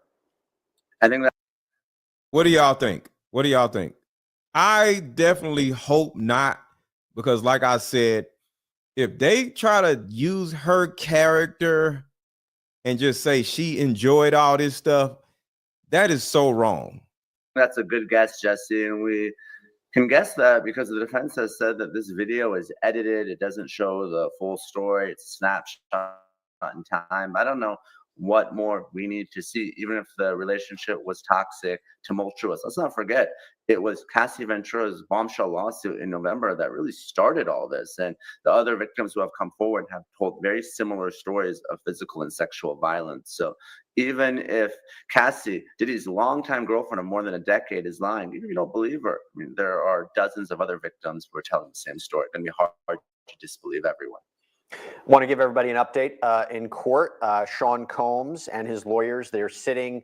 I think that. What do y'all think? What do y'all think? I definitely hope not, because like I said, if they try to use her character and just say she enjoyed all this stuff, that is so wrong. That's a good guess, Jesse, and we can guess that because the defense has said that this video is edited. It doesn't show the full story. It's a snapshot in time. I don't know what more we need to see, even if the relationship was toxic, tumultuous. Let's not forget, it was Cassie Ventura's bombshell lawsuit in November that really started all this. And the other victims who have come forward have told very similar stories of physical and sexual violence. So even if Cassie, Diddy's longtime girlfriend of more than a decade, is lying, even if you don't believe her, I mean, there are dozens of other victims who are telling the same story. It's going to be hard to disbelieve everyone. Want to give everybody an update in court. Sean Combs and his lawyers, they're sitting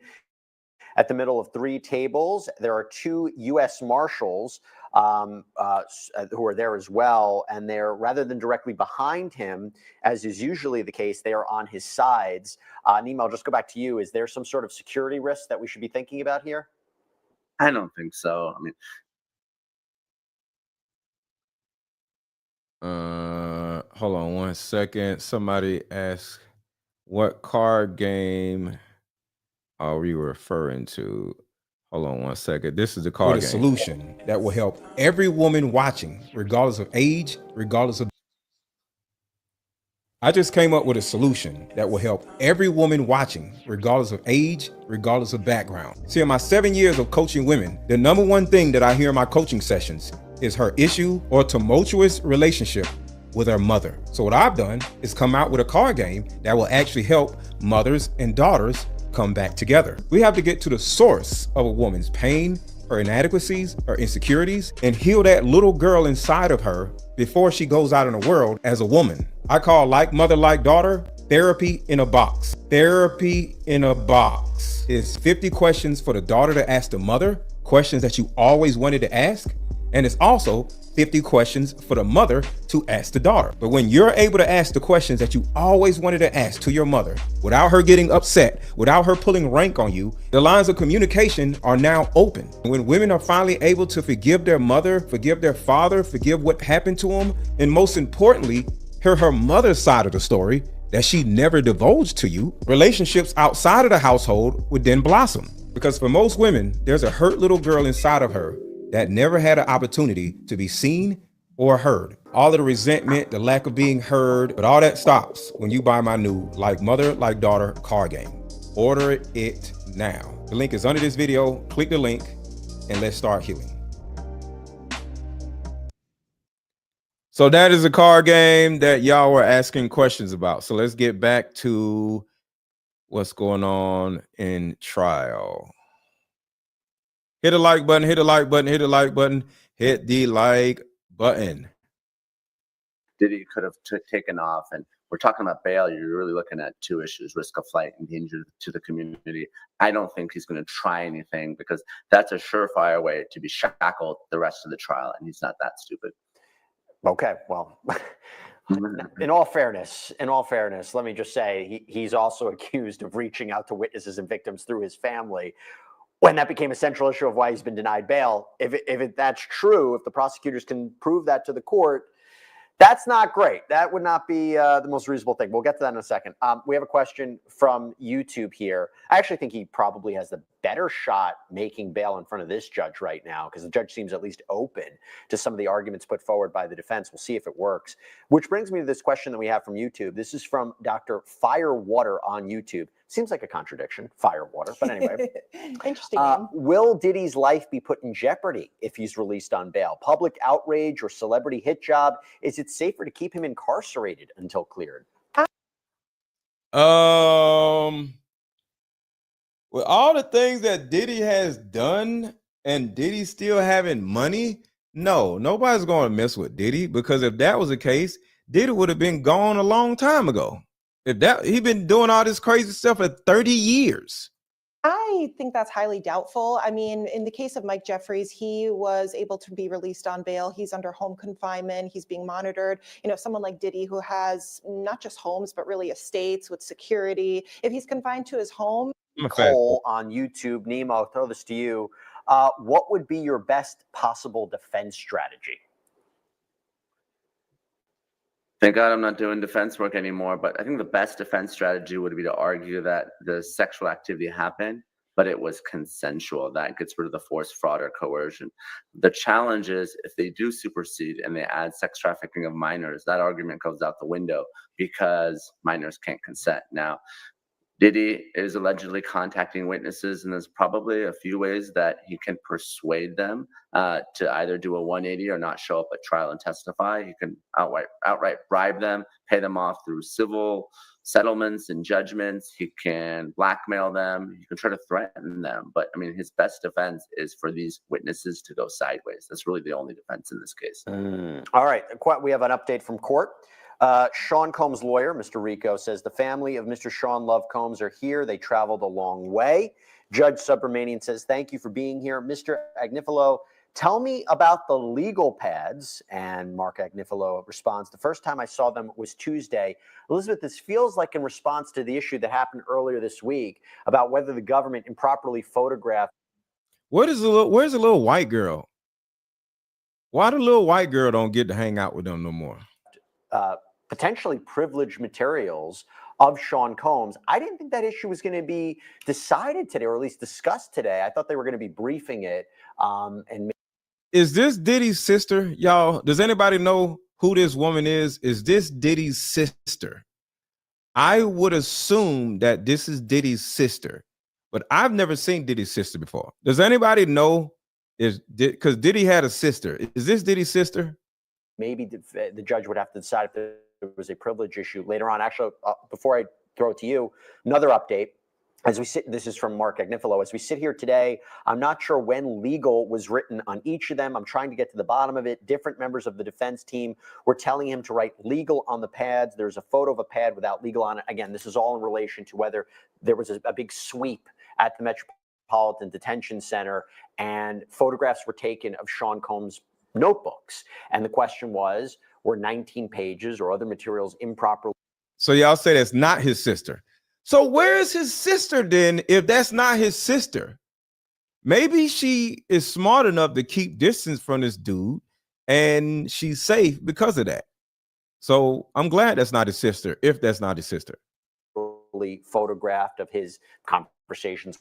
at the middle of three tables. There are two U.S. Marshals who are there as well, and they're, rather than directly behind him, as is usually the case, they are on his sides. Nima, I'll just go back to you. Is there some sort of security risk that we should be thinking about here? I don't think so. I mean, hold on one second. Somebody asked, what card game are we referring to? Hold on one second. This is the card game. A solution that will help every woman watching, regardless of age, regardless of... I just came up with a solution that will help every woman watching, regardless of age, regardless of background. See, in my 7 years of coaching women, the number one thing that I hear in my coaching sessions is her issue or tumultuous relationship with her mother. So what I've done is come out with a card game that will actually help mothers and daughters come back together. We have to get to the source of a woman's pain, her inadequacies, her insecurities, and heal that little girl inside of her before she goes out in the world as a woman. I call Like Mother, Like Daughter therapy in a box. Therapy in a box is 50 questions for the daughter to ask the mother, questions that you always wanted to ask. And it's also 50 questions for the mother to ask the daughter. But when you're able to ask the questions that you always wanted to ask to your mother without her getting upset, without her pulling rank on you, the lines of communication are now open. When women are finally able to forgive their mother, forgive their father, forgive what happened to them, and most importantly, hear her mother's side of the story that she never divulged to you, relationships outside of the household would then blossom. Because for most women, there's a hurt little girl inside of her that never had an opportunity to be seen or heard. All of the resentment, the lack of being heard, but all that stops when you buy my new Like Mother, Like Daughter card game. Order it now. The link is under this video. Click the link and let's start healing. So that is a card game that y'all were asking questions about. So let's get back to what's going on in trial. Hit the like button, hit the like button, hit the like button, hit the like button. Diddy could have taken off. And we're talking about bail. You're really looking at two issues: risk of flight and danger to the community. I don't think he's going to try anything because that's a surefire way to be shackled the rest of the trial. And he's not that stupid. Okay, well, in all fairness, let me just say he's also accused of reaching out to witnesses and victims through his family. When that became a central issue of why he's been denied bail, if that's true, if the prosecutors can prove that to the court, that's not great. That would not be the most reasonable thing. We'll get to that in a second. We have a question from YouTube here. I actually think he probably has the better shot making bail in front of this judge right now because the judge seems at least open to some of the arguments put forward by the defense. We'll see if it works. Which brings me to this question that we have from YouTube. This is from Dr. Firewater on YouTube. Seems like a contradiction, Firewater, but anyway. Interesting name. Will Diddy's life be put in jeopardy if he's released on bail? Public outrage or celebrity hit job? Is it safer to keep him incarcerated until cleared? With all the things that Diddy has done and Diddy still having money, no, nobody's going to mess with Diddy because if that was the case, Diddy would have been gone a long time ago. If that he'd been doing all this crazy stuff for 30 years. I think that's highly doubtful. I mean, in the case of Mike Jeffries, he was able to be released on bail. He's under home confinement. He's being monitored. You know, someone like Diddy who has not just homes, but really estates with security. If he's confined to his home. Cole on YouTube. Nemo, I'll throw this to you. What would be your best possible defense strategy? Thank God I'm not doing defense work anymore, but I think the best defense strategy would be to argue that the sexual activity happened, but it was consensual. That gets rid of the force, fraud, or coercion. The challenge is if they do supersede and they add sex trafficking of minors, that argument goes out the window because minors can't consent. Now, Diddy is allegedly contacting witnesses, and there's probably a few ways that he can persuade them to either do a 180 or not show up at trial and testify. He can outright bribe them, pay them off through civil settlements and judgments. He can blackmail them. He can try to threaten them. But, I mean, his best defense is for these witnesses to go sideways. That's really the only defense in this case. All right. We have an update from court. Sean Combs' lawyer, Mr. Rico, says the family of Mr. Sean Love Combs are here. They traveled a long way. Judge Subramanian says, thank you for being here. Mr. Agnifilo, tell me about the legal pads. And Mark Agnifilo responds, the first time I saw them was Tuesday. Elizabeth, this feels like in response to the issue that happened earlier this week about whether the government improperly photographed. Where's the little white girl? Why the little white girl don't get to hang out with them no more? Potentially privileged materials of Sean Combs. I didn't think that issue was going to be decided today, or at least discussed today. I thought they were going to be briefing it. Is this Diddy's sister, y'all? Does anybody know who this woman is? Is this Diddy's sister? I would assume that this is Diddy's sister, but I've never seen Diddy's sister before. Does anybody know? Because Diddy had a sister. Is this Diddy's sister? Maybe the judge would have to decide if there was a privilege issue later on. Actually, before I throw it to you, another update. As we sit, this is from Mark Agnifilo. As we sit here today, I'm not sure when legal was written on each of them. I'm trying to get to the bottom of it. Different members of the defense team were telling him to write legal on the pads. There's a photo of a pad without legal on it. Again, this is all in relation to whether there was a big sweep at the Metropolitan Detention Center and photographs were taken of Sean Combs' notebooks. And the question was, were 19 pages or other materials improperly? So y'all say that's not his sister. So where is his sister then if that's not his sister? Maybe she is smart enough to keep distance from this dude and she's safe because of that. So I'm glad that's not his sister, if that's not his sister. Photographed of his conversations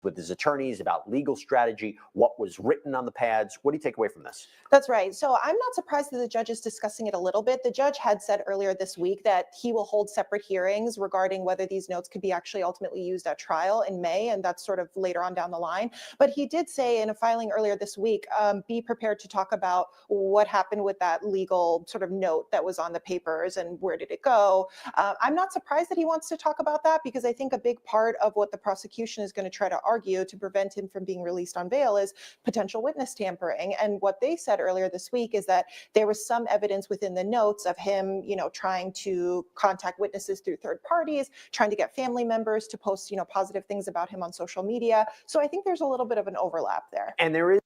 with his attorneys about legal strategy, what was written on the pads. What do you take away from this? That's right. So I'm not surprised that the judge is discussing it a little bit. The judge had said earlier this week that he will hold separate hearings regarding whether these notes could be actually ultimately used at trial in May, and that's sort of later on down the line. But he did say in a filing earlier this week, be prepared to talk about what happened with that legal sort of note that was on the papers and where did it go. I'm not surprised that he wants to talk about that because I think a big part of what the prosecution is going to try to argue to prevent him from being released on bail is potential witness tampering. And what they said earlier this week is that there was some evidence within the notes of him, trying to contact witnesses through third parties, trying to get family members to post, positive things about him on social media. So I think there's a little bit of an overlap there. And there is.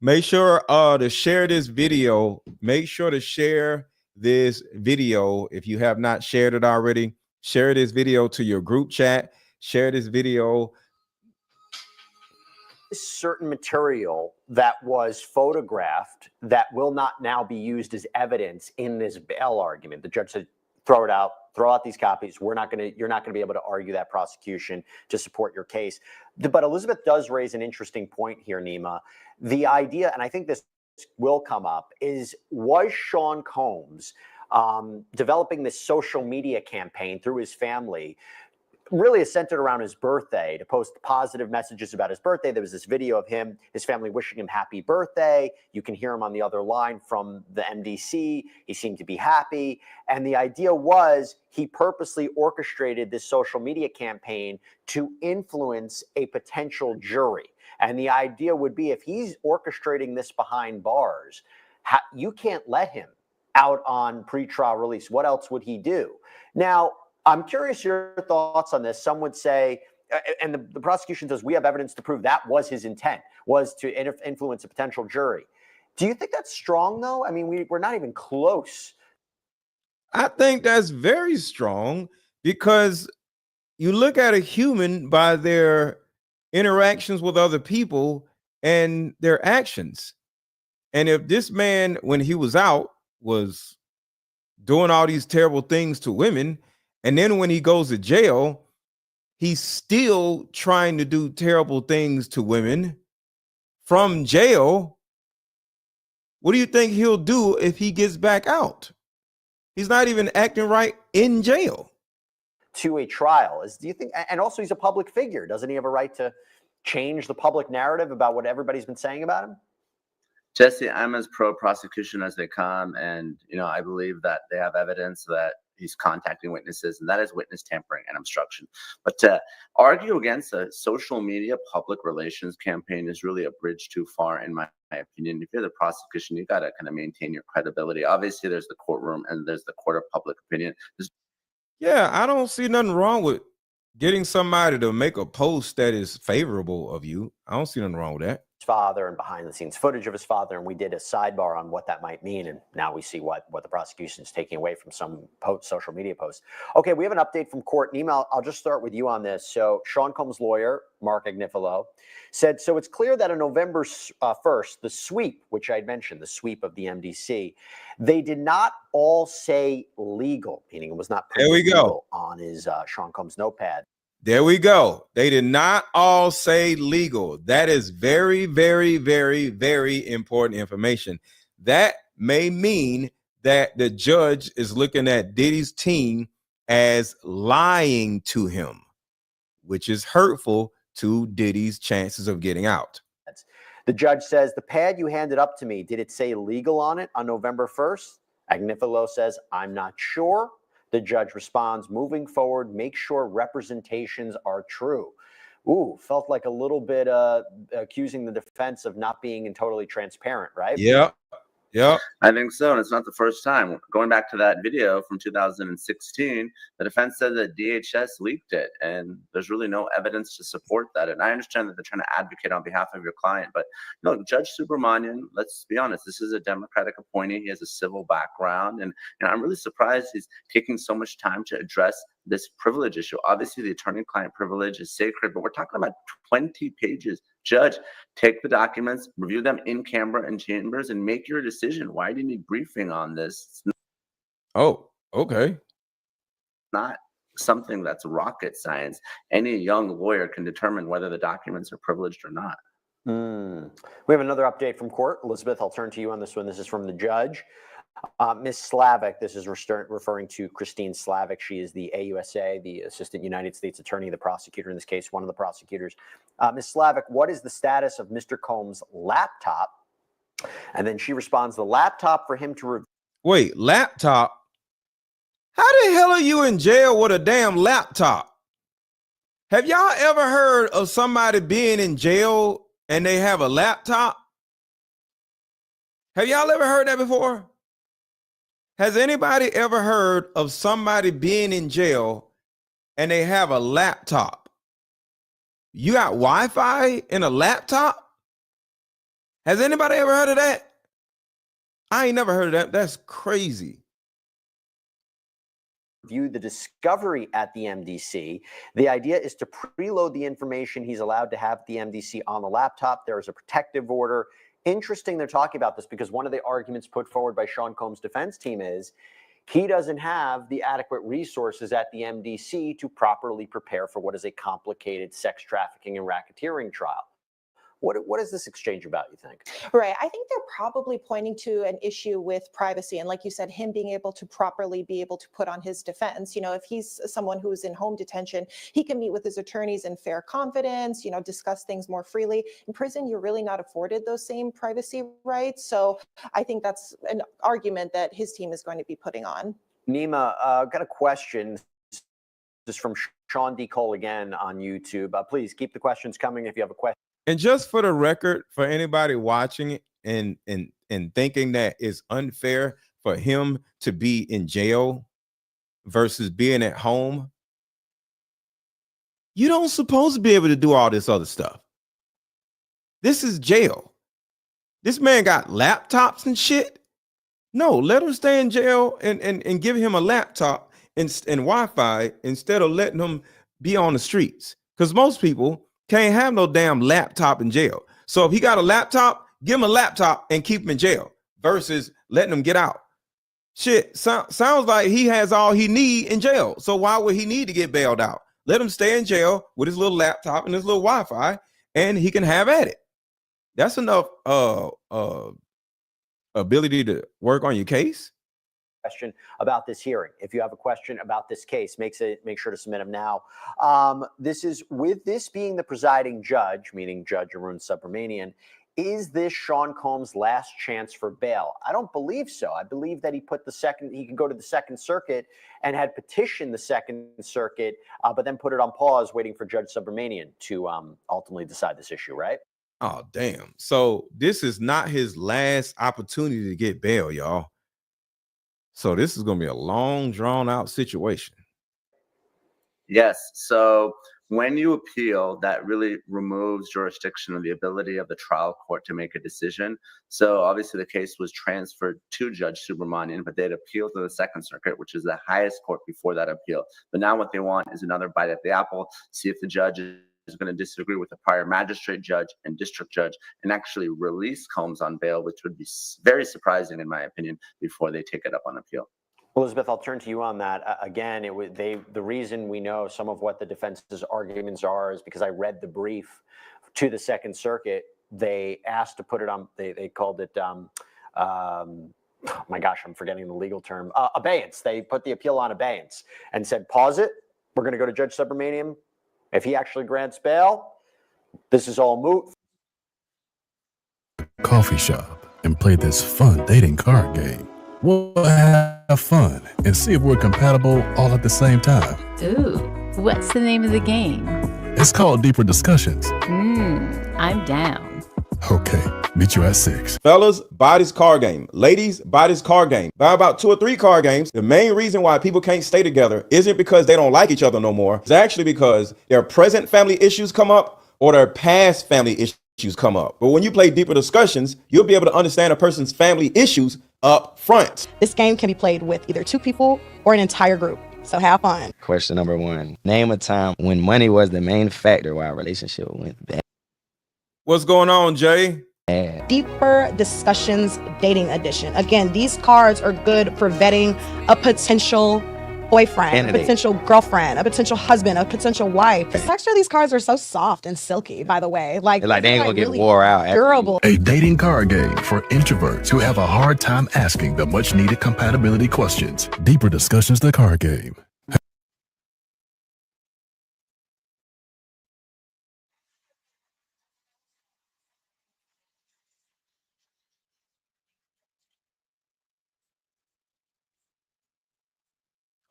Make sure to share this video. Make sure to share this video. If you have not shared it already, share this video to your group chat. Share this video. Certain material that was photographed that will not now be used as evidence in this bail argument. The judge said, throw it out, throw out these copies. You're not going to be able to argue that prosecution to support your case. But Elizabeth does raise an interesting point here, Nima. The idea, and I think this will come up, was Sean Combs developing this social media campaign through his family really is centered around his birthday, to post positive messages about his birthday. There was this video of his family wishing him happy birthday. You can hear him on the other line from the MDC. He seemed to be happy. And the idea was he purposely orchestrated this social media campaign to influence a potential jury. And the idea would be, if he's orchestrating this behind bars, you can't let him out on pretrial release. What else would he do? Now, I'm curious your thoughts on this. Some would say, and the prosecution says, we have evidence to prove that was his intent, was to influence a potential jury. Do you think that's strong, though? I mean, we're not even close. I think that's very strong, because you look at a human by their interactions with other people and their actions. And if this man, when he was out, was doing all these terrible things to women, and then when he goes to jail, he's still trying to do terrible things to women from jail, what do you think he'll do if he gets back out? He's not even acting right in jail. To a trial, do you think, and also he's a public figure, doesn't he have a right to change the public narrative about what everybody's been saying about him? Jesse, I'm as pro prosecution as they come, and I believe that they have evidence that he's contacting witnesses, and that is witness tampering and obstruction. But to argue against a social media public relations campaign is really a bridge too far, in my opinion. If you're the prosecution, you got to kind of maintain your credibility. Obviously, there's the courtroom and there's the court of public opinion. Yeah, I don't see nothing wrong with getting somebody to make a post that is favorable of you. I don't see nothing wrong with that. Father and behind the scenes footage of his father, and we did a sidebar on what that might mean, and now we see what the prosecution is taking away from some social media posts. Okay, we have an update from court. Nima, I'll just start with you on this. So Sean Combs' lawyer, Mark Agnifilo, said, so it's clear that on November 1st, the sweep, which I'd mentioned, the sweep of the MDC, they did not all say legal, meaning it was not there we go on his Sean Combs notepad. There we go. They did not all say legal. That is very, very, very, very important information. That may mean that the judge is looking at Diddy's team as lying to him, which is hurtful to Diddy's chances of getting out. The judge says, the pad you handed up to me, did it say legal on it on November 1st? Agnifilo says, I'm not sure. The judge responds, moving forward, make sure representations are true. Ooh, felt like a little bit accusing the defense of not being totally transparent, right? Yeah. Yeah, I think so. And it's not the first time. Going back to that video from 2016, the defense said that DHS leaked it, and there's really no evidence to support that. And I understand that they're trying to advocate on behalf of your client, but Judge Subramanian, let's be honest, this is a Democratic appointee. He has a civil background, and I'm really surprised he's taking so much time to address this privilege issue. Obviously, the attorney-client privilege is sacred, but we're talking about 20 pages. Judge, take the documents, review them in camera and chambers, and make your decision. Why do you need briefing on this? Oh, okay. Not something that's rocket science. Any young lawyer can determine whether the documents are privileged or not. We have another update from court. Elizabeth, I'll turn to you on this one. This is from the judge. Ms. Slavic, this is referring to Christine Slavic. She is the AUSA, the Assistant United States Attorney, the prosecutor in this case, one of the prosecutors. Ms. Slavic, what is the status of Mr. Combs' laptop? And then she responds, the laptop for him to review. Wait, laptop? How the hell are you in jail with a damn laptop? Have y'all ever heard of somebody being in jail and they have a laptop? Have y'all ever heard that before? Has anybody ever heard of somebody being in jail and they have a laptop? You got Wi-Fi in a laptop? Has anybody ever heard of that? I ain't never heard of that. That's crazy. View the discovery at the MDC. The idea is to preload the information he's allowed to have at the MDC on the laptop. There is a protective order. Interesting they're talking about this because one of the arguments put forward by Sean Combs' defense team is he doesn't have the adequate resources at the MDC to properly prepare for what is a complicated sex trafficking and racketeering trial. What is this exchange about, you think? Right. I think they're probably pointing to an issue with privacy. And like you said, him being able to properly be able to put on his defense. You know, if he's someone who's in home detention, he can meet with his attorneys in fair confidence, you know, discuss things more freely. In prison, you're really not afforded those same privacy rights. So I think that's an argument that his team is going to be putting on. Nima, I've got a question. This is from Sean D. Cole again on YouTube. Please keep the questions coming if you have a question. And just for the record, for anybody watching it and thinking that it's unfair for him to be in jail versus being at home, you don't supposed to be able to do all this other stuff. This is jail. This man got laptops and shit. No, let him stay in jail and give him a laptop and Wi-Fi instead of letting him be on the streets. Because most people can't have no damn laptop in jail. So if he got a laptop, give him a laptop and keep him in jail versus letting him get out. Shit, sounds like he has all he need in jail. So why would he need to get bailed out? Let him stay in jail with his little laptop and his little Wi-Fi, and he can have at it. That's enough ability to work on your case. Question about this hearing. If you have a question about this case, make sure to submit them now. This is with this being the presiding judge, meaning Judge Arun Subramanian. Is this Sean Combs' last chance for bail? I don't believe so. I believe that he can go to the Second Circuit and had petitioned the Second Circuit, but then put it on pause, waiting for Judge Subramanian to ultimately decide this issue, right? Oh, damn. So this is not his last opportunity to get bail, y'all. So this is going to be a long, drawn-out situation. Yes. So when you appeal, that really removes jurisdiction and the ability of the trial court to make a decision. So obviously the case was transferred to Judge Subramanian, but they'd appealed to the Second Circuit, which is the highest court before that appeal. But now what they want is another bite at the apple, see if the judge is going to disagree with the prior magistrate judge and district judge and actually release Combs on bail, which would be very surprising, in my opinion, before they take it up on appeal. Elizabeth, I'll turn to you on that. Again, the reason we know some of what the defense's arguments are is because I read the brief to the Second Circuit. They asked to put it on, they called it, oh my gosh, I'm forgetting the legal term, abeyance. They put the appeal on abeyance and said, pause it. We're going to go to Judge Subramanian. If he actually grants bail, this is all moot. Coffee shop and play this fun dating card game. We'll have fun and see if we're compatible all at the same time. Ooh, what's the name of the game? It's called Deeper Discussions. I'm down. Okay, meet you at 6. Fellas, buy this card game. Ladies, buy this card game. Buy about 2 or 3 card games. The main reason why people can't stay together isn't because they don't like each other no more. It's actually because their present family issues come up or their past family issues come up. But when you play Deeper Discussions, you'll be able to understand a person's family issues up front. This game can be played with either 2 people or an entire group. So have fun. Question number 1. Name a time when money was the main factor while a relationship went bad. What's going on, Jay? Deeper Discussions Dating Edition. Again, these cards are good for vetting a potential boyfriend, a potential girlfriend, a potential husband, a potential wife. The texture of these cards are so soft and silky, by the way. Like they ain't gonna get really wore out. Durable. A dating card game for introverts who have a hard time asking the much needed compatibility questions. Deeper Discussions, the card game.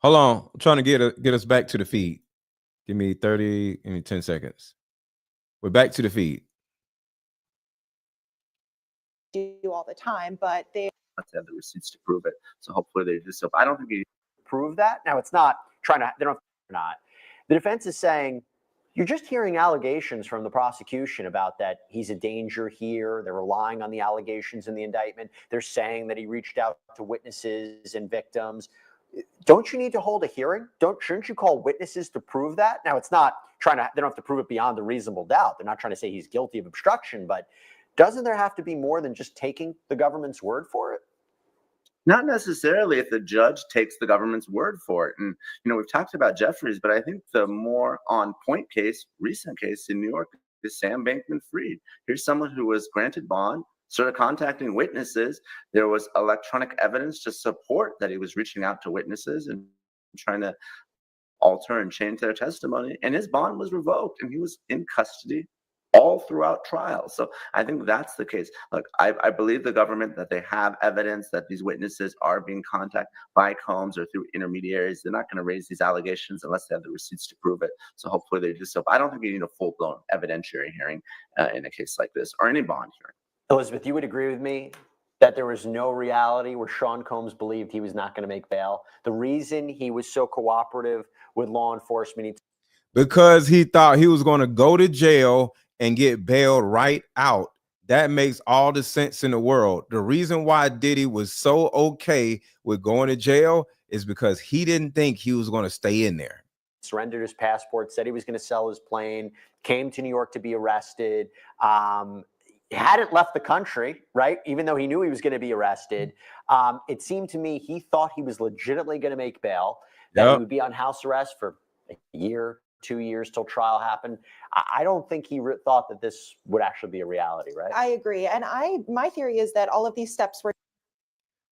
Hold on. I'm trying to get us back to the feed. Give me 10 seconds. We're back to the feed. Do all the time, but they have the receipts to prove it. So hopefully they do so. But I don't think you prove that. Now, it's not trying to, they don't, not. The defense is saying, you're just hearing allegations from the prosecution about that he's a danger here. They're relying on the allegations in the indictment. They're saying that he reached out to witnesses and victims. Don't you need to hold a hearing? Shouldn't you call witnesses to prove that? Now, it's not trying to, they don't have to prove it beyond the reasonable doubt. They're not trying to say he's guilty of obstruction, but doesn't there have to be more than just taking the government's word for it? Not necessarily if the judge takes the government's word for it. And, we've talked about Jeffries, but I think the more on point case, recent case in New York is Sam Bankman-Fried. Here's someone who was granted bond, started contacting witnesses. There was electronic evidence to support that he was reaching out to witnesses and trying to alter and change their testimony. And his bond was revoked and he was in custody all throughout trial. So I think that's the case. Look, I believe the government that they have evidence that these witnesses are being contacted by Combs or through intermediaries. They're not going to raise these allegations unless they have the receipts to prove it. So hopefully they do so. But I don't think you need a full-blown evidentiary hearing in a case like this or any bond hearing. Elizabeth, you would agree with me that there was no reality where Sean Combs believed he was not going to make bail? The reason he was so cooperative with law enforcement, because he thought he was going to go to jail and get bailed right out. That makes all the sense in the world. The reason why Diddy was so okay with going to jail is because he didn't think he was going to stay in there. Surrendered his passport, said he was going to sell his plane, came to New York to be arrested, hadn't left the country, right? Even though he knew he was going to be arrested. It seemed to me he thought he was legitimately going to make bail, that he would be on house arrest for a year, 2 years till trial happened. I don't think he thought that this would actually be a reality, right? I agree. And my theory is that all of these steps were.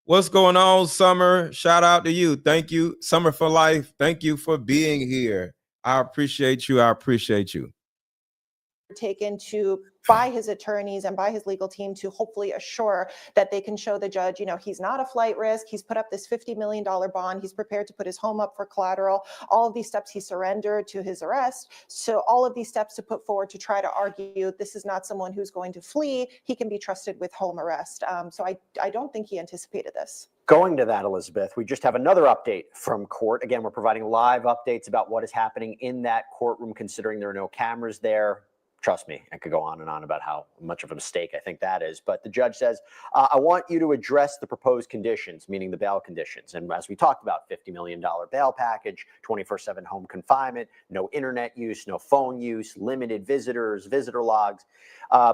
What's going on, Summer? Shout out to you. Thank you, Summer for Life. Thank you for being here. I appreciate you. I appreciate you. Taken to by his attorneys and by his legal team to hopefully assure that they can show the judge, he's not a flight risk. He's put up this $50 million bond. He's prepared to put his home up for collateral. All of these steps he surrendered to his arrest. So all of these steps to put forward to try to argue this is not someone who's going to flee. He can be trusted with home arrest. So I don't think he anticipated this. Going to that, Elizabeth, we just have another update from court. Again, we're providing live updates about what is happening in that courtroom, considering there are no cameras there. Trust me, I could go on and on about how much of a mistake I think that is. But the judge says, I want you to address the proposed conditions, meaning the bail conditions. And as we talked about, $50 million bail package, 24/7 home confinement, no internet use, no phone use, limited visitors, visitor logs.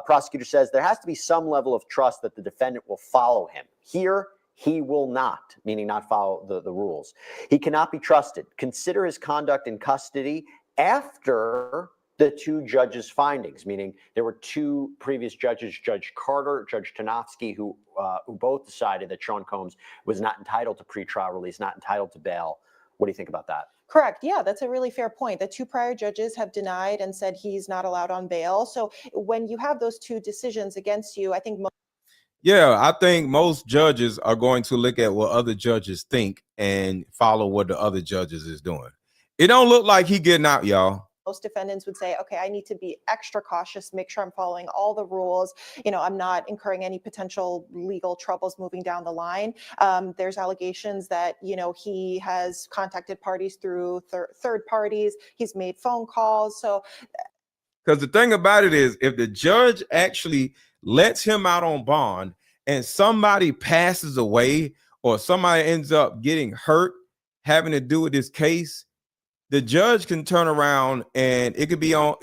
Prosecutor says there has to be some level of trust that the defendant will follow him. Here, he will not, meaning not follow the rules. He cannot be trusted. Consider his conduct in custody after the two judges' findings, meaning there were two previous judges, Judge Carter, Judge Tanofsky, who both decided that Sean Combs was not entitled to pretrial release, not entitled to bail. What do you think about that? Correct. Yeah, that's a really fair point. The two prior judges have denied and said he's not allowed on bail. So when you have those two decisions against you, I think I think most judges are going to look at what other judges think and follow what the other judges is doing. It don't look like he getting out, y'all. Most defendants would say, okay, I need to be extra cautious, make sure I'm following all the rules. I'm not incurring any potential legal troubles moving down the line. There's allegations that, he has contacted parties through third parties. He's made phone calls. So, because the thing about it is, if the judge actually lets him out on bond and somebody passes away or somebody ends up getting hurt having to do with this case, the judge can turn around and it could be all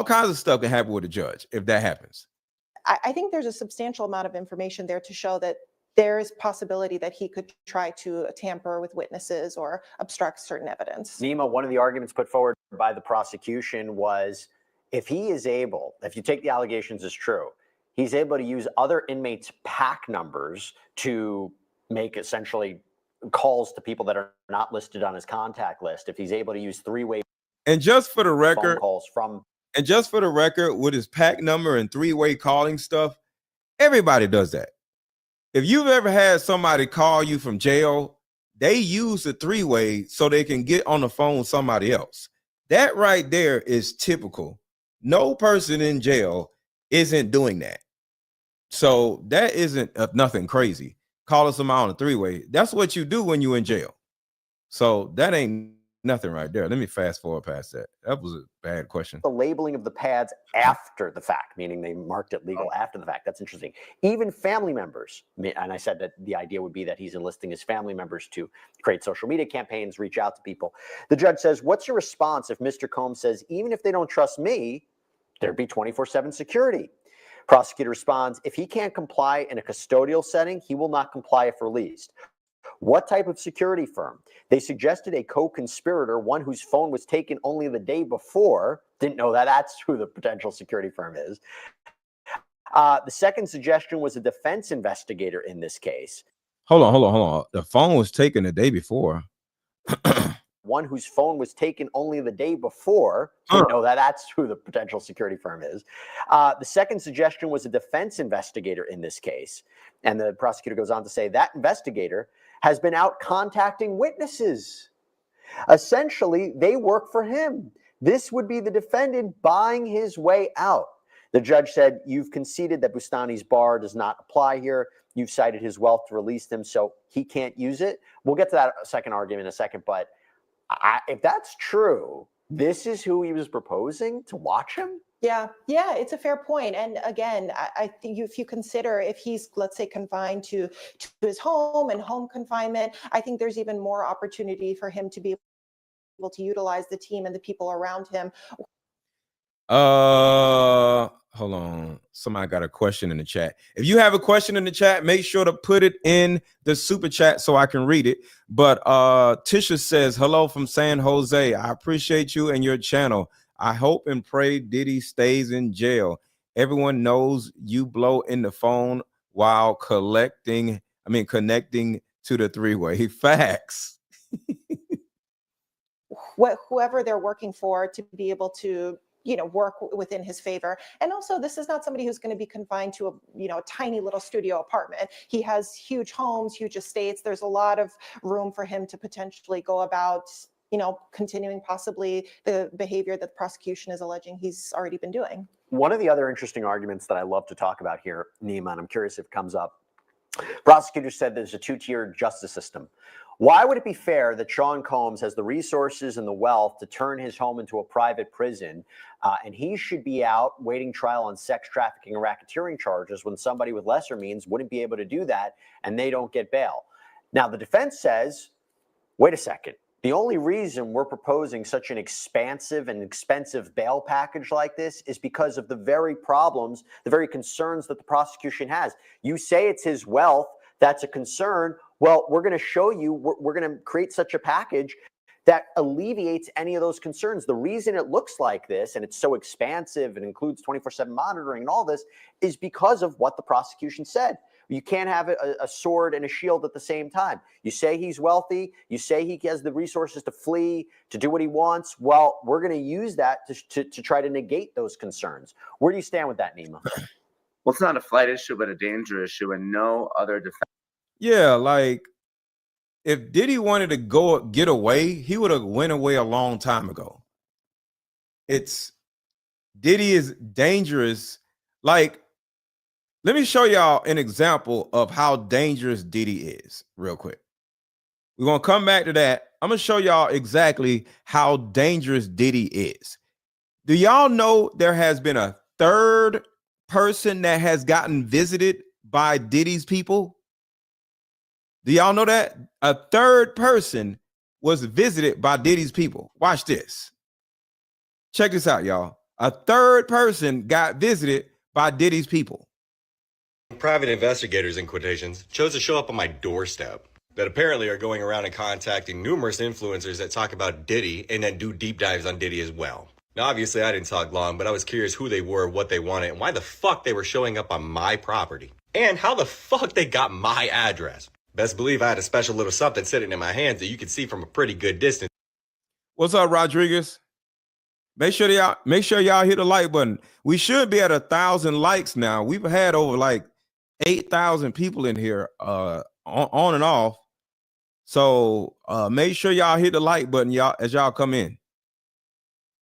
kinds of stuff can happen with a judge if that happens. I think there's a substantial amount of information there to show that there is possibility that he could try to tamper with witnesses or obstruct certain evidence. Nima, one of the arguments put forward by the prosecution was if you take the allegations as true, he's able to use other inmates' PAC numbers to make essentially calls to people that are not listed on his contact list. If he's able to use three-way and just for the record, phone calls with his PAC number and three-way calling stuff, everybody does that. If you've ever had somebody call you from jail, they use the three-way so they can get on the phone with somebody else. That right there is typical. No person in jail isn't doing that. So that isn't nothing crazy. Calling somebody on a three-way. That's what you do when you're in jail. So that ain't nothing right there. Let me fast forward past that. That was a bad question. The labeling of the pads after the fact, meaning they marked it legal after the fact. That's interesting. Even family members, and I said that the idea would be that he's enlisting his family members to create social media campaigns, reach out to people. The judge says, what's your response if Mr. Combs says, even if they don't trust me, there'd be 24/7 security? Prosecutor responds, if he can't comply in a custodial setting, he will not comply if released. What type of security firm? They suggested a co-conspirator, one whose phone was taken only the day before. Didn't know that. That's who the potential security firm is. The second suggestion was a defense investigator in this case. Hold on. The phone was taken the day before. One whose phone was taken only the day before. Didn't know that. That's who the potential security firm is. The second suggestion was a defense investigator in this case. And the prosecutor goes on to say that investigator has been out contacting witnesses. Essentially, they work for him. This would be the defendant buying his way out. The judge said, you've conceded that Bustani's bar does not apply here. You've cited his wealth to release him, so he can't use it. We'll get to that second argument in a second, but if that's true, this is who he was proposing to watch him? Yeah, it's a fair point. And again, I think if you consider if he's, let's say, confined to his home and home confinement, I think there's even more opportunity for him to be able to utilize the team and the people around him. Hold on. Somebody got a question in the chat. If you have a question in the chat, make sure to put it in the super chat so I can read it. But Tisha says, hello from San Jose. I appreciate you and your channel. I hope and pray Diddy stays in jail. Everyone knows you blow in the phone while connecting to the three-way. Facts. Whoever they're working for to be able to work within his favor. And also, this is not somebody who's going to be confined to a tiny little studio apartment. He has huge homes, huge estates. There's a lot of room for him to potentially go about, continuing possibly the behavior that the prosecution is alleging he's already been doing. One of the other interesting arguments that I love to talk about here, Nima, and I'm curious if it comes up. Prosecutors said there's a two-tiered justice system. Why would it be fair that Sean Combs has the resources and the wealth to turn his home into a private prison, and he should be out waiting trial on sex trafficking and racketeering charges when somebody with lesser means wouldn't be able to do that and they don't get bail? Now, the defense says, wait a second. The only reason we're proposing such an expansive and expensive bail package like this is because of the very problems, the very concerns that the prosecution has. You say it's his wealth. That's a concern. Well, we're going to show you, we're going to create such a package that alleviates any of those concerns. The reason it looks like this, and it's so expansive and includes 24/7 monitoring and all this, is because of what the prosecution said. You can't have a sword and a shield at the same time. You say he's wealthy. You say he has the resources to flee, to do what he wants. Well, we're going to use that to try to negate those concerns. Where do you stand with that, Nima? Well, it's not a flight issue, but a danger issue, and no other defense. Yeah, like if Diddy wanted to get away, he would have went away a long time ago. Diddy is dangerous. Like, let me show y'all an example of how dangerous Diddy is real quick. We're going to come back to that. I'm going to show y'all exactly how dangerous Diddy is. Do y'all know there has been a third person that has gotten visited by Diddy's people? Do y'all know that? A third person was visited by Diddy's people. Watch this. Check this out, y'all. A third person got visited by Diddy's people. Private investigators, in quotations, chose to show up on my doorstep that apparently are going around and contacting numerous influencers that talk about Diddy and then do deep dives on Diddy as well. Now, obviously, I didn't talk long, but I was curious who they were, what they wanted, and why the fuck they were showing up on my property. And how the fuck they got my address. Best believe I had a special little something sitting in my hands that you could see from a pretty good distance. What's up, Rodriguez? Make sure y'all hit the like button. We should be at 1,000 likes now. We've had over like 8,000 people in here on and off. So make sure y'all hit the like button, y'all, as y'all come in.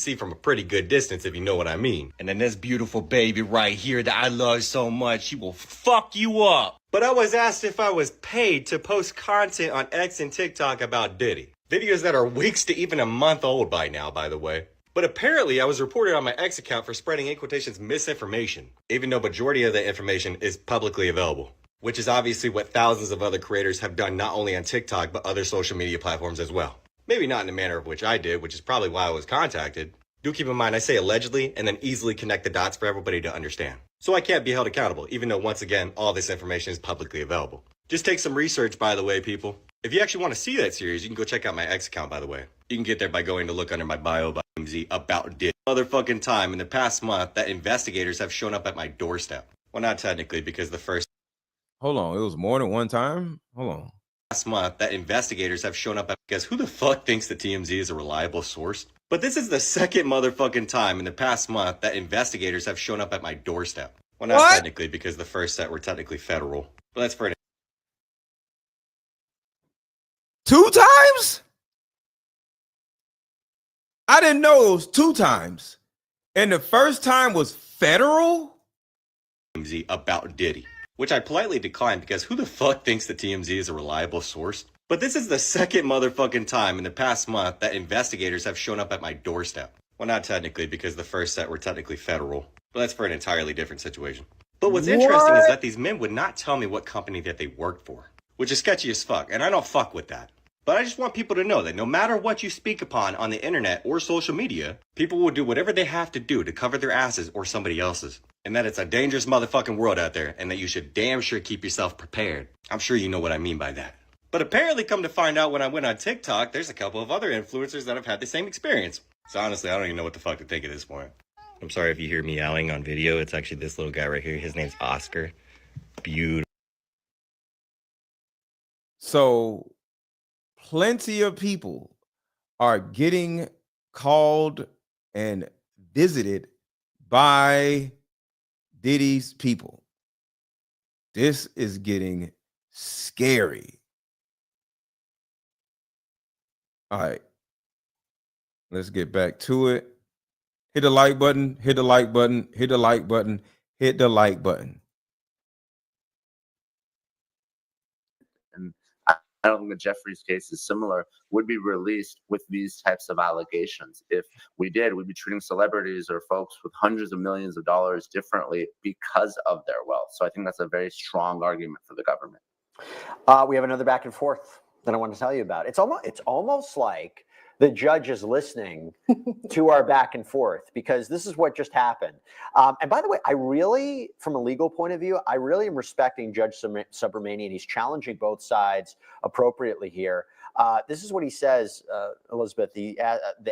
See from a pretty good distance, if you know what I mean. And then this beautiful baby right here that I love so much, she will fuck you up. But I was asked if I was paid to post content on X and TikTok about Diddy. Videos that are weeks to even a month old by now, by the way. But apparently I was reported on my X account for spreading, in quotations, misinformation, even though majority of the information is publicly available, which is obviously what thousands of other creators have done not only on TikTok, but other social media platforms as well. Maybe not in the manner of which I did, which is probably why I was contacted. Do keep in mind I say allegedly and then easily connect the dots for everybody to understand. So I can't be held accountable, even though once again, all this information is publicly available. Just take some research, by the way, people. If you actually want to see that series, you can go check out my X account, by the way. You can get there by going to look under my bio by MZ about Diddy. Motherfucking time in the past month that investigators have shown up at my doorstep. Well, not technically, because the first... Hold on, it was more than one time? Hold on. Last month that investigators have shown up at, because who the fuck thinks that TMZ is a reliable source? But this is the second motherfucking time in the past month that investigators have shown up at my doorstep. Well, not technically, because the first set were technically federal. But that's for an... 2 times? I didn't know it was 2 times. And the first time was federal? TMZ about Diddy, which I politely declined because who the fuck thinks that TMZ is a reliable source? But this is the second motherfucking time in the past month that investigators have shown up at my doorstep. Well, not technically, because the first set were technically federal. But that's for an entirely different situation. But what's interesting is that these men would not tell me what company that they worked for, which is sketchy as fuck, and I don't fuck with that. But I just want people to know that no matter what you speak upon on the internet or social media, people will do whatever they have to do to cover their asses or somebody else's. And that it's a dangerous motherfucking world out there, and that you should damn sure keep yourself prepared. I'm sure you know what I mean by that. But apparently, come to find out, when I went on TikTok, there's a couple of other influencers that have had the same experience. So honestly, I don't even know what the fuck to think at this point. I'm sorry if you hear me yelling on video. It's actually this little guy right here. His name's Oscar. Beautiful. So plenty of people are getting called and visited by Diddy's people. This is getting scary. All right, let's get back to it. Hit the like button, hit the like button, hit the like button, hit the like button. And I don't think the Jeffries case is similar, would be released with these types of allegations. If we did, we'd be treating celebrities or folks with hundreds of millions of dollars differently because of their wealth. So I think that's a very strong argument for the government. We have another back and forth that I want to tell you about. It's almost like the judge is listening to our back and forth, because this is what just happened. And by the way, I really, from a legal point of view, I really am respecting Judge Subramanian. He's challenging both sides appropriately here. This is what he says, Elizabeth. The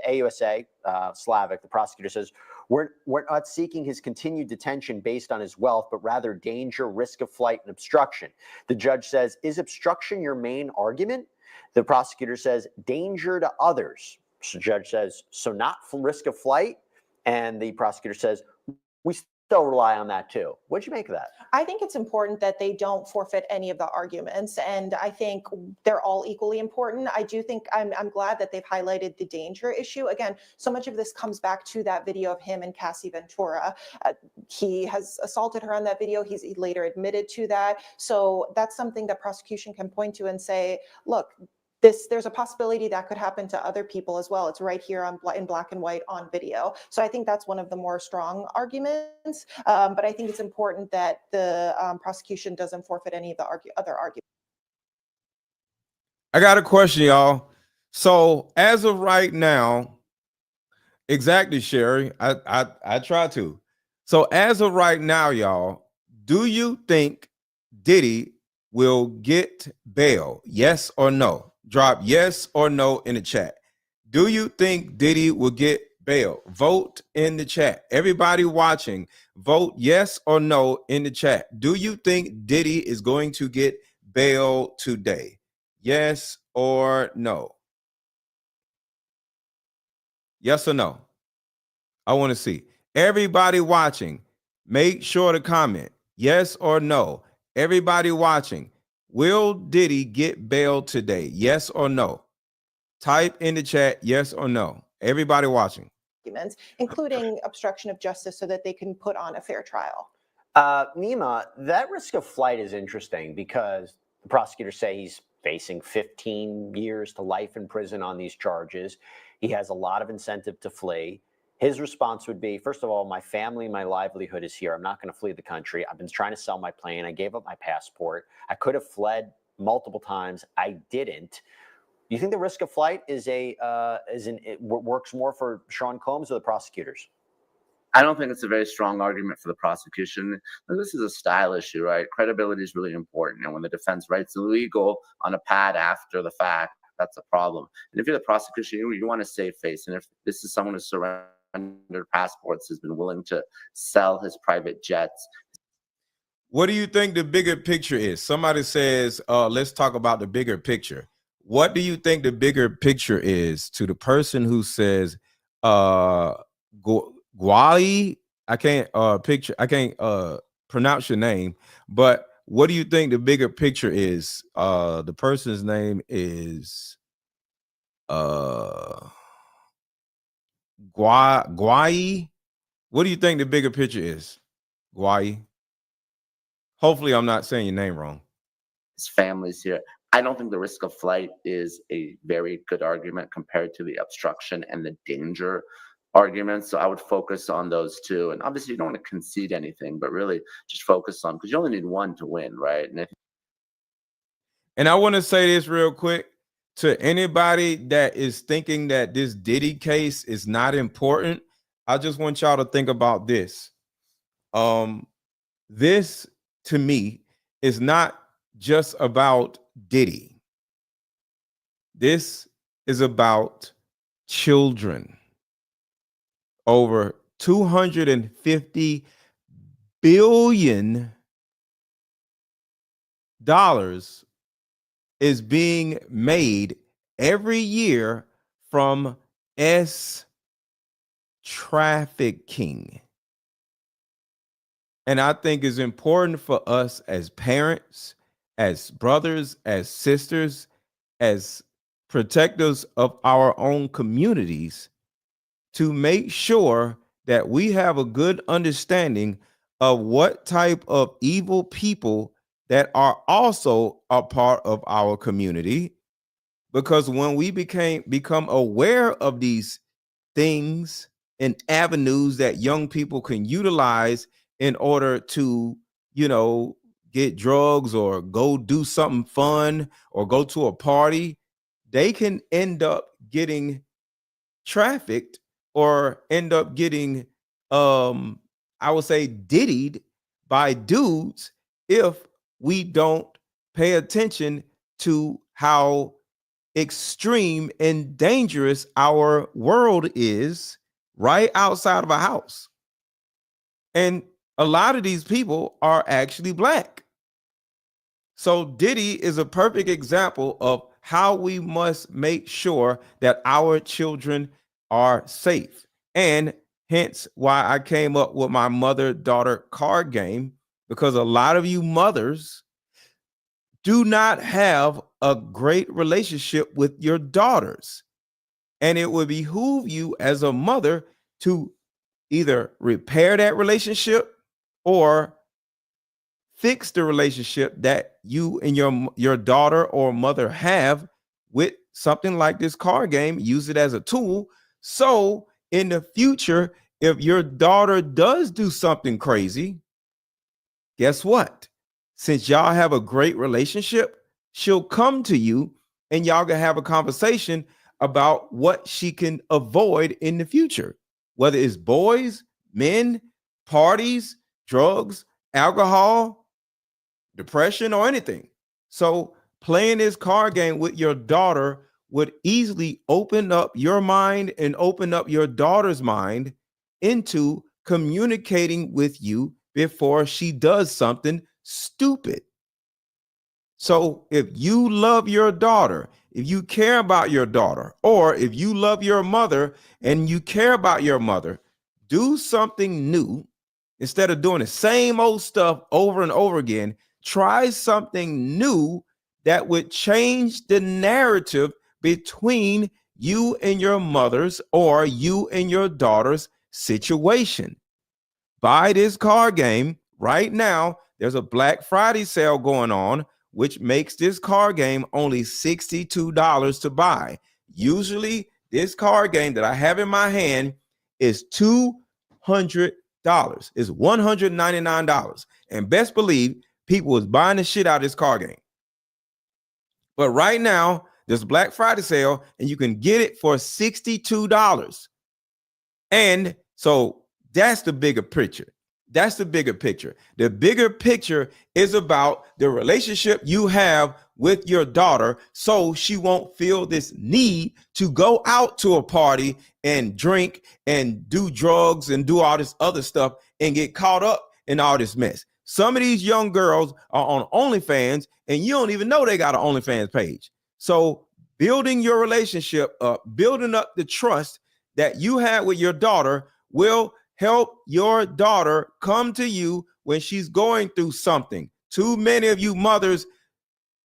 AUSA, Slavic, the prosecutor says, we're not seeking his continued detention based on his wealth, but rather danger, risk of flight, and obstruction. The judge says, is obstruction your main argument? The prosecutor says, danger to others. So the judge says, so not risk of flight? And the prosecutor says, we still rely on that too. What'd you make of that? I think it's important that they don't forfeit any of the arguments, and I think they're all equally important. I do think I'm glad that they've highlighted the danger issue. Again, so much of this comes back to that video of him and Cassie Ventura. He has assaulted her on that video. He later admitted to that. So that's something that prosecution can point to and say, look, there's a possibility that could happen to other people as well. It's right here in black and white on video. So I think that's one of the more strong arguments. But I think it's important that the prosecution doesn't forfeit any of the other arguments. I got a question, y'all. So as of right now, exactly, Sherry, I try to. So as of right now, y'all, do you think Diddy will get bail? Yes or no? Drop yes or no in the chat. Do you think Diddy will get bail? Vote in the chat. Everybody watching, vote yes or no in the chat. Do you think Diddy is going to get bail today? Yes or no? Yes or no? I want to see. Everybody watching, make sure to comment yes or no. Everybody watching, Will Diddy get bail today? Yes or no? Type in the chat, yes or no. Everybody watching. Documents, including obstruction of justice, so that they can put on a fair trial. Nima, that risk of flight is interesting because the prosecutors say he's facing 15 years to life in prison on these charges. He has a lot of incentive to flee. His response would be, first of all, my family, my livelihood is here. I'm not going to flee the country. I've been trying to sell my plane. I gave up my passport. I could have fled multiple times. I didn't. Do you think the risk of flight works more for Sean Combs or the prosecutors? I don't think it's a very strong argument for the prosecution. This is a style issue, right? Credibility is really important. And when the defense writes illegal on a pad after the fact, that's a problem. And if you're the prosecution, you want to save face. And if this is someone who's surrendered passports, has been willing to sell his private jets. What do you think the bigger picture is? Somebody says, let's talk about the bigger picture. What do you think the bigger picture is to the person who says, Guai, I can't pronounce your name, but what do you think the bigger picture is? The person's name is Guai. What do you think the bigger picture is? Guai. Hopefully I'm not saying your name wrong. His family's here. I don't think the risk of flight is a very good argument compared to the obstruction and the danger arguments. So I would focus on those two. And obviously you don't want to concede anything, but really just focus on, because you only need one to win, right? And I want to say this real quick to anybody that is thinking that this Diddy case is not important. I just want y'all to think about this. This to me is not just about Diddy. This is about children. Over $250 billion is being made every year from trafficking. And I think it's important for us as parents, as brothers, as sisters, as protectors of our own communities, to make sure that we have a good understanding of what type of evil people that are also a part of our community. Because when we become aware of these things and avenues that young people can utilize in order to, get drugs or go do something fun or go to a party, they can end up getting trafficked or end up getting, I would say, diddied by dudes if we don't pay attention to how extreme and dangerous our world is right outside of a house. And a lot of these people are actually Black. So Diddy is a perfect example of how we must make sure that our children are safe. And hence why I came up with my mother-daughter card game, because a lot of you mothers do not have a great relationship with your daughters. And it would behoove you as a mother to either repair that relationship or fix the relationship that you and your daughter or mother have with something like this card game. Use it as a tool. So in the future, if your daughter does do something crazy, guess what? Since y'all have a great relationship, she'll come to you and y'all can have a conversation about what she can avoid in the future, whether it's boys, men, parties, drugs, alcohol, depression, or anything. So playing this card game with your daughter would easily open up your mind and open up your daughter's mind into communicating with you before she does something stupid. So if you love your daughter, if you care about your daughter, or if you love your mother and you care about your mother, do something new. Instead of doing the same old stuff over and over again, Try something new that would change the narrative between you and your mother's or you and your daughter's situation. Buy this card game right now. There's a Black Friday sale going on, which makes this card game only $62 to buy. Usually, this card game that I have in my hand is $200. It's $199. And best believe people is buying the shit out of this card game. But right now, there's a Black Friday sale, and you can get it for $62. And so that's the bigger picture. That's the bigger picture. The bigger picture is about the relationship you have with your daughter, so she won't feel this need to go out to a party and drink and do drugs and do all this other stuff and get caught up in all this mess. Some of these young girls are on OnlyFans and you don't even know they got an OnlyFans page. So building your relationship up, building up the trust that you have with your daughter will help your daughter come to you when she's going through something. Too many of you mothers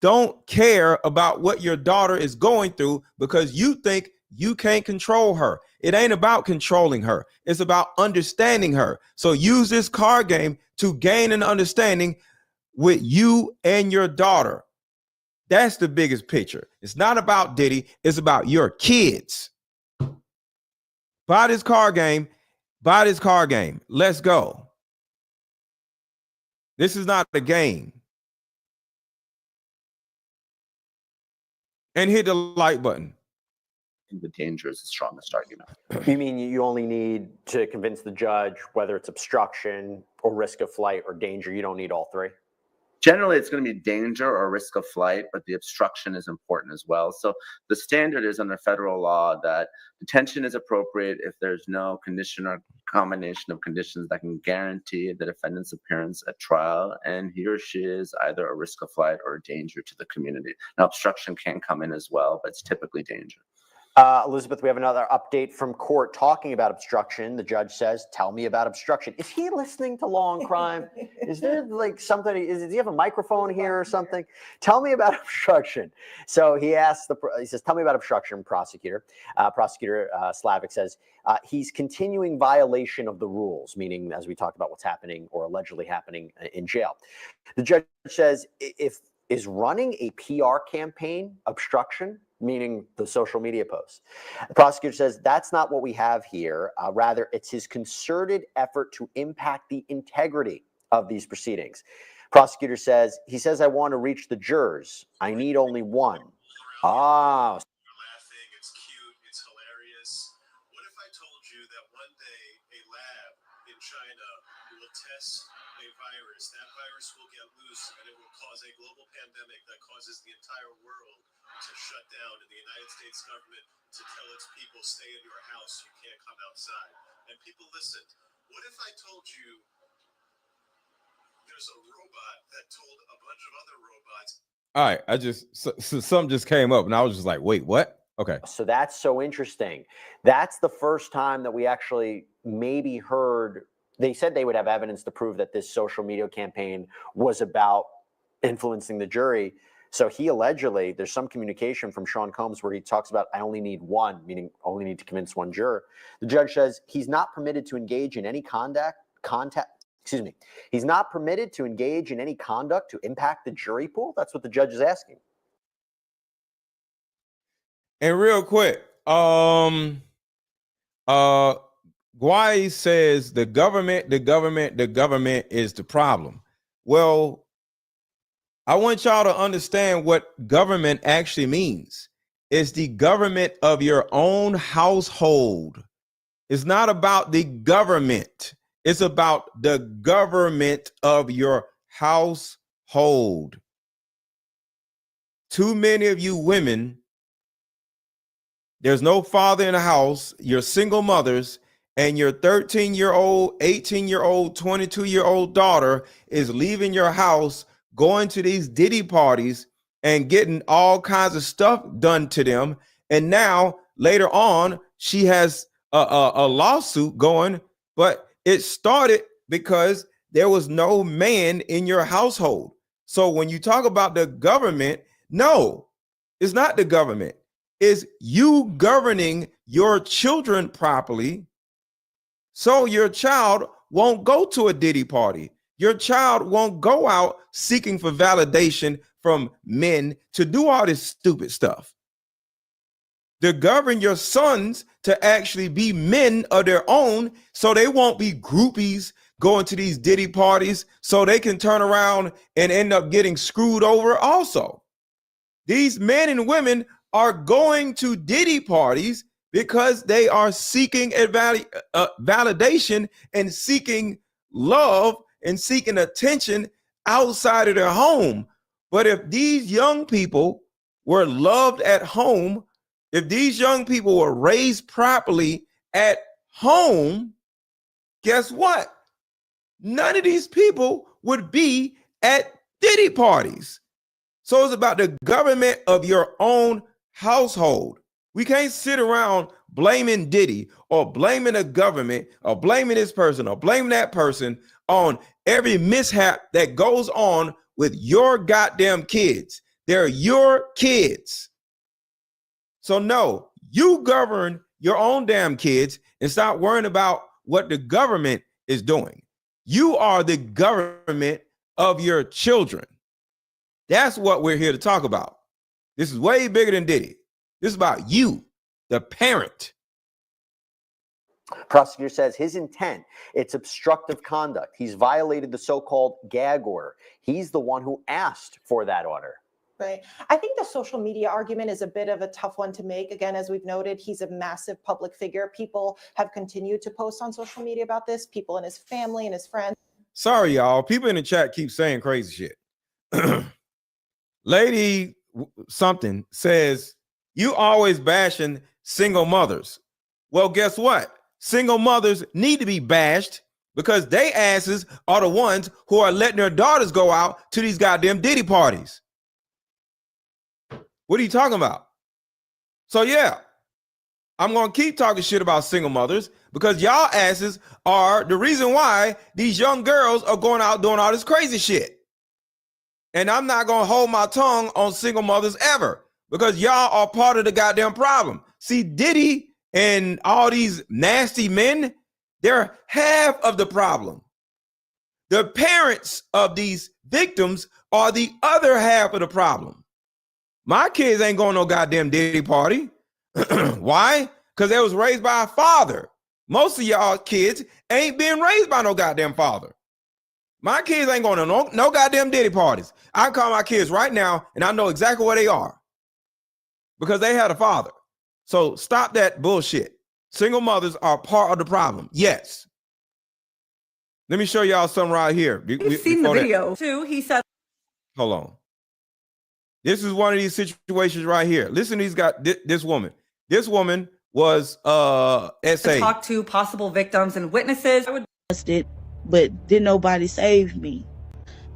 don't care about what your daughter is going through because you think you can't control her. It ain't about controlling her. It's about understanding her. So use this card game to gain an understanding with you and your daughter. That's the biggest picture. It's not about Diddy. It's about your kids. Buy this card game. Buy this card game. Let's go. This is not a game. And hit the like button. The danger is the strongest argument. You mean you only need to convince the judge whether it's obstruction or risk of flight or danger? You don't need all three? Generally, it's going to be danger or risk of flight, but the obstruction is important as well. So the standard is under federal law that detention is appropriate if there's no condition or combination of conditions that can guarantee the defendant's appearance at trial, and he or she is either a risk of flight or a danger to the community. Now, obstruction can come in as well, but it's typically danger. Elizabeth, we have another update from court talking about obstruction. The judge says, tell me about obstruction. Is he listening to Law and Crime? Is there like something, does he have a microphone here or something? Tell me about obstruction. So he asks, he says, tell me about obstruction, prosecutor. Prosecutor Slavic says, he's continuing violation of the rules, meaning as we talked about what's happening or allegedly happening in jail. The judge says, is running a PR campaign obstruction? Meaning the social media posts. The prosecutor says that's not what we have here. Rather, it's his concerted effort to impact the integrity of these proceedings. Prosecutor says, he says, I want to reach the jurors. I need only one. Ah. Laughing, it's cute, it's hilarious. What if I told you that one day a lab in China will test a virus? That virus will get loose and it will cause a global pandemic that causes the entire world to shut down, and the United States government to tell its people, stay in your house, you can't come outside. And people listened. What if I told you there's a robot that told a bunch of other robots? All right, so something just came up and I was just like, wait, what? Okay. So that's so interesting. That's the first time that we actually maybe heard, they said they would have evidence to prove that this social media campaign was about influencing the jury. So he allegedly, there's some communication from Sean Combs where he talks about, I only need one, meaning only need to convince one juror. The judge says he's not permitted to engage in any he's not permitted to engage in any conduct to impact the jury pool. That's what the judge is asking. And real quick, Guai says the government is the problem. Well, I want y'all to understand what government actually means. It's the government of your own household. It's not about the government. It's about the government of your household. Too many of you women, there's no father in the house, you're single mothers, and your 13-year-old, 18-year-old, 22-year-old daughter is leaving your house, going to these Diddy parties and getting all kinds of stuff done to them. And now later on, she has a lawsuit going, but it started because there was no man in your household. So when you talk about the government, no, it's not the government. It's you governing your children properly so your child won't go to a Diddy party. Your child won't go out seeking for validation from men to do all this stupid stuff. To govern your sons to actually be men of their own so they won't be groupies going to these Diddy parties so they can turn around and end up getting screwed over also. These men and women are going to Diddy parties because they are seeking a validation and seeking love and seeking attention outside of their home. But if these young people were loved at home, if these young people were raised properly at home, guess what? None of these people would be at Diddy parties. So it's about the government of your own household. We can't sit around blaming Diddy or blaming the government or blaming this person or blaming that person on every mishap that goes on with your goddamn kids. They're your kids. So no, you govern your own damn kids and stop worrying about what the government is doing. You are the government of your children. That's what we're here to talk about. This is way bigger than Diddy. This is about you, the parent. Prosecutor says his intent, it's obstructive conduct. He's violated the so-called gag order. He's the one who asked for that order. Right. I think the social media argument is a bit of a tough one to make. Again, as we've noted, he's a massive public figure. People have continued to post on social media about this, people in his family and his friends. Sorry, y'all. People in the chat keep saying crazy shit. Lady something says, you always bashing single mothers. Well, guess what? Single mothers need to be bashed because they asses are the ones who are letting their daughters go out to these goddamn Diddy parties. What are you talking about? So yeah, I'm going to keep talking shit about single mothers because y'all asses are the reason why these young girls are going out doing all this crazy shit. And I'm not going to hold my tongue on single mothers ever because y'all are part of the goddamn problem. See, Diddy and all these nasty men, they're half of the problem. The parents of these victims are the other half of the problem. My kids ain't going to no goddamn Diddy party. Why? Because they was raised by a father. Most of y'all kids ain't being raised by no goddamn father. My kids ain't going to no goddamn Diddy parties. I can call my kids right now and I know exactly where they are because they had a father. So stop that bullshit. Single mothers are part of the problem. Yes. Let me show y'all something right here. You've seen the video too. He said, hold on. This is one of these situations right here. Listen, he's got this woman. This woman was to talk to possible victims and witnesses. I would it, but didn't nobody save me.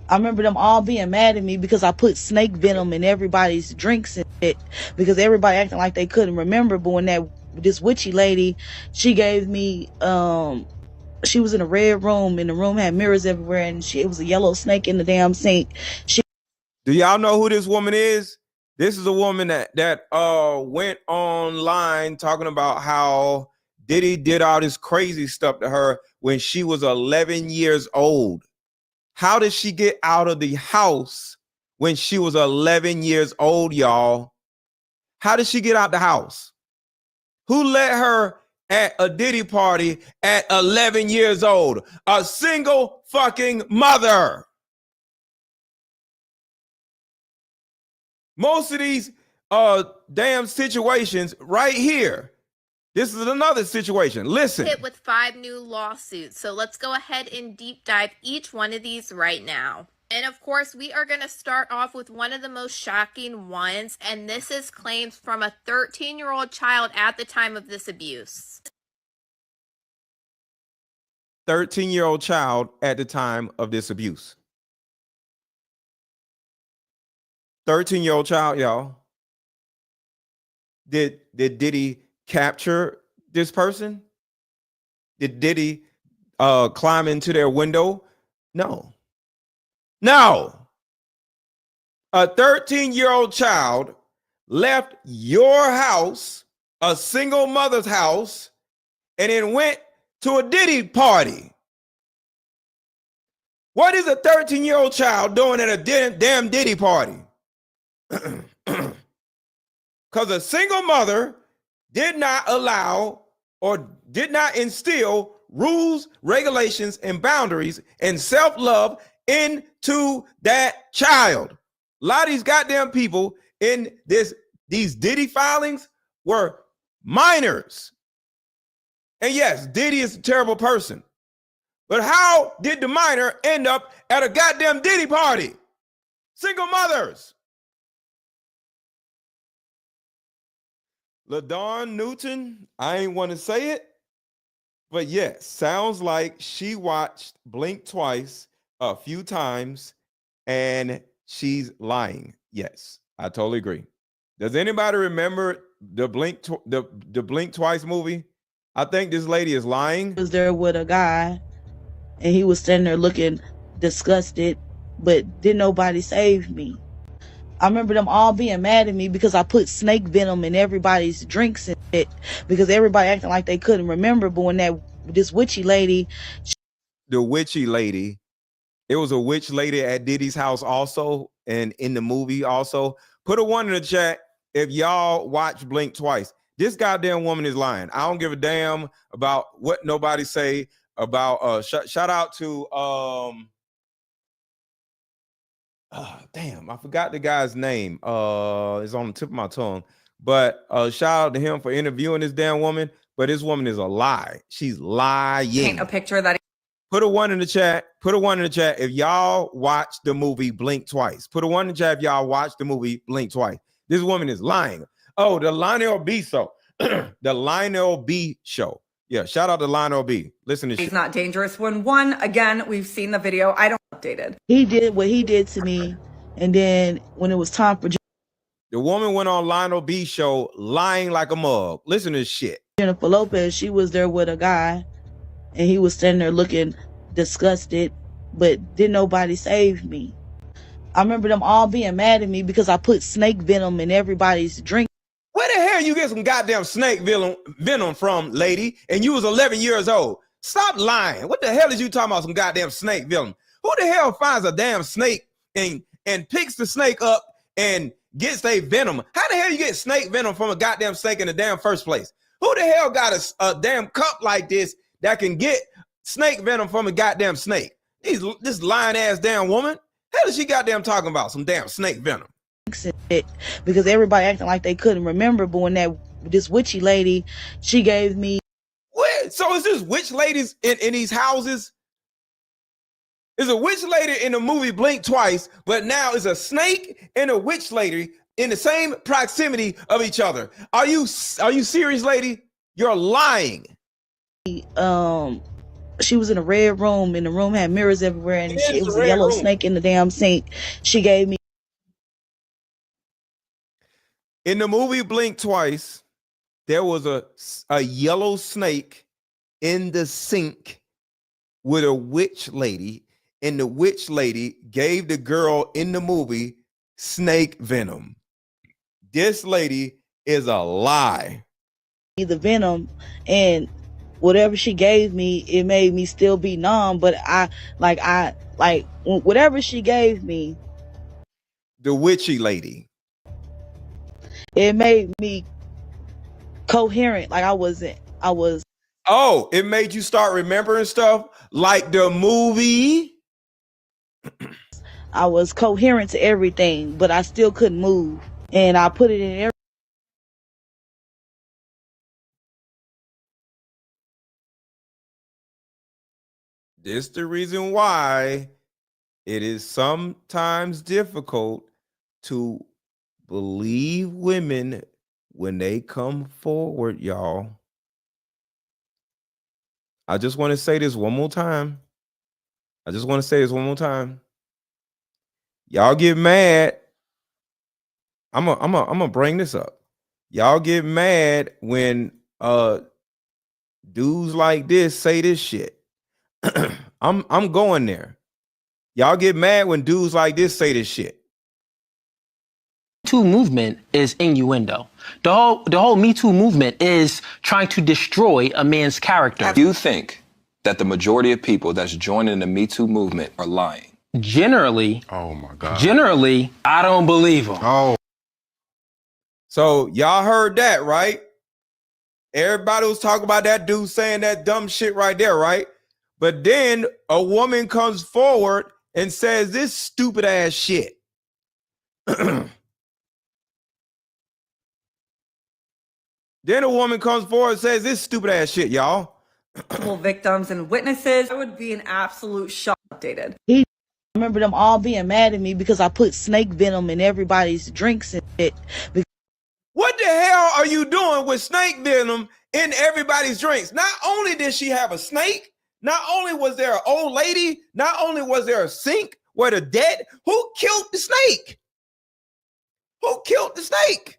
I remember them all being mad at me because I put snake venom in everybody's drinks and shit because everybody acting like they couldn't remember. But when this witchy lady, she gave me she was in a red room and the room had mirrors everywhere and it was a yellow snake in the damn sink. Do y'all know who this woman is? This is a woman that went online talking about how Diddy did all this crazy stuff to her when she was 11 years old. How did she get out of the house when she was 11 years old, y'all? How did she get out the house? Who let her at a Diddy party at 11 years old? A single fucking mother. Most of these damn situations right here. This is another situation. Listen. Hit with 5 new lawsuits. So let's go ahead and deep dive each one of these right now. And of course, we are going to start off with one of the most shocking ones. And this is claims from a 13-year-old child at the time of this abuse. 13-year-old child at the time of this abuse. 13-year-old child, y'all. Did Diddy capture this person? Did Diddy climb into their window? No. A 13-year-old child left your house, a single mother's house, and then went to a Diddy party. What is a 13-year-old child doing at a damn Diddy party? Because a single mother did not allow or did not instill rules, regulations, and boundaries and self-love into that child. A lot of these goddamn people in these Diddy filings were minors. And yes, Diddy is a terrible person. But how did the minor end up at a goddamn Diddy party? Single mothers. LaDawn Newton, I ain't want to say it, but yes, sounds like she watched Blink Twice a few times and she's lying. Yes, I totally agree. Does anybody remember the Blink Twice movie? I think this lady is lying. Was there with a guy and he was standing there looking disgusted, but didn't nobody save me. I remember them all being mad at me because I put snake venom in everybody's drinks and shit, because everybody acting like they couldn't remember. But when this witchy lady, the witchy lady, it was a witch lady at Diddy's house also, and in the movie also. Put a 1 in the chat if y'all watch Blink Twice. This goddamn woman is lying. I don't give a damn about what nobody say about shout out to damn, I forgot the guy's name. It's on the tip of my tongue. But shout out to him for interviewing this damn woman. But this woman is a lie. She's lying. Paint a picture that. Put a 1 in the chat. Put a 1 in the chat if y'all watch the movie Blink Twice. Put a 1 in the chat if y'all watch the movie Blink Twice. This woman is lying. Oh, the Lionel B show. The Lionel B show. Yeah, shout out to Lionel B. Listen to He's shit. not dangerous. When again, we've seen the video. I don't updated. he did what he did to me, and then when it was time for The woman went on Lionel B show lying like a mug. Listen to this shit. Jennifer Lopez, she was there with a guy and he was standing there looking disgusted, but didn't nobody save me. I remember them all being mad at me because I put snake venom in everybody's drink. Where the hell you get some goddamn snake venom from, lady? And you was 11 years old. Stop lying. What the hell is you talking about some goddamn snake venom? Who the hell finds a damn snake and picks the snake up and gets a venom? How the hell you get snake venom from a goddamn snake in the damn first place? Who the hell got a damn cup like this that can get snake venom from a goddamn snake? This lying ass damn woman. Hell is she goddamn talking about some damn snake venom? Because everybody acting like they couldn't remember. But when this witchy lady, she gave me. What? So is this witch ladies in these houses? Is a witch lady in the movie Blink Twice, but now is a snake and a witch lady in the same proximity of each other? Are you serious, lady? You're lying. She was in a red room, and the room had mirrors everywhere, and it was a yellow snake in the damn sink. She gave me. In the movie Blink Twice, there was a yellow snake in the sink with a witch lady, and the witch lady gave the girl in the movie snake venom. This lady is a lie. The venom, and whatever she gave me, it made me still be numb, but I whatever she gave me, the witchy lady, it made me coherent. Like I was. Oh, it made you start remembering stuff like the movie. I was coherent to everything, but I still couldn't move. And I put it in every. This is the reason why it is sometimes difficult to believe women when they come forward, y'all. I just want to say this one more time. Y'all get mad. I'm gonna bring this up. Y'all get mad when dudes like this say this shit. I'm going there. Y'all get mad when dudes like this say this shit. Too movement is innuendo. The whole Me Too movement is trying to destroy a man's character. You think that the majority of people that's joining the Me Too movement are lying? Generally, oh my God. Generally, I don't believe them. Oh. So y'all heard that, right? Everybody was talking about that dude saying that dumb shit right there, right? But then a woman comes forward and says this stupid ass shit. Then a woman comes forward and says this stupid ass shit, y'all. Victims and witnesses. I would be an absolute shock. Updated. I remember them all being mad at me because I put snake venom in everybody's drinks and shit. What the hell are you doing with snake venom in everybody's drinks? Not only did she have a snake, not only was there an old lady, not only was there a sink where the dead, who killed the snake? Who killed the snake?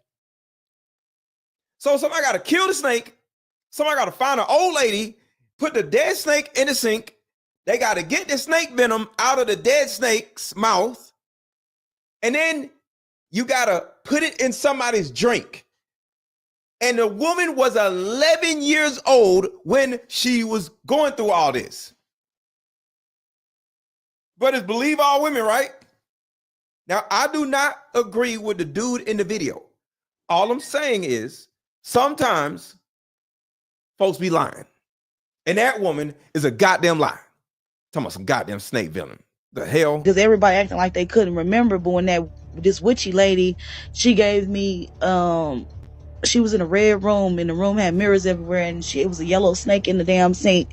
So somebody got to kill the snake. Somebody got to find an old lady, put the dead snake in the sink. They got to get the snake venom out of the dead snake's mouth. And then you got to put it in somebody's drink. And the woman was 11 years old when she was going through all this. But it's believe all women, right? Now, I do not agree with the dude in the video. All I'm saying is sometimes folks be lying. And that woman is a goddamn lie. Talking about some goddamn snake venom. The hell? Because everybody acting like they couldn't remember, but when this witchy lady, she gave me, she was in a red room, and the room had mirrors everywhere, and it was a yellow snake in the damn sink.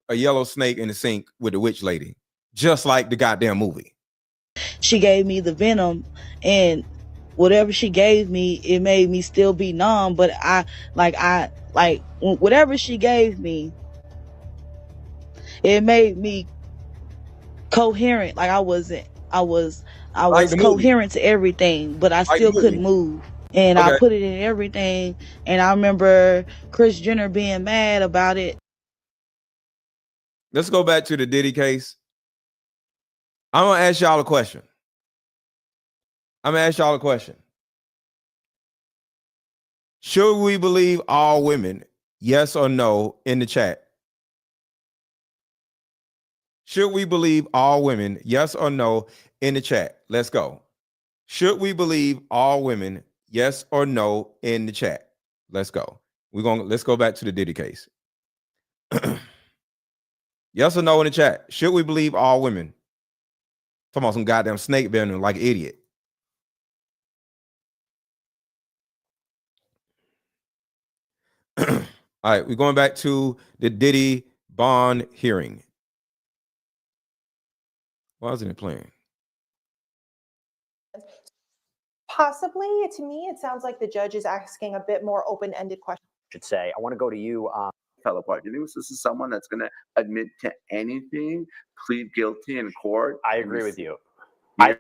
A yellow snake in the sink with the witch lady. Just like the goddamn movie. She gave me the venom, and whatever she gave me, it made me still be numb, but whatever she gave me, it made me coherent. Like I was like coherent to everything, but I still couldn't move. And I put it in everything. And I remember Kris Jenner being mad about it. Let's go back to the Diddy case. I'm going to ask y'all a question. Should we believe all women? Yes or no in the chat. Should we believe all women? Yes or no in the chat. Let's go. Should we believe all women? Yes or no in the chat. Let's go. Let's go back to the Diddy case. Yes or no in the chat. Should we believe all women? Talking about some goddamn snake venom like an idiot. All right, we're going back to the Diddy bond hearing. Why isn't it playing? Possibly, to me, it sounds like the judge is asking a bit more open-ended questions. Should say, I want to go to you. Fellow part. Do you think this is someone that's going to admit to anything, plead guilty in court? I agree with you. I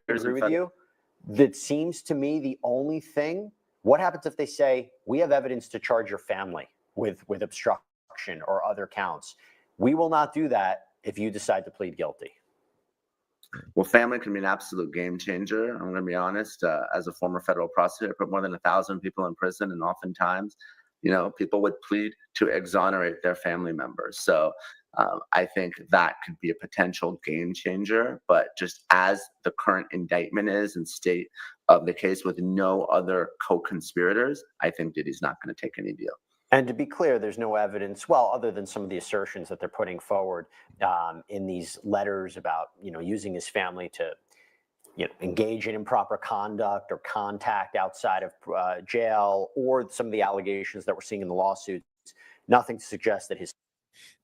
agree with you. That seems to me the only thing. What happens if they say, we have evidence to charge your family with obstruction or other counts? We will not do that if you decide to plead guilty. Well, family can be an absolute game changer. I'm going to be honest. As a former federal prosecutor, I put more than 1,000 people in prison, and oftentimes, people would plead to exonerate their family members. So I think that could be a potential game changer. But just as the current indictment is and state of the case with no other co-conspirators, I think Diddy's not going to take any deal. And to be clear, there's no evidence, well, other than some of the assertions that they're putting forward in these letters about, using his family to, engage in improper conduct or contact outside of jail, or some of the allegations that we're seeing in the lawsuits. Nothing to suggest that his.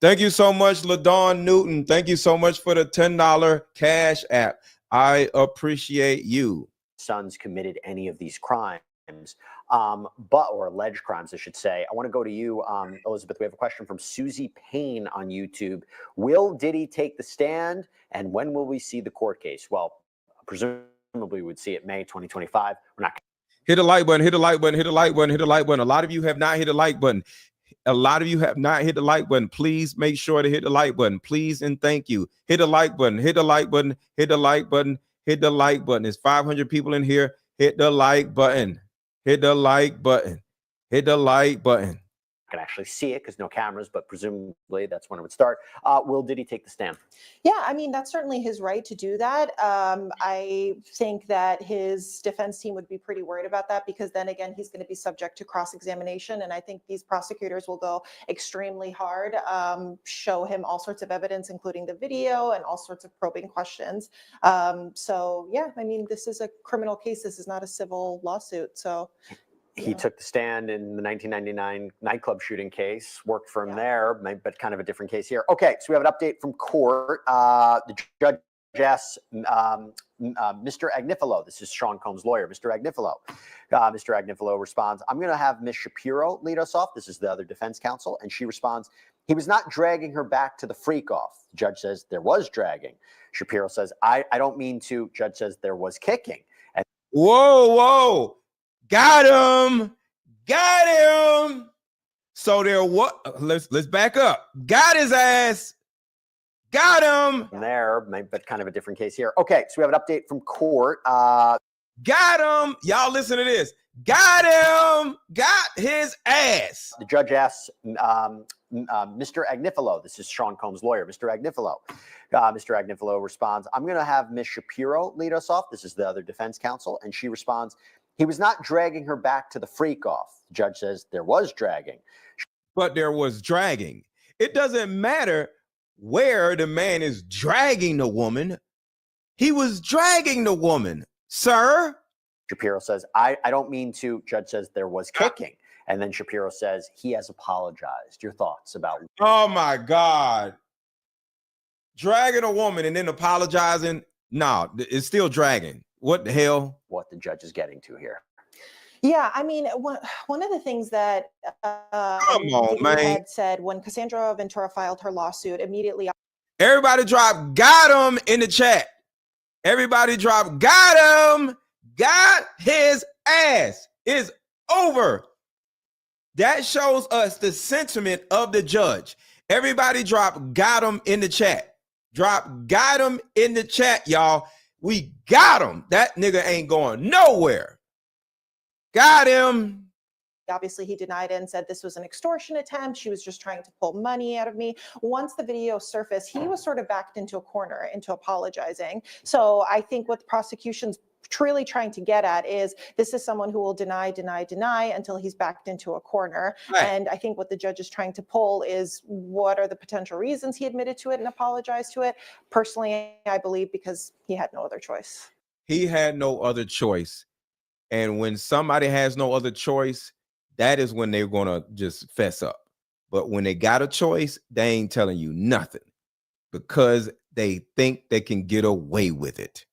Thank you so much, LaDawn Newton. Thank you so much for the $10 cash app. I appreciate you. Sons committed any of these crimes. Or alleged crimes, I should say. I want to go to you, Elizabeth. We have a question from Susie Payne on YouTube. Will Diddy take the stand, and when will we see the court case? Well, presumably we'd see it May 2025. We're not. Hit the like button, hit the like button, hit the like button, hit the like button. A lot of you have not hit the like button. Please make sure to hit the like button. Please and thank you. Hit the like button, hit the like button, hit the like button, Hit the like button. There's 500 people in here. Hit the like button. Hit the like button. Hit the like button. Can actually see it because no cameras, but presumably that's when it would start. Will Diddy take the stand? Yeah, I mean, that's certainly his right to do that. I think that his defense team would be pretty worried about that because then again, he's going to be subject to cross-examination. And I think these prosecutors will go extremely hard, show him all sorts of evidence, including the video and all sorts of probing questions. So yeah, I mean, this is a criminal case. This is not a civil lawsuit. So He took the stand in the 1999 nightclub shooting case, worked for him there, but kind of a different case here. Okay, so we have an update from court. The judge asks Mr. Agnifilo, this is Sean Combs' lawyer, Mr. Agnifilo. Mr. Agnifilo responds, I'm going to have Ms. Shapiro lead us off. This is the other defense counsel. And she responds, he was not dragging her back to the freak off. The judge says there was dragging. Shapiro says, I don't mean to. Judge says there was kicking. And whoa. Got him. Got him. So there what? Let's back up. Got his ass. Got him. There, but kind of a different case here. Okay, so we have an update from court. Got him. Y'all listen to this. Got him. Got his ass. The judge asks Mr. Agnifilo, this is Sean Combs' lawyer, Mr. Agnifilo. Mr. Agnifilo responds, I'm going to have Ms. Shapiro lead us off. This is the other defense counsel. And she responds, he was not dragging her back to the freak off. The judge says there was dragging. But there was dragging. It doesn't matter where the man is dragging the woman. He was dragging the woman, sir. Shapiro says, I don't mean to. Judge says there was kicking. And then Shapiro says he has apologized. Your thoughts about? Oh, my God. Dragging a woman and then apologizing? No, it's still dragging. What the hell? What the judge is getting to here. Yeah, I mean, one of the things that had said when Cassandra Ventura filed her lawsuit immediately. Everybody drop got him in the chat. Everybody drop got him. Got his ass. Is over. That shows us the sentiment of the judge. Everybody drop got him in the chat. Drop got him in the chat, y'all. We got him. That nigga ain't going nowhere. Got him. Obviously, he denied it and said this was an extortion attempt. She was just trying to pull money out of me. Once the video surfaced, he was sort of backed into a corner, into apologizing. So I think what the prosecution's truly trying to get at is this is someone who will deny until he's backed into a corner. Right. And I think what the judge is trying to pull is what are the potential reasons he admitted to it and apologized to it. Personally, I believe because he had no other choice. He had no other choice. And when somebody has no other choice, that is when they're going to just fess up. But when they got a choice, they ain't telling you nothing because they think they can get away with it.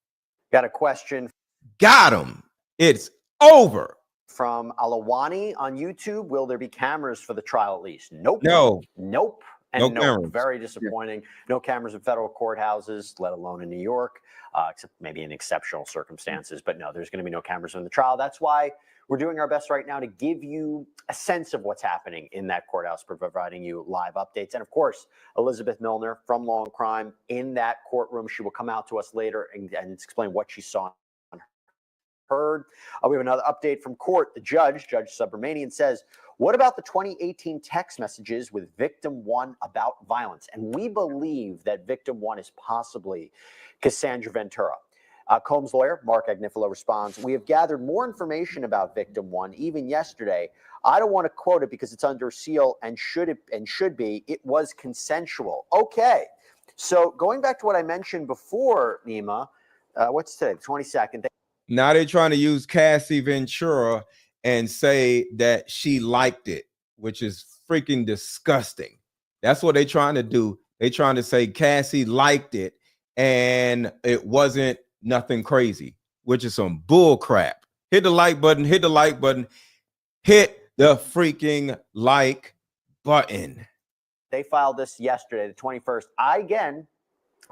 Got a question. Got him. It's over. From Alawani on YouTube, will there be cameras for the trial at least? Nope. No. Nope. And no nope. Cameras. Very disappointing. No cameras in federal courthouses, let alone in New York, except maybe in exceptional circumstances. But no, there's going to be no cameras in the trial. That's why we're doing our best right now to give you a sense of what's happening in that courthouse, providing you live updates. And of course, Elizabeth Milner from Law and Crime in that courtroom. She will come out to us later and explain what she saw and heard. We have another update from court. The Judge Subramanian, says, what about the 2018 text messages with victim one about violence? And we believe that victim one is possibly Cassandra Ventura. Combs' lawyer, Mark Agnifilo, responds, we have gathered more information about victim one, even yesterday. I don't want to quote it because it's under seal and should be. It was consensual. Okay. So going back to what I mentioned before, Nima, what's today? The 22nd. Now they're trying to use Cassie Ventura and say that she liked it, which is freaking disgusting. That's what they're trying to do. They're trying to say Cassie liked it and it wasn't nothing crazy, which is some bull crap. Hit the like button, hit the like button, hit the freaking like button. They filed this yesterday, the 21st. I, again,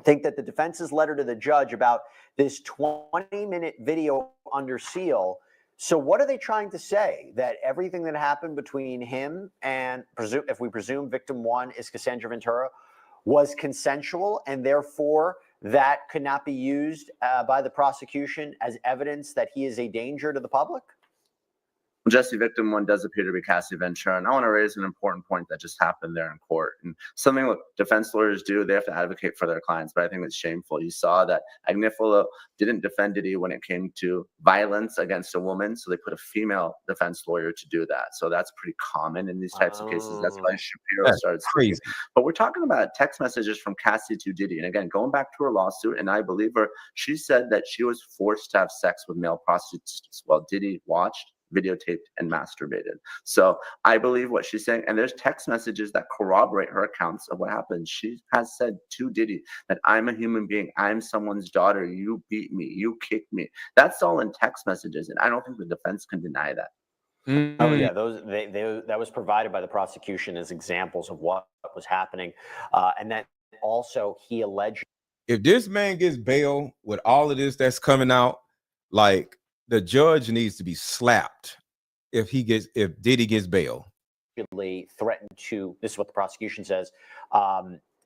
think that the defense's letter to the judge about this 20-minute video under seal. So what are they trying to say? That everything that happened between him and, if we presume victim one is Cassandra Ventura, was consensual, and therefore that could not be used by the prosecution as evidence that he is a danger to the public? Jesse, victim one does appear to be Cassie Ventura, and I want to raise an important point that just happened there in court. And something that defense lawyers do, they have to advocate for their clients, but I think it's shameful. You saw that Agnifilo didn't defend Diddy when it came to violence against a woman, so they put a female defense lawyer to do that. So that's pretty common in these types of cases. That's why Shapiro started speaking. Crazy. But we're talking about text messages from Cassie to Diddy. And again, going back to her lawsuit, and I believe her, she said that she was forced to have sex with male prostitutes while Diddy watched, videotaped, and masturbated. So I believe what she's saying, and there's text messages that corroborate her accounts of what happened. She has said to Diddy that I'm a human being, I'm someone's daughter, you beat me, you kicked me. That's all in text messages, and I don't think the defense can deny that. Oh yeah, that was provided by the prosecution as examples of what was happening, and that also he alleged. If this man gets bail with all of this that's coming out, like, the judge needs to be slapped if Diddy gets bail. Threatened to, this is what the prosecution says,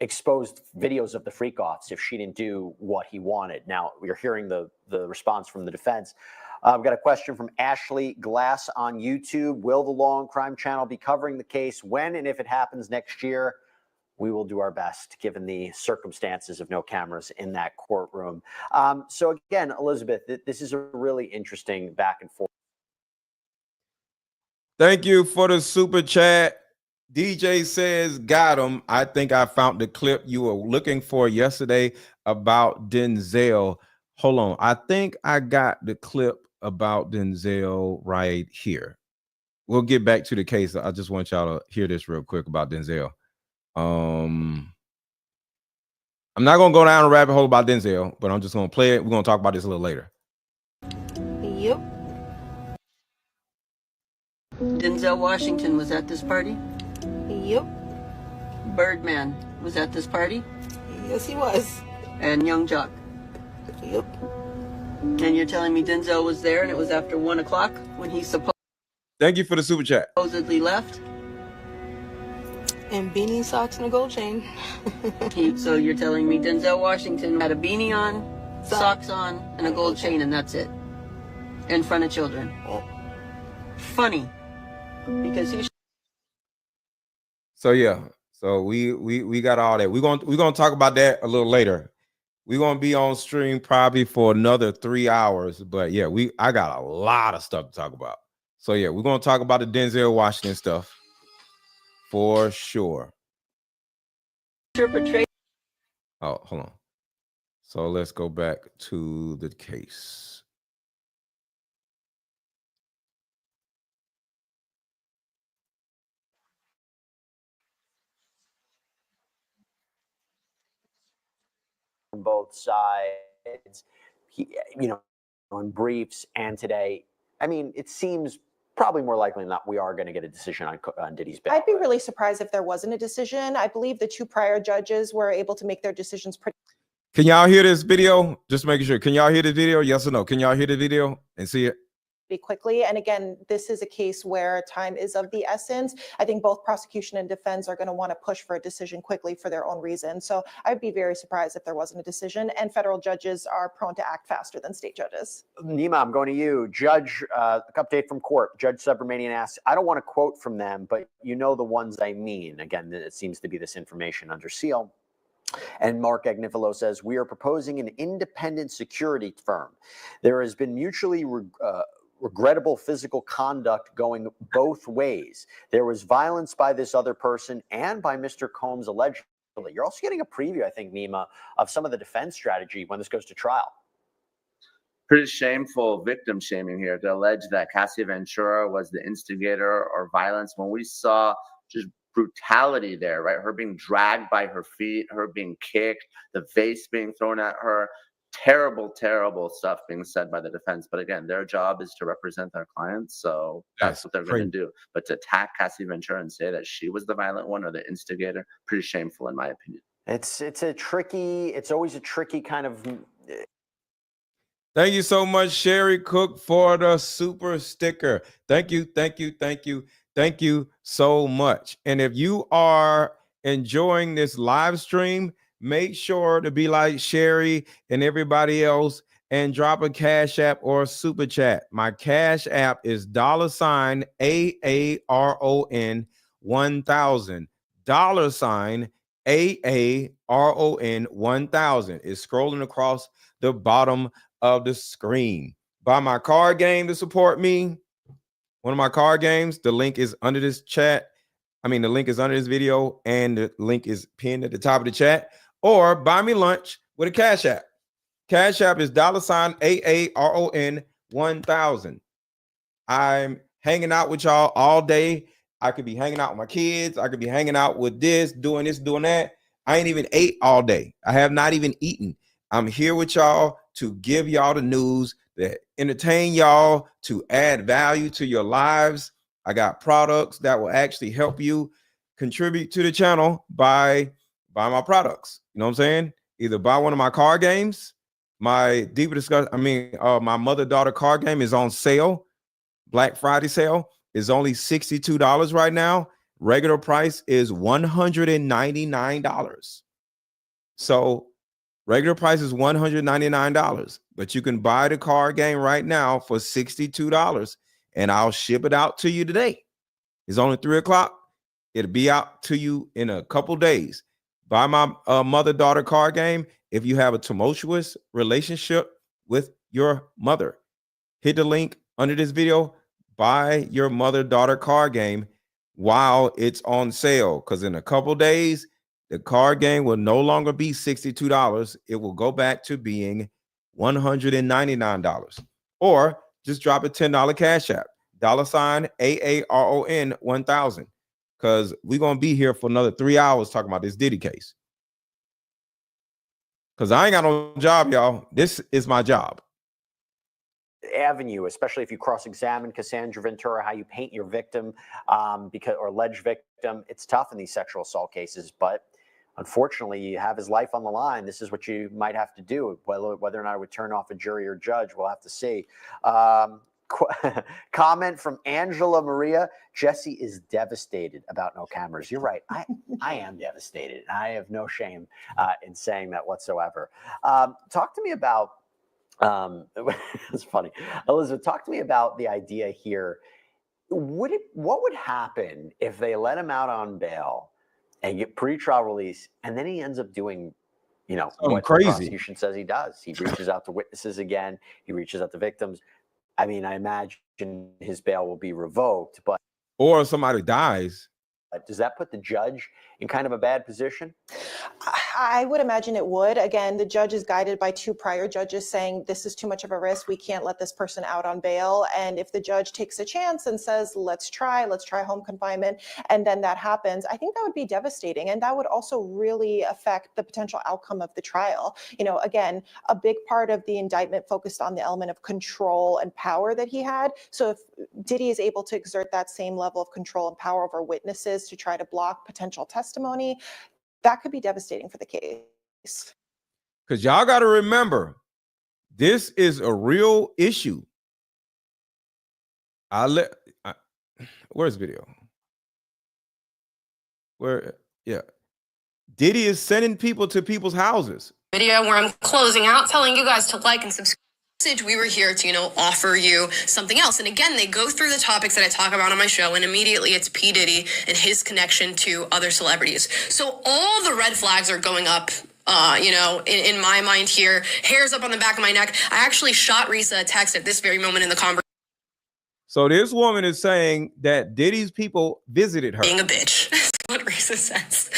exposed videos of the freak offs if she didn't do what he wanted. Now you're hearing the response from the defense. I've got a question from Ashley Glass on YouTube. Will the Law and Crime Channel be covering the case when and if it happens next year? We will do our best, given the circumstances of no cameras in that courtroom. So again, Elizabeth, this is a really interesting back and forth. Thank you for the super chat. DJ says, got him. I think I found the clip you were looking for yesterday about Denzel. Hold on. I think I got the clip about Denzel right here. We'll get back to the case. I just want y'all to hear this real quick about Denzel. I'm not gonna go down a rabbit hole about Denzel, but I'm just gonna play it. We're gonna talk about this a little later. Yep. Denzel Washington was at this party? Yep. Birdman was at this party? Yes, he was. And Young Jock? Yep. And you're telling me Denzel was there and it was after 1 o'clock when he Thank you for the super chat. supposedly left? And beanie, socks, and a gold chain. So you're telling me Denzel Washington had a beanie on, socks on, and a gold chain, and that's it? In front of children? Funny. Because he... So yeah, so we got all that. We're gonna talk about that a little later. We're gonna be on stream probably for another 3 hours, but yeah, I got a lot of stuff to talk about. So yeah, we're gonna talk about the Denzel Washington stuff for sure. Interpretation. Oh, hold on. So let's go back to the case. From both sides, in briefs and today. I mean, it seems probably more likely than not we are going to get a decision on Diddy's bail. I'd be really surprised if there wasn't a decision. I believe the two prior judges were able to make their decisions pretty. Can y'all hear this video? Just making sure. Can y'all hear the video? Yes or no? Can y'all hear the video and see it? Quickly. And again, this is a case where time is of the essence. I think both prosecution and defense are going to want to push for a decision quickly for their own reason. So I'd be very surprised if there wasn't a decision, and federal judges are prone to act faster than state judges. Nima, I'm going to you. Judge, update from court. Judge Subramanian asks, I don't want to quote from them, but you know the ones I mean. Again, it seems to be this information under seal. And Mark Agnifilo says, we are proposing an independent security firm. There has been mutually regrettable physical conduct going both ways. There was violence by this other person and by Mr. Combs allegedly. You're also getting a preview, I think, Nima, of some of the defense strategy when this goes to trial. Pretty shameful victim shaming here to allege that Cassie Ventura was the instigator or violence when we saw just brutality there, right? Her being dragged by her feet, her being kicked, the vase being thrown at her. Terrible, terrible stuff being said by the defense. But again, their job is to represent their clients. So that's what they're going to do. But to attack Cassie Ventura and say that she was the violent one or the instigator, pretty shameful in my opinion. It's always a tricky kind of. Thank you so much, Sherry Cook, for the super sticker. Thank you, thank you, thank you, thank you so much. And if you are enjoying this live stream, make sure to be like Sherry and everybody else and drop a Cash App or a Super Chat. My Cash App is $AARON 1000. $AARON 1000 is scrolling across the bottom of the screen. Buy my card game to support me. One of my card games, the link is under this chat. I mean, the link is under this video and the link is pinned at the top of the chat. Or buy me lunch with a Cash App. Cash App is $AARON 1000. I'm hanging out with y'all all day. I could be hanging out with my kids. I could be hanging out with this, doing that. I ain't even ate all day. I have not even eaten. I'm here with y'all to give y'all the news, that entertain y'all, to add value to your lives. I got products that will actually help you contribute to the channel by my products. You know what I'm saying? Either buy one of my card games. My deeper discussion, my mother-daughter card game is on sale. Black Friday sale is only $62 right now. Regular price is $199. So regular price is $199, but you can buy the card game right now for $62, and I'll ship it out to you today. It's only 3 o'clock. It'll be out to you in a couple days. Buy my mother-daughter card game if you have a tumultuous relationship with your mother. Hit the link under this video. Buy your mother-daughter card game while it's on sale, because in a couple days, the card game will no longer be $62. It will go back to being $199. Or just drop a $10 Cash App, $AARON 1000, because we're going to be here for another 3 hours talking about this Diddy case. Because I ain't got no job, y'all. This is my job. Avenue, especially if you cross-examine Cassandra Ventura, how you paint your victim or alleged victim. It's tough in these sexual assault cases, but unfortunately, you have his life on the line. This is what you might have to do. Whether or not it would turn off a jury or judge, we'll have to see. Comment from Angela Maria. Jesse is devastated about no cameras. You're right. I am devastated. I have no shame in saying that whatsoever. Talk to me about it's funny. Elizabeth, talk to me about the idea here. What would happen if they let him out on bail and get pretrial release, and then he ends up doing, what crazy. The prosecution says he does? He reaches out to witnesses again. He reaches out to victims. I mean, I imagine his bail will be revoked, or somebody dies. Does that put the judge in kind of a bad position? I would imagine it would. Again, the judge is guided by 2 prior judges saying this is too much of a risk. We can't let this person out on bail. And if the judge takes a chance and says, let's try home confinement, and then that happens, I think that would be devastating. And that would also really affect the potential outcome of the trial. Again, a big part of the indictment focused on the element of control and power that he had. So if Diddy is able to exert that same level of control and power over witnesses to try to block potential testimony, that could be devastating for the case. Because y'all got to remember, this is a real issue. Where's the video? Diddy is sending people to people's houses. Video where I'm closing out, telling you guys to like and subscribe. We were here to, offer you something else. And again, they go through the topics that I talk about on my show, and immediately it's P. Diddy and his connection to other celebrities. So all the red flags are going up, in my mind here. Hairs up on the back of my neck. I actually shot Risa a text at this very moment in the conversation. So this woman is saying that Diddy's people visited her. Being a bitch. That's what Risa says.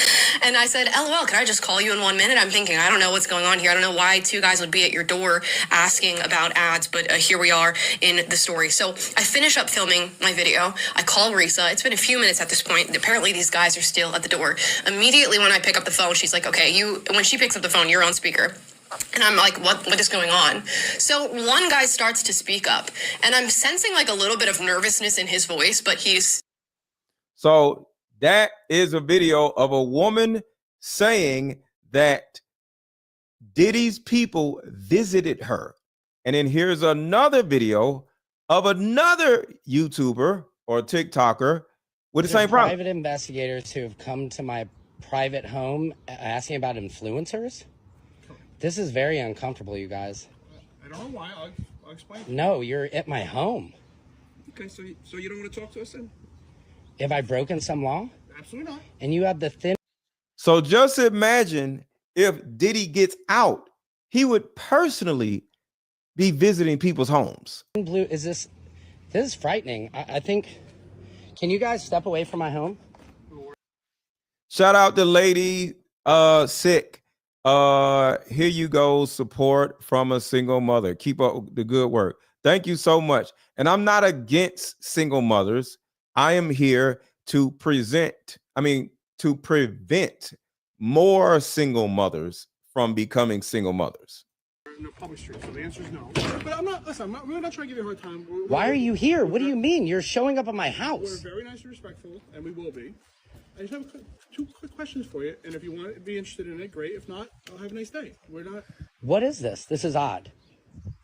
And I said, LOL, can I just call you in 1 minute? I'm thinking, I don't know what's going on here. I don't know why 2 guys would be at your door asking about ads, but here we are in the story. So I finish up filming my video. I call Risa. It's been a few minutes at this point. Apparently these guys are still at the door. Immediately when I pick up the phone, she's like, okay, when she picks up the phone, you're on speaker. And I'm like, what is going on? So one guy starts to speak up, and I'm sensing like a little bit of nervousness in his voice, but he's... So that is a video of a woman saying that Diddy's people visited her. And then here's another video of another YouTuber or TikToker with the same problem. Private investigators who have come to my private home asking about influencers? This is very uncomfortable, you guys. I don't know why. I'll explain. No, you're at my home. Okay, so you don't want to talk to us then? Have I broken some law? Absolutely not. And you have the thin. So just imagine if Diddy gets out, he would personally be visiting people's homes. Blue, this is frightening. I think, can you guys step away from my home? Shout out to Lady Sick. Here you go, support from a single mother. Keep up the good work. Thank you so much. And I'm not against single mothers. I am here to prevent more single mothers from becoming single mothers. No public street, so the answer is no. But we're not trying to give you a hard time. Why are you here? What do you mean? You're showing up at my house. We're very nice and respectful, and we will be. I just have two quick questions for you, and if you want to be interested in it, great. If not, I'll have a nice day. We're not. What is this? This is odd.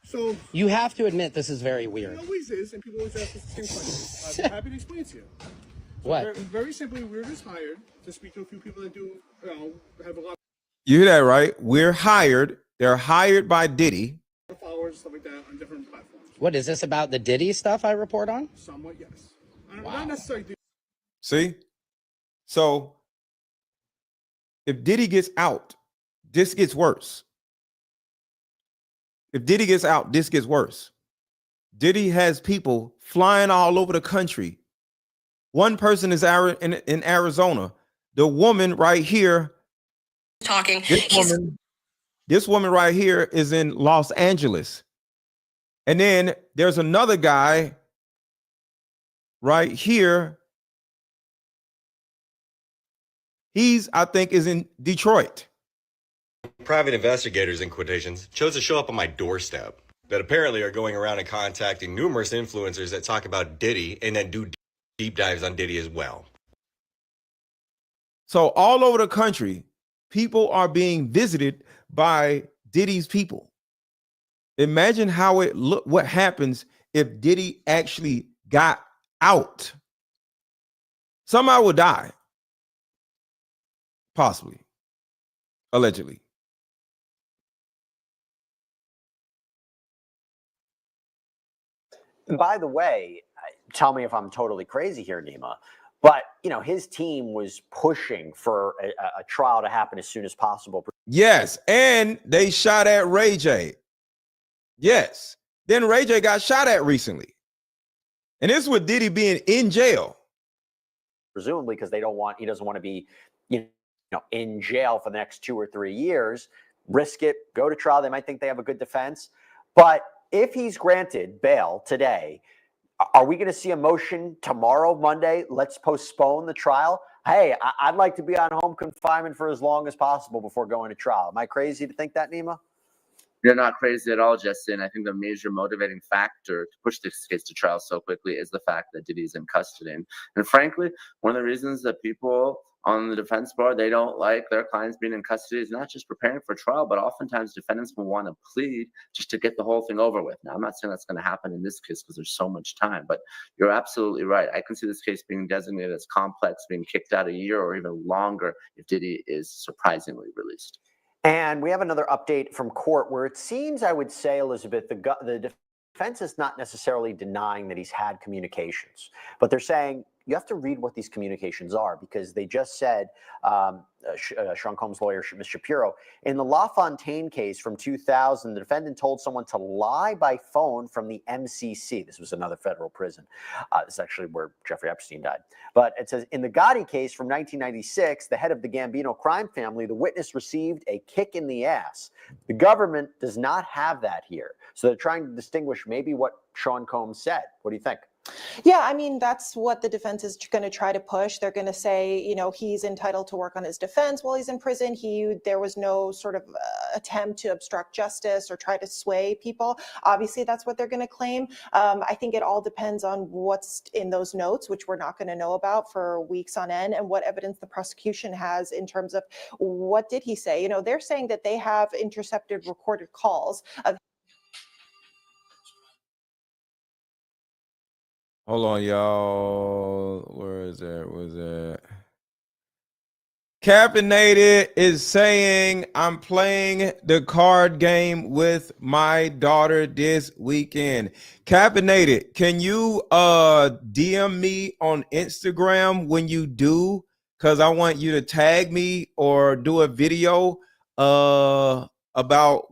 So you have to admit this is very weird. It always is, and people always ask us the same questions. I'm happy to explain to you. So What? Very simply, we're just hired to speak to a few people that do, have a lot. You hear that right? We're hired. They're hired by Diddy. Of followers, stuff like that, on different platforms. What is this about the Diddy stuff I report on? Somewhat, yes. Not necessarily. See? So if Diddy gets out, this gets worse. If Diddy gets out, this gets worse. Diddy has people flying all over the country. One person is in Arizona. The woman right here. Talking. This woman right here is in Los Angeles. And then there's another guy right here. I think, is in Detroit. Private investigators, in quotations, chose to show up on my doorstep that apparently are going around and contacting numerous influencers that talk about Diddy and then do deep dives on Diddy as well. So all over the country, people are being visited by Diddy's people. Imagine how what happens if Diddy actually got out. Somebody would die. Possibly. Allegedly. And by the way, tell me if I'm totally crazy here, Nima, but his team was pushing for a trial to happen as soon as possible. Yes, and they shot at Ray J. Yes. Then Ray J got shot at recently. And this is with Diddy being in jail. Presumably because he doesn't want to be in jail for the next 2 or 3 years. Risk it, go to trial. They might think they have a good defense. But if he's granted bail today, are we going to see a motion tomorrow, Monday? Let's postpone the trial. Hey, I'd like to be on home confinement for as long as possible before going to trial. Am I crazy to think that, Nima? You're not crazy at all, Justin. I think the major motivating factor to push this case to trial so quickly is the fact that Diddy's in custody. And frankly, one of the reasons that people on the defense bar, they don't like their clients being in custody is not just preparing for trial, but oftentimes defendants will want to plead just to get the whole thing over with. Now, I'm not saying that's going to happen in this case because there's so much time, but you're absolutely right. I can see this case being designated as complex, being kicked out a year or even longer if Diddy is surprisingly released. And we have another update from court where it seems, I would say, Elizabeth, the defense is not necessarily denying that he's had communications, but they're saying you have to read what these communications are, because they just said, Sean Combs' lawyer, Ms. Shapiro, in the LaFontaine case from 2000, the defendant told someone to lie by phone from the MCC. This was another federal prison. This is actually where Jeffrey Epstein died. But it says, in the Gotti case from 1996, the head of the Gambino crime family, the witness received a kick in the ass. The government does not have that here. So they're trying to distinguish maybe what Sean Combs said. What do you think? Yeah, I mean, that's what the defense is going to try to push. They're going to say, he's entitled to work on his defense while he's in prison. There was no sort of attempt to obstruct justice or try to sway people. Obviously, that's what they're going to claim. I think it all depends on what's in those notes, which we're not going to know about for weeks on end, and what evidence the prosecution has in terms of what did he say. They're saying that they have intercepted recorded calls of. Hold on, y'all. Where is that? Caffeinated is saying, I'm playing the card game with my daughter this weekend. Caffeinated, can you DM me on Instagram when you do? Because I want you to tag me or do a video about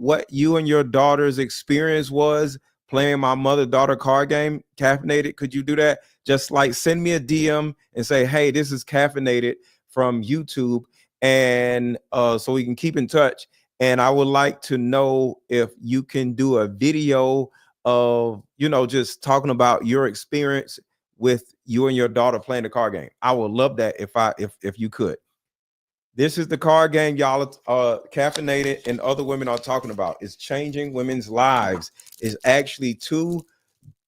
what you and your daughter's experience was playing my mother-daughter card game. Caffeinated, could you do that? Just like send me a DM and say, hey, this is Caffeinated from YouTube, and so we can keep in touch. And I would like to know if you can do a video of, you know, just talking about your experience with you and your daughter playing the card game. I would love that if you could. This is the card game y'all Caffeinated and other women are talking about. It's changing women's lives. It's actually 2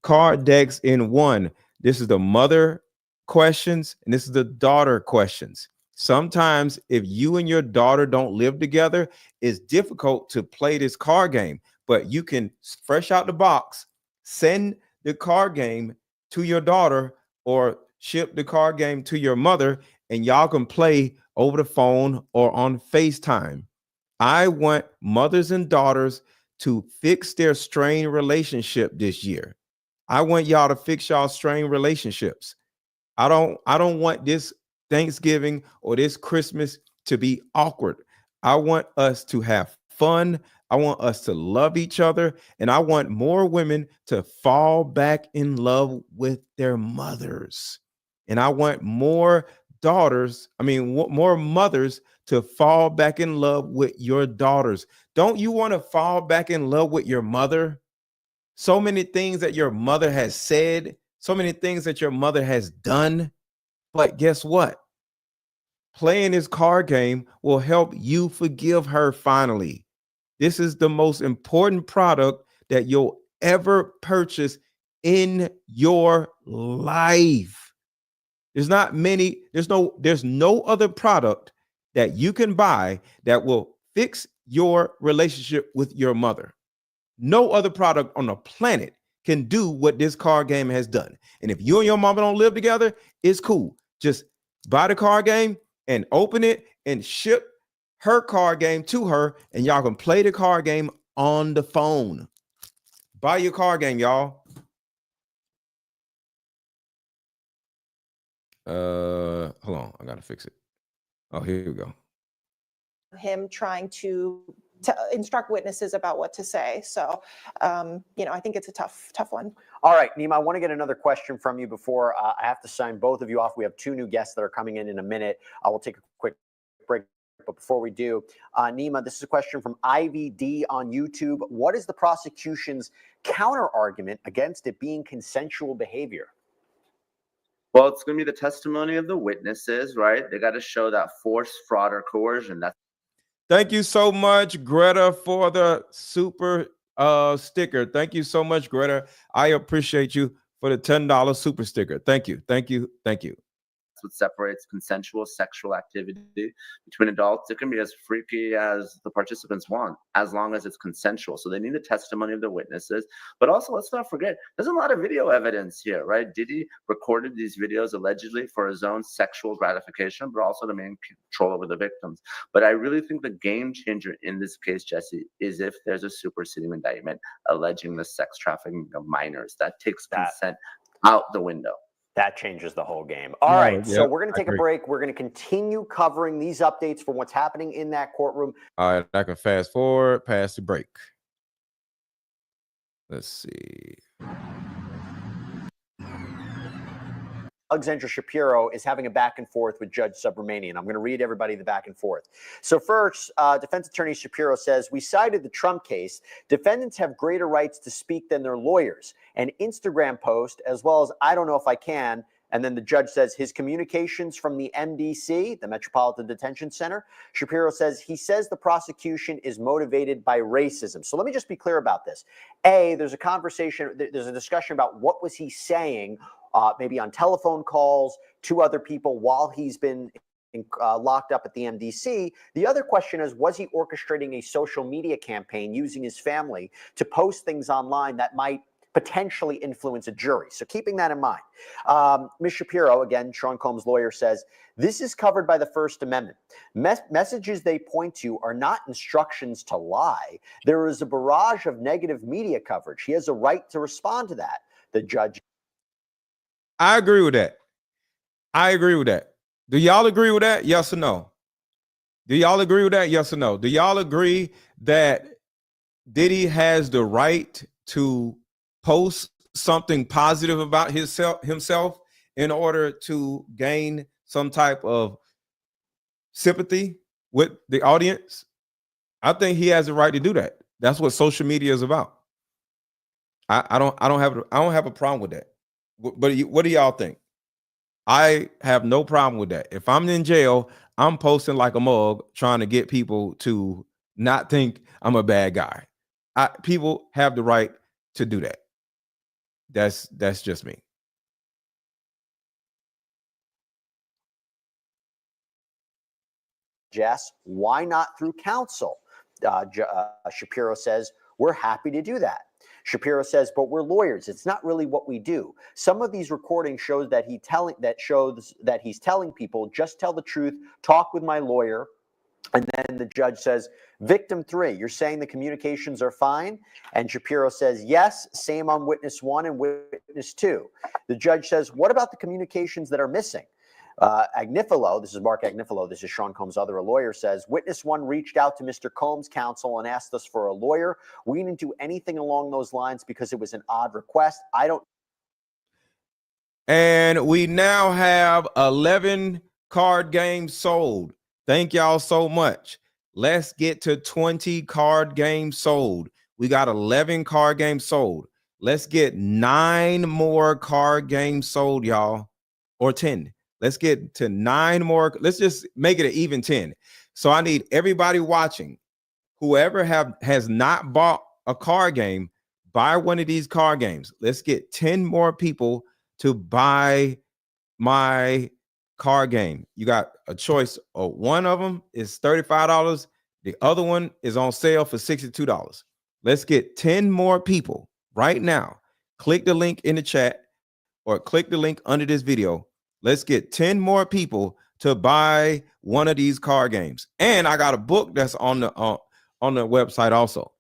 card decks in one. This is the mother questions and this is the daughter questions. Sometimes if you and your daughter don't live together, it's difficult to play this card game, but you can, fresh out the box, send the card game to your daughter or ship the card game to your mother, and y'all can play over the phone or on FaceTime. I want mothers and daughters to fix their strained relationship this year. I want y'all to fix y'all strained relationships. I don't want this Thanksgiving or this Christmas to be awkward. I want us to have fun. I want us to love each other. And I want more women to fall back in love with their mothers. And I want more more mothers to fall back in love with your daughters. Don't you want to fall back in love with your mother? So many things that your mother has said, so many things that your mother has done. But guess what? Playing this card game will help you forgive her finally. This is the most important product that you'll ever purchase in your life. There's no other product that you can buy that will fix your relationship with your mother. No other product on the planet can do what this card game has done. And if you and your mama don't live together, it's cool. Just buy the card game and open it and ship her card game to her, and y'all can play the card game on the phone. Buy your card game, y'all. Hold on, I gotta fix it. Oh, here we go. Him trying to instruct witnesses about what to say. So, I think it's a tough one. All right, Nima, I want to get another question from you before I have to sign both of you off. We have 2 new guests that are coming in a minute. I will take a quick break. But before we do, Nima, this is a question from IVD on YouTube. What is the prosecution's counter argument against it being consensual behavior? Well, it's going to be the testimony of the witnesses, right? They got to show that force, fraud, or coercion. Thank you so much, Greta, for the super sticker. Thank you so much, Greta. I appreciate you for the $10 super sticker. Thank you. Thank you. Thank you. What separates consensual sexual activity between adults. It can be as freaky as the participants want, as long as it's consensual. So they need the testimony of the witnesses. But also, let's not forget, there's a lot of video evidence here, right? Diddy recorded these videos allegedly for his own sexual gratification, but also to maintain control over the victims. But I really think the game changer in this case, Jesse, is if there's a superseding indictment alleging the sex trafficking of minors. That takes consent out the window. That changes the whole game. All right, so we're going to take a break. We're going to continue covering these updates from what's happening in that courtroom. All right, I can fast forward past the break. Let's see. Alexandra Shapiro is having a back and forth with Judge Subramanian. I'm going to read everybody the back and forth. So first, defense attorney Shapiro says, we cited the Trump case. Defendants have greater rights to speak than their lawyers. An Instagram post, as well as I don't know if I can. And then the judge says his communications from the MDC, the Metropolitan Detention Center. Shapiro says he says the prosecution is motivated by racism. So let me just be clear about this. There's a conversation, there's a discussion about what was he saying, maybe on telephone calls to other people while he's been locked up at the MDC. The other question is, was he orchestrating a social media campaign using his family to post things online that might potentially influence a jury. So keeping that in mind, Ms. Shapiro, again, Sean Combs' lawyer, says this is covered by the First Amendment. Messages they point to are not instructions to lie. There is a barrage of negative media coverage. He has a right to respond to that. The judge. I agree with that. I agree with that. Do y'all agree with that? Yes or no? Do y'all agree with that? Yes or no? Do y'all agree that Diddy has the right to post something positive about himself in order to gain some type of sympathy with the audience? I think he has the right to do that. That's what social media is about. I don't have a problem with that. But what do y'all think? I have no problem with that. If I'm in jail, I'm posting like a mug trying to get people to not think I'm a bad guy. People have the right to do that. That's just me. Jess, why not through counsel? Shapiro says, we're happy to do that. Shapiro says, but we're lawyers. It's not really what we do. Some of these recordings shows that shows that he's telling people, just tell the truth, talk with my lawyer. And then the judge says, victim 3, you're saying the communications are fine? And Shapiro says, yes, same on witness 1 and witness 2. The judge says, what about the communications that are missing? Agnifilo, this is Mark Agnifilo, this is Sean Combs' other lawyer, says, witness 1 reached out to Mr. Combs' counsel and asked us for a lawyer. We didn't do anything along those lines because it was an odd request. And we now have 11 card games sold. Thank y'all so much. Let's get to 20 card games sold. We got 11 card games sold. Let's get 9 more card games sold, y'all, or 10. Let's get to 9 more. Let's just make it an even 10. So I need everybody watching, whoever has not bought a card game, buy one of these card games. Let's get 10 more people to buy my card game. You got a choice of one of them is $35. The other one is on sale for $62. Let's get 10 more people right now. Click the link in the chat or click the link under this video. Let's get 10 more people to buy one of these card games. And I got a book that's on the website also.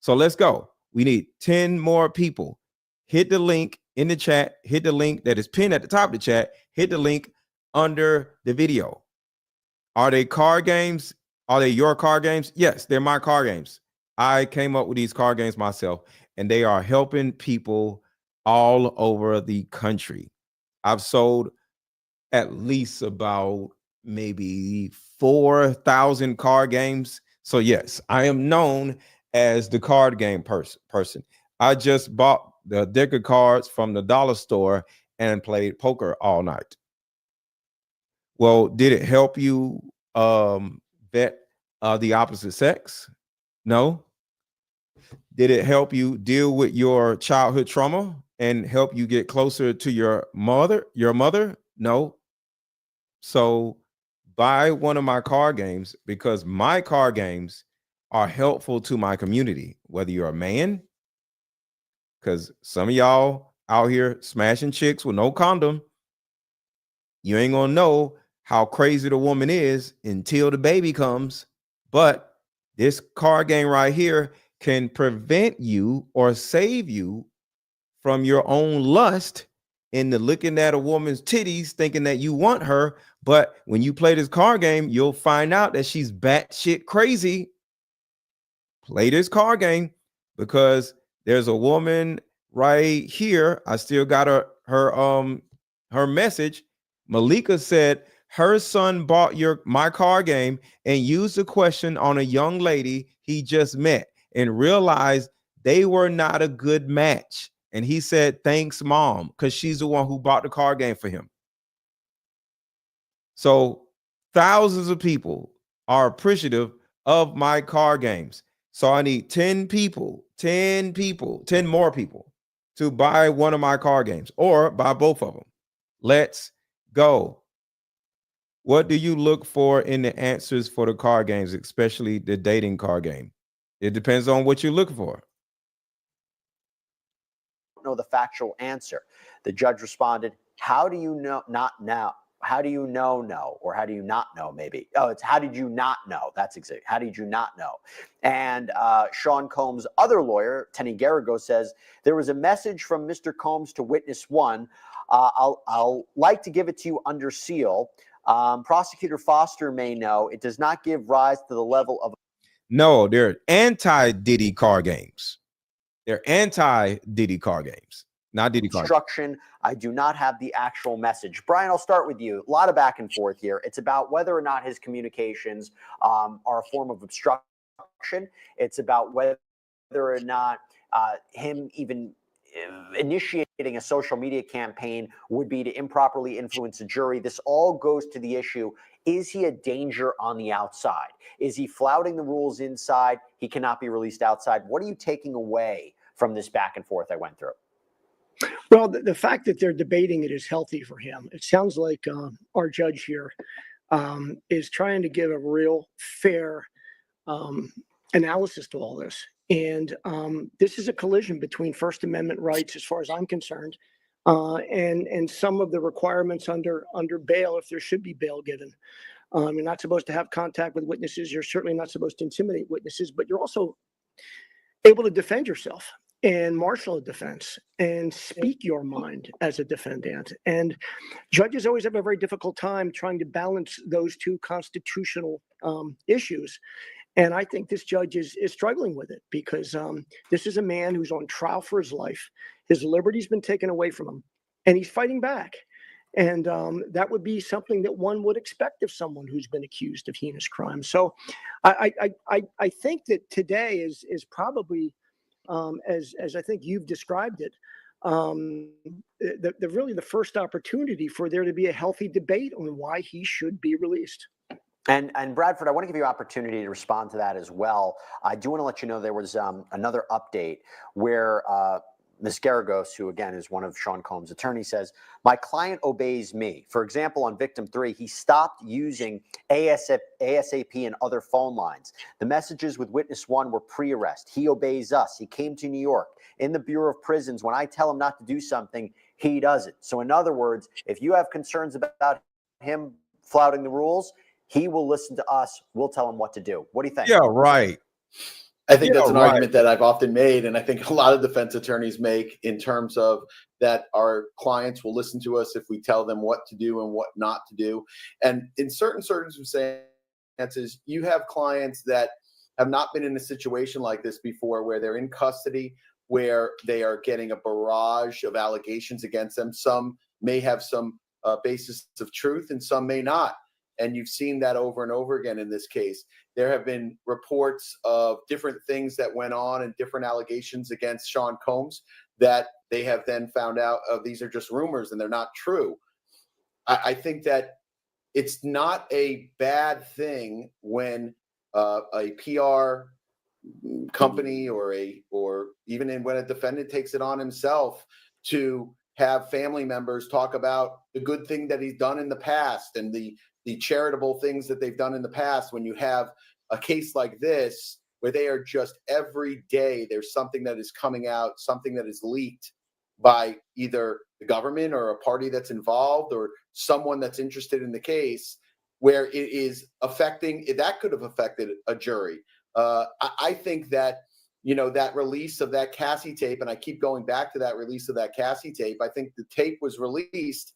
So let's go. We need 10 more people. Hit the link in the chat. Hit the link that is pinned at the top of the chat. Hit the link under the video. Are they card games? Are they your card games? Yes, they're my card games. I came up with these card games myself, and they are helping people all over the country. I've sold at least about maybe 4,000 card games. So yes, I am known as the card game person. I just bought the deck of cards from the dollar store and played poker all night. Well, did it help you vet the opposite sex? No. Did it help you deal with your childhood trauma and help you get closer to your mother? No. So buy one of my card games because my card games are helpful to my community, whether you're a man, because some of y'all out here smashing chicks with no condom, you ain't gonna know how crazy the woman is until the baby comes. But this card game right here can prevent you or save you from your own lust into looking at a woman's titties thinking that you want her. But when you play this card game, you'll find out that she's batshit crazy. Play this card game because there's a woman right here. I still got her message. Malika said her son bought my card game and used the question on a young lady he just met and realized they were not a good match. And he said, thanks, mom, because she's the one who bought the card game for him. So thousands of people are appreciative of my card games. So I need 10 more people to buy one of my card games or buy both of them. Let's go. What do you look for in the answers for the card games, especially the dating card game? It depends on what you're looking for. know the factual answer. The judge responded, how do you know not now? How do you know? Or how do you not know, maybe? Oh, it's how did you not know? That's exactly. How did you not know? And Sean Combs' other lawyer, Tenny Garrigo, says there was a message from Mr. Combs to witness one. I'll like to give it to you under seal. Prosecutor Foster may know it does not give rise to the level of. No, they're anti-Diddy car games. They're anti-Diddy car games, not Diddy car. Instruction. I do not have the actual message. Brian, I'll start with you. A lot of back and forth here. It's about whether or not his communications are a form of obstruction. It's about whether or not him even initiating a social media campaign would be to improperly influence a jury. This all goes to the issue, is he a danger on the outside? Is he flouting the rules inside? He cannot be released outside. What are you taking away from this back and forth I went through? Well, the fact that they're debating it is healthy for him. It sounds like our judge here is trying to give a real fair analysis to all this. And this is a collision between First Amendment rights, as far as I'm concerned, and some of the requirements under bail, if there should be bail given. You're not supposed to have contact with witnesses. You're certainly not supposed to intimidate witnesses, but you're also able to defend yourself and marshal a defense and speak your mind as a defendant. And judges always have a very difficult time trying to balance those two constitutional issues. And I think this judge is struggling with it because this is a man who's on trial for his life. His liberty's been taken away from him, and he's fighting back. And that would be something that one would expect of someone who's been accused of heinous crimes. So I think that today is probably, as I think you've described it, really the first opportunity for there to be a healthy debate on why he should be released. And Bradford, I want to give you an opportunity to respond to that as well. I do want to let you know there was another update where Ms. Garagos, who again is one of Sean Combs' attorneys, says, my client obeys me. For example, on victim 3, he stopped using ASAP and other phone lines. The messages with witness 1 were pre-arrest. He obeys us. He came to New York. In the Bureau of Prisons, when I tell him not to do something, he does it. So in other words, if you have concerns about him flouting the rules, he will listen to us. We'll tell him what to do. What do you think? Yeah, right. I think that's an argument that I've often made, and I think a lot of defense attorneys make in terms of that our clients will listen to us if we tell them what to do and what not to do. And in certain circumstances, you have clients that have not been in a situation like this before, where they're in custody, where they are getting a barrage of allegations against them. Some may have some basis of truth, and some may not. And you've seen that over and over again in this case. There have been reports of different things that went on and different allegations against Sean Combs that they have then found out these are just rumors and they're not true. I think that it's not a bad thing when a PR company or even when a defendant takes it on himself to have family members talk about the good thing that he's done in the past and the charitable things that they've done in the past. When you have a case like this, where they are just every day, there's something that is coming out, something that is leaked by either the government or a party that's involved or someone that's interested in the case, where it is affecting, that could have affected a jury. I think that, that release of that Cassie tape, and I keep going back to that release of that Cassie tape, I think the tape was released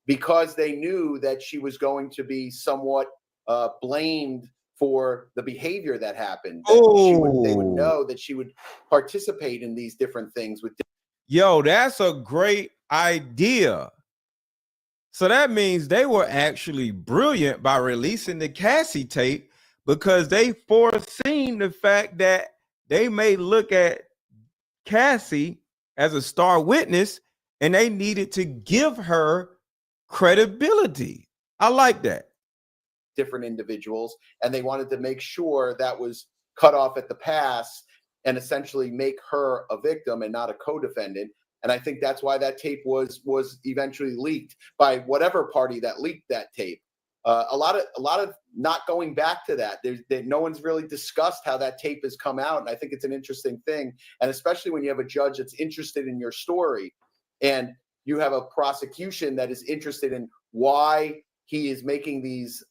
because they knew that she was going to be somewhat blamed for the behavior that happened. That they would know that she would participate in these different things. Yo, that's a great idea. So that means they were actually brilliant by releasing the Cassie tape, because they foreseen the fact that they may look at Cassie as a star witness and they needed to give her credibility. I like that. Different individuals, and they wanted to make sure that was cut off at the pass and essentially make her a victim and not a co-defendant. And I think that's why that tape was eventually leaked by whatever party that leaked that tape. a lot of not going back to that. No one's really discussed how that tape has come out, and I think it's an interesting thing. And especially when you have a judge that's interested in your story, and you have a prosecution that is interested in why he is making these,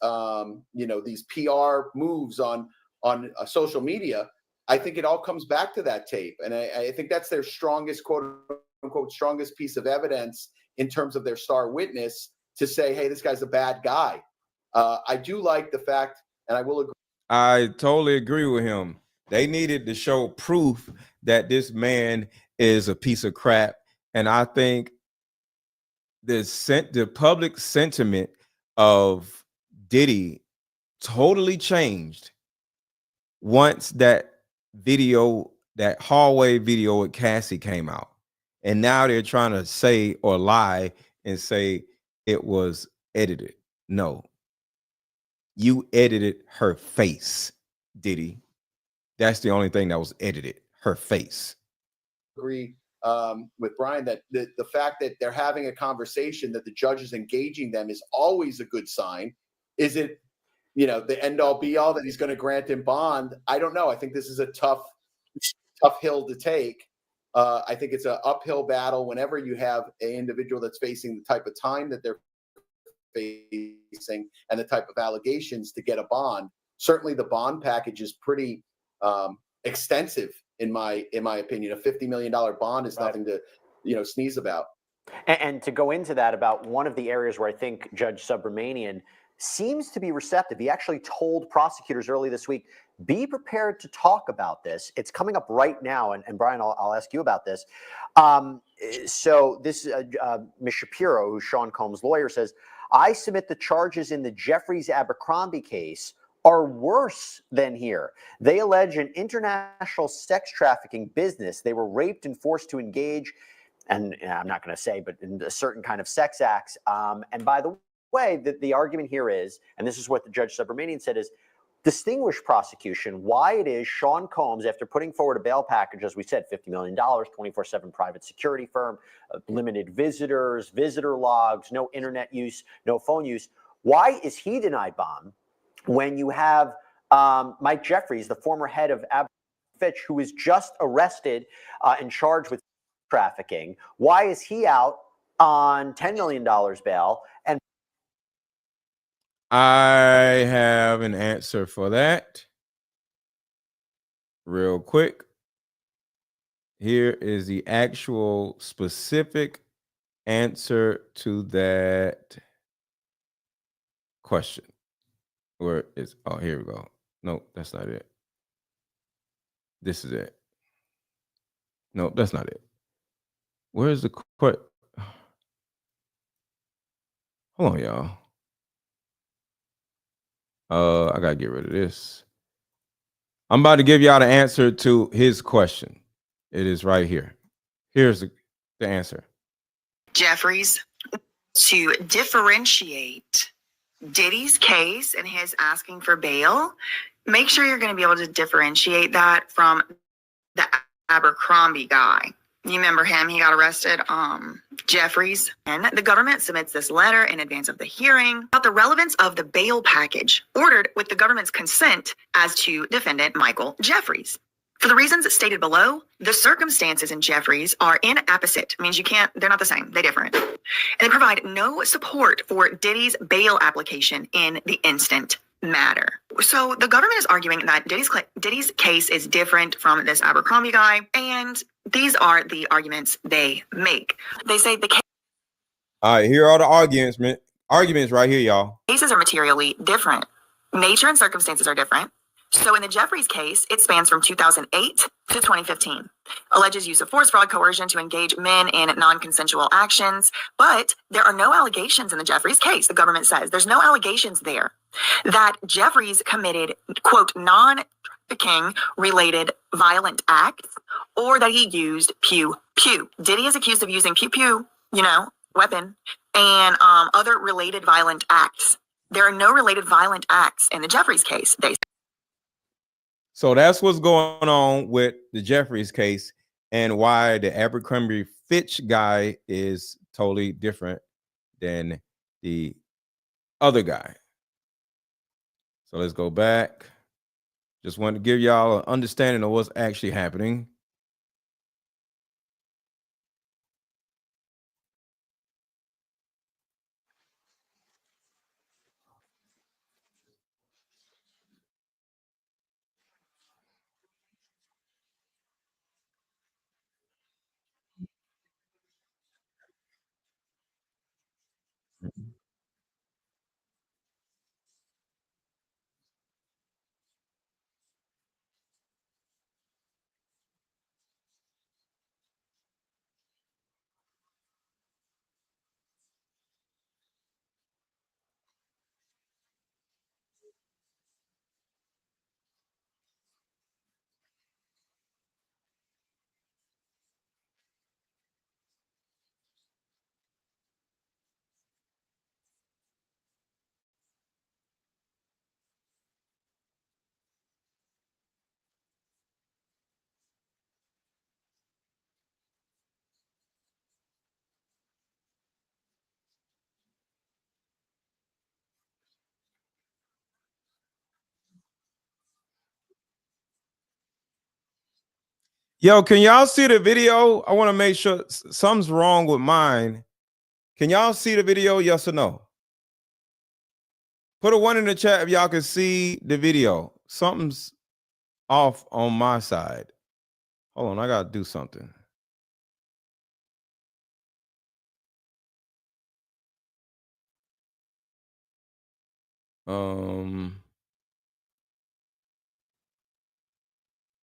these PR moves on social media. I think it all comes back to that tape, and I think that's their strongest, quote unquote, strongest piece of evidence in terms of their star witness to say, hey, this guy's a bad guy. I do like the fact, and I will agree. I totally agree with him. They needed to show proof that this man is a piece of crap. And I think the public sentiment of Diddy totally changed once that video, that hallway video with Cassie came out. And now they're trying to say or lie and say it was edited. No. You edited her face, Diddy. That's the only thing that was edited, her face. Agree with Brian that the fact that they're having a conversation, that the judge is engaging them, is always a good sign. Is it, the end all be all that he's going to grant him bond? I don't know. I think this is a tough hill to take. I think it's an uphill battle whenever you have an individual that's facing the type of time that they're facing and the type of allegations to get a bond. Certainly the bond package is pretty extensive in my opinion. A $50 million bond is nothing to sneeze about. And to go into that, about one of the areas where I think Judge Subramanian seems to be receptive. He actually told prosecutors early this week, be prepared to talk about this. It's coming up right now. And Brian, I'll ask you about this. So this Ms. Shapiro, who's Sean Combs' lawyer, says, I submit the charges in the Jeffries Abercrombie case are worse than here. They allege an international sex trafficking business. They were raped and forced to engage, and I'm not going to say, but in a certain kind of sex acts. And by the way, the argument here is, and this is what the Judge Subramanian said, is distinguish prosecution, why it is Sean Combs, after putting forward a bail package, as we said, $50 million, 24/7 private security firm, limited visitors, visitor logs, no internet use, no phone use. Why is he denied bond when you have Mike Jeffries, the former head of Fitch, who was just arrested and charged with trafficking? Why is he out on $10 million bail? And I have an answer for that. Real quick. Here is the actual specific answer to that question. Where is, oh, here we go. No, that's not it. This is it. No, that's not it. Where's the question? Hold on, y'all. I gotta get rid of this. I'm about to give y'all the answer to his question. It is right here. Here's the answer. Jeffries, to differentiate Diddy's case and his asking for bail, make sure you're going to be able to differentiate that from the Abercrombie guy. You remember him? He got arrested. Jeffries. And the government submits this letter in advance of the hearing about the relevance of the bail package ordered with the government's consent as to defendant Michael Jeffries. For the reasons stated below, the circumstances in Jeffries are inapposite. Means they're not the same. They're different. And they provide no support for Diddy's bail application in the instant matter. So the government is arguing that Diddy's case is different from this Abercrombie guy, and these are the arguments they make. They say the case. All right, here are the arguments right here, y'all. Cases are materially different. Nature and circumstances are different. So in the Jeffries case, it spans from 2008 to 2015. Alleges use of force, fraud, coercion to engage men in non-consensual actions. But there are no allegations in the Jeffries case, the government says. There's no allegations there that Jeffries committed, quote, non-trafficking related violent acts or that he used pew-pew. Diddy is accused of using pew-pew, weapon, and other related violent acts. There are no related violent acts in the Jeffries case. So that's what's going on with the Jeffries case and why the Abercrombie Fitch guy is totally different than the other guy. So let's go back. Just wanted to give y'all an understanding of what's actually happening. Yo, can y'all see the video? I want to make sure something's wrong with mine. Can y'all see the video? Yes or no? Put a 1 in the chat if y'all can see the video. Something's off on my side. Hold on, I gotta do something.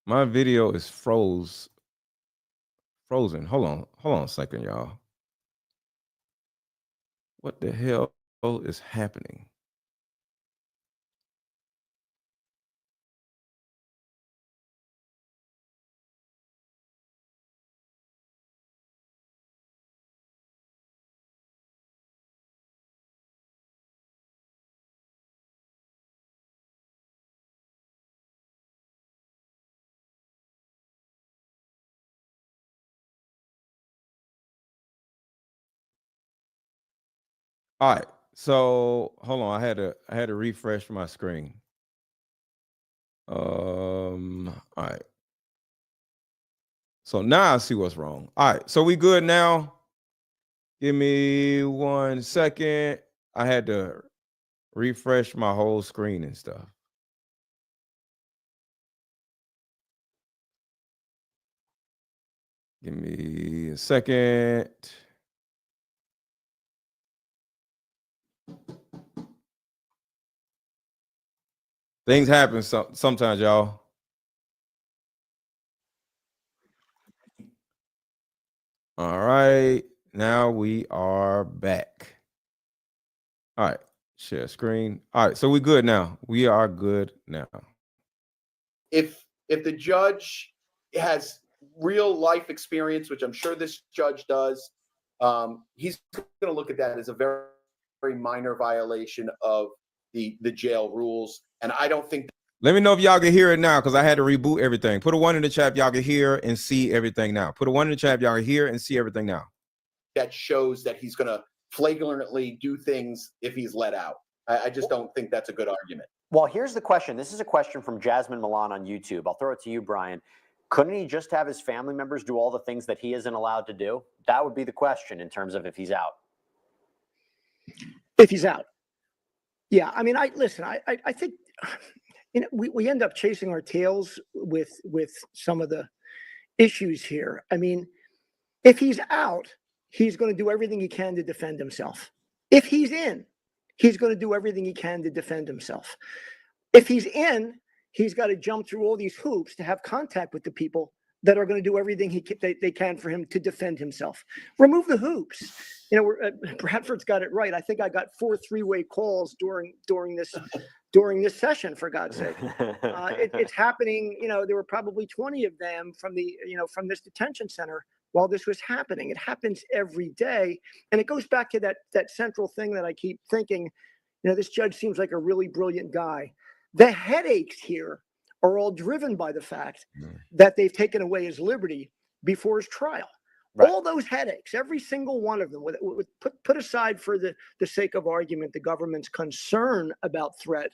My video is frozen. Hold on a second, y'all. What the hell is happening? All right, so hold on. I had to refresh my screen. All right. So now I see what's wrong. All right, so we good now. Give me 1 second. I had to refresh my whole screen and stuff. Give me a second. Things happen sometimes, y'all. All right, now we are back. All right, share screen. All right, so we good now. We are good now. If the judge has real life experience, which I'm sure this judge does, he's going to look at that as a very, very minor violation of the jail rules. And I don't think. Let me know if y'all can hear it now, because I had to reboot everything. Put a 1 in the chat if y'all can hear and see everything now. Put a 1 in the chat if y'all can hear and see everything now. That shows that he's going to flagrantly do things if he's let out. I just don't think that's a good argument. Well, here's the question. This is a question from Jasmine Milan on YouTube. I'll throw it to you, Brian. Couldn't he just have his family members do all the things that he isn't allowed to do? That would be the question in terms of if he's out. If he's out. Yeah, I mean, I think, you know, we end up chasing our tails with some of the issues here. I mean, if he's out, he's going to do everything he can to defend himself. If he's in, he's going to do everything he can to defend himself. If he's in, he's got to jump through all these hoops to have contact with the people that are going to do everything they can for him to defend himself. Remove the hoops. You know, Bradford's got it right. I think I got 4 3-way calls during this session, for God's sake. It's happening. You know, there were probably 20 of them from this detention center while this was happening. It happens every day. And it goes back to that central thing that I keep thinking, you know, this judge seems like a really brilliant guy. The headaches here are all driven by the fact that they've taken away his liberty before his trial. Right. All those headaches, every single one of them, put aside for the sake of argument, the government's concern about threat.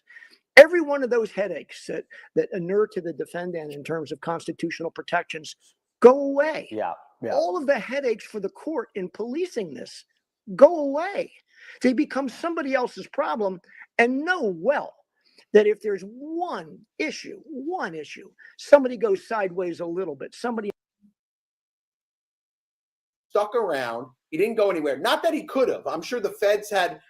Every one of those headaches that inure to the defendant in terms of constitutional protections go away. Yeah. All of the headaches for the court in policing this go away. They become somebody else's problem, and know well that if there's one issue, somebody goes sideways a little bit, somebody stuck around. He didn't go anywhere. Not that he could have. I'm sure the feds had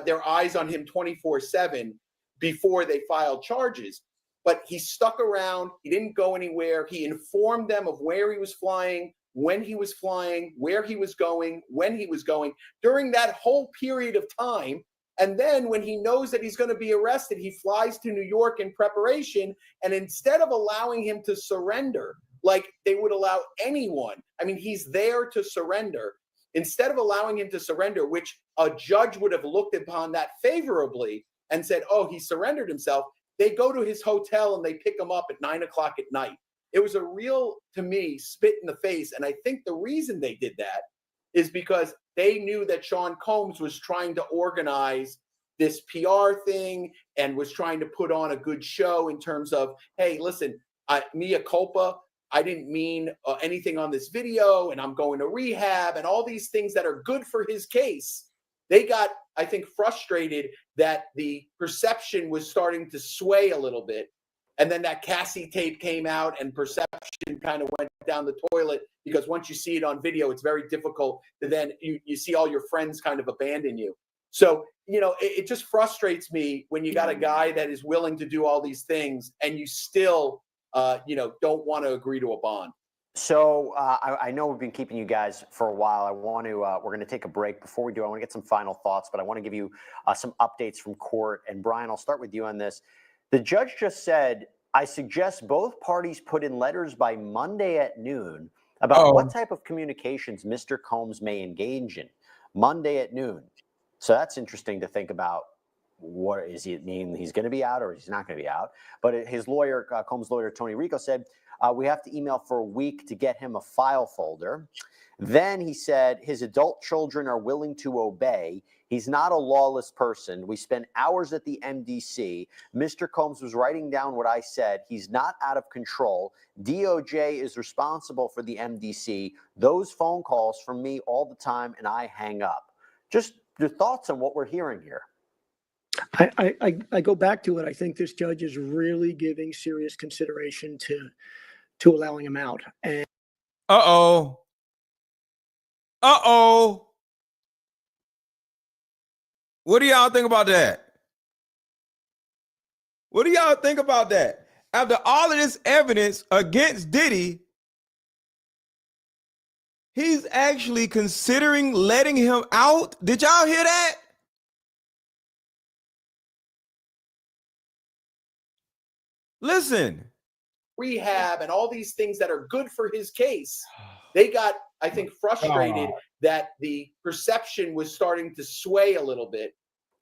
their eyes on him 24/7 before they filed charges. But he stuck around. He didn't go anywhere. He informed them of where he was flying, when he was flying, where he was going, when he was going, during that whole period of time. And then when he knows that he's going to be arrested, he flies to New York in preparation. And instead of allowing him to surrender, like they would allow anyone, I mean, he's there to surrender. Instead of allowing him to surrender, which a judge would have looked upon that favorably and said, oh, he surrendered himself, they go to his hotel and they pick him up at 9 o'clock at night. It was a real, to me, spit in the face. And I think the reason they did that is because they knew that Sean Combs was trying to organize this PR thing and was trying to put on a good show in terms of, hey, listen, mea culpa, I didn't mean anything on this video, and I'm going to rehab, and all these things that are good for his case. They got, I think, frustrated that the perception was starting to sway a little bit. And then that Cassie tape came out and perception kind of went down the toilet, because once you see it on video, it's very difficult to then you see all your friends kind of abandon you. So, you know, it just frustrates me when you got a guy that is willing to do all these things and you still, don't want to agree to a bond. So I know we've been keeping you guys for a while. I want to, we're going to take a break. Before we do, I want to get some final thoughts, but I want to give you some updates from court. And Brian, I'll start with you on this. The judge just said, I suggest both parties put in letters by Monday at noon about what type of communications Mr. Combs may engage in. Monday at noon. So that's interesting to think about. What is he mean? He's going to be out or he's not going to be out? But his lawyer, Combs' lawyer, Tony Rico, said, we have to email for a week to get him a file folder. Then he said his adult children are willing to obey. He's not a lawless person. We spent hours at the MDC. Mr. Combs was writing down what I said. He's not out of control. DOJ is responsible for the MDC. Those phone calls from me all the time, and I hang up. Just your thoughts on what we're hearing here. I go back to it. I think this judge is really giving serious consideration to allowing him out. And Uh-oh. What do y'all think about that? What do y'all think about that? After all of this evidence against Diddy, he's actually considering letting him out. Did y'all hear that? Listen. Rehab and all these things that are good for his case. They got, I think, frustrated that the perception was starting to sway a little bit.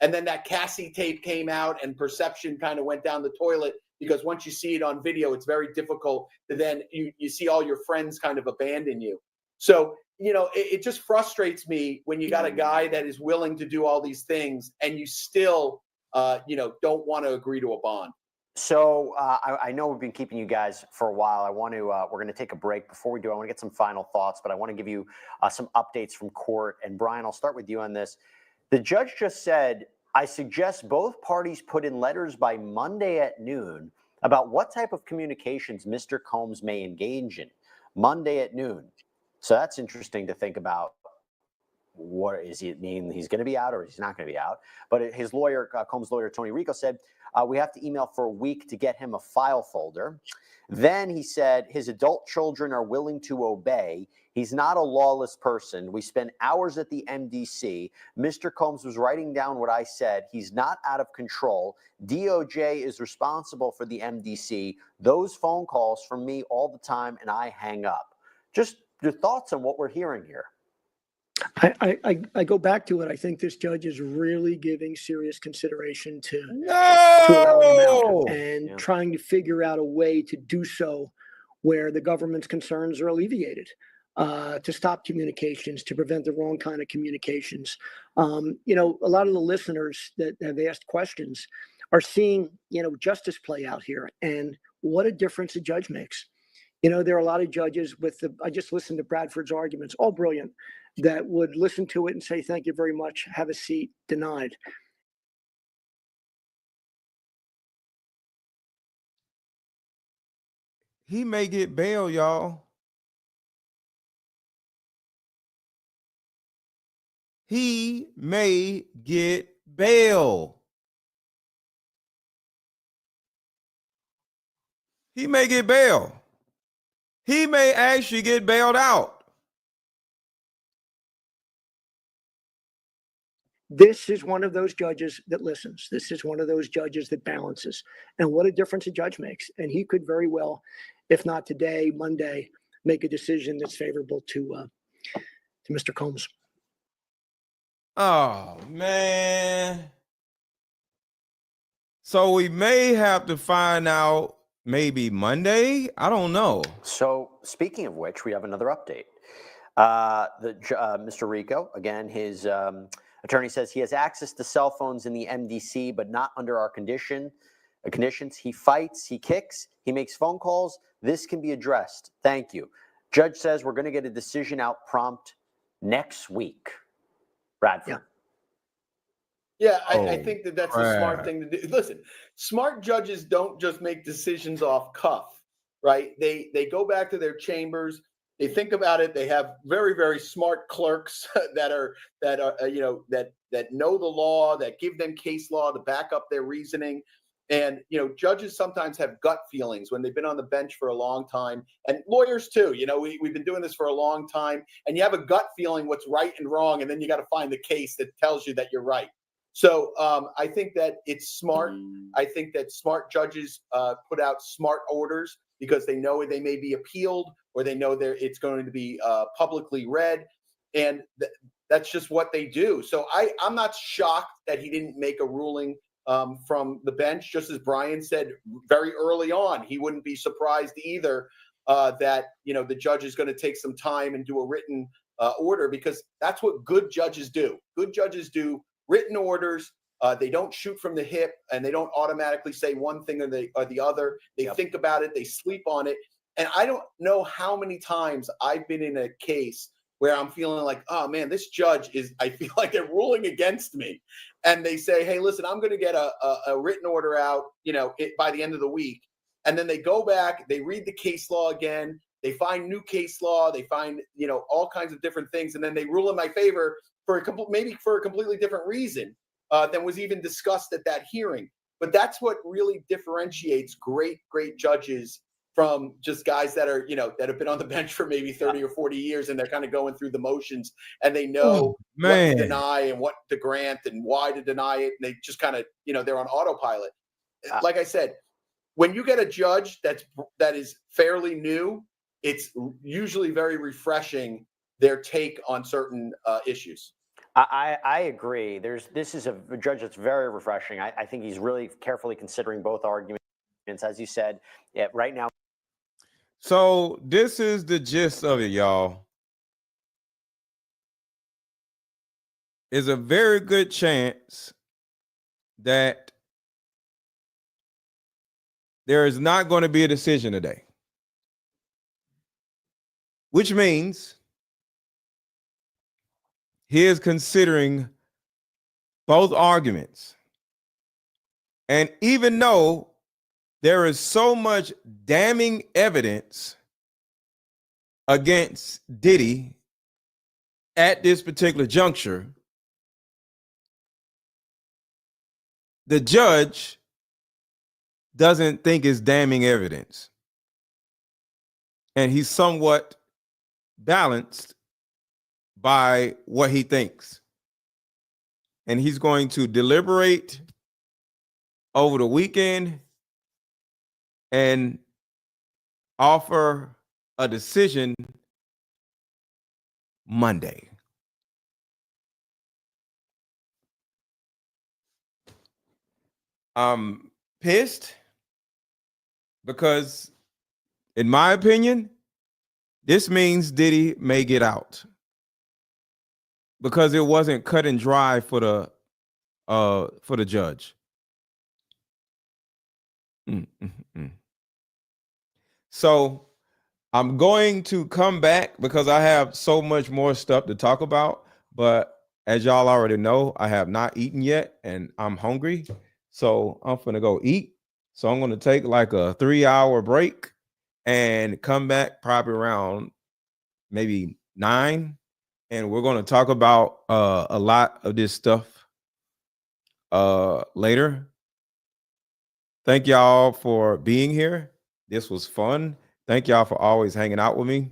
And then that Cassie tape came out and perception kind of went down the toilet, because once you see it on video, it's very difficult to then you see all your friends kind of abandon you. So, it just frustrates me when you got a guy that is willing to do all these things and you still, don't want to agree to a bond. So I know we've been keeping you guys for a while. I want to, we're going to take a break. Before we do, I want to get some final thoughts, but I want to give you some updates from court. And Brian, I'll start with you on this. The judge just said, I suggest both parties put in letters by Monday at noon about what type of communications Mr. Combs may engage in. Monday at noon. So that's interesting to think about. What is he mean? He's going to be out or he's not going to be out? But his lawyer, Combs' lawyer, Tony Rico, said, we have to email for a week to get him a file folder. Then he said his adult children are willing to obey. He's not a lawless person. We spent hours at the MDC. Mr. Combs was writing down what I said. He's not out of control. DOJ is responsible for the MDC. Those phone calls from me all the time, and I hang up. Just your thoughts on what we're hearing here. I go back to it. I think this judge is really giving serious consideration to allowing him out and trying to figure out a way to do so where the government's concerns are alleviated, to stop communications, to prevent the wrong kind of communications. A lot of the listeners that have asked questions are seeing, justice play out here. And what a difference a judge makes. There are a lot of judges I just listened to Bradford's arguments, all brilliant, that would listen to it and say, thank you very much, have a seat, denied. He may get bail, y'all. He may get bail. He may get bail. He may actually get bailed out. This is one of those judges that listens. This is one of those judges that balances. And what a difference a judge makes. And he could very well, if not today, Monday, make a decision that's favorable to Mr. Combs. Oh, man. So we may have to find out maybe Monday. I don't know. So speaking of which, we have another update. Mr. Rico, again, his attorney says he has access to cell phones in the MDC, but not under our conditions. He fights, he kicks, he makes phone calls. This can be addressed. Thank you. Judge says we're going to get a decision out prompt next week. Bradford. Yeah, I think that's a smart thing to do. Listen, smart judges don't just make decisions off cuff, right? They go back to their chambers. They think about it. They have very, very smart clerks that know the law, that give them case law to back up their reasoning. And judges sometimes have gut feelings when they've been on the bench for a long time, and lawyers too. We've been doing this for a long time, and you have a gut feeling what's right and wrong, and then you got to find the case that tells you that you're right. So I think that it's smart. I think that smart judges put out smart orders because they know they may be appealed, or they know it's going to be publicly read, and that's just what they do. So I'm not shocked that he didn't make a ruling from the bench. Just as Brian said very early on, he wouldn't be surprised either that the judge is going to take some time and do a written order, because that's what good judges do. Good judges do written orders. They don't shoot from the hip, and they don't automatically say one thing or the other. They think about it. They sleep on it. And I don't know how many times I've been in a case where I'm feeling like, oh man, this judge I feel like they're ruling against me. And they say, hey, listen, I'm going to get a written order out, by the end of the week. And then they go back, they read the case law again. They find new case law. They find, all kinds of different things. And then they rule in my favor maybe for a completely different reason than was even discussed at that hearing. But that's what really differentiates great judges from just guys that are, that have been on the bench for maybe 30 or 40 years, and they're kind of going through the motions, and they know what to deny and what to grant and why to deny it. And they just kind of, they're on autopilot. Like I said, when you get a judge that is fairly new, it's usually very refreshing, their take on certain issues. I agree. This is a judge that's very refreshing. I think he's really carefully considering both arguments, as you said. Right now. So this is the gist of it, y'all. Is a very good chance that there is not going to be a decision today, which means he is considering both arguments. And even though there is so much damning evidence against Diddy at this particular juncture, the judge doesn't think it's damning evidence. And he's somewhat balanced by what he thinks. And he's going to deliberate over the weekend and offer a decision Monday. I'm pissed because, in my opinion, this means Diddy may get out, because it wasn't cut and dry for the judge. Mm, mm, mm. So I'm going to come back because I have so much more stuff to talk about. But as y'all already know, I have not eaten yet and I'm hungry. So I'm going to go eat. So I'm going to take like a 3-hour break and come back probably around maybe 9. And we're going to talk about a lot of this stuff later. Thank y'all for being here. This was fun. Thank y'all for always hanging out with me.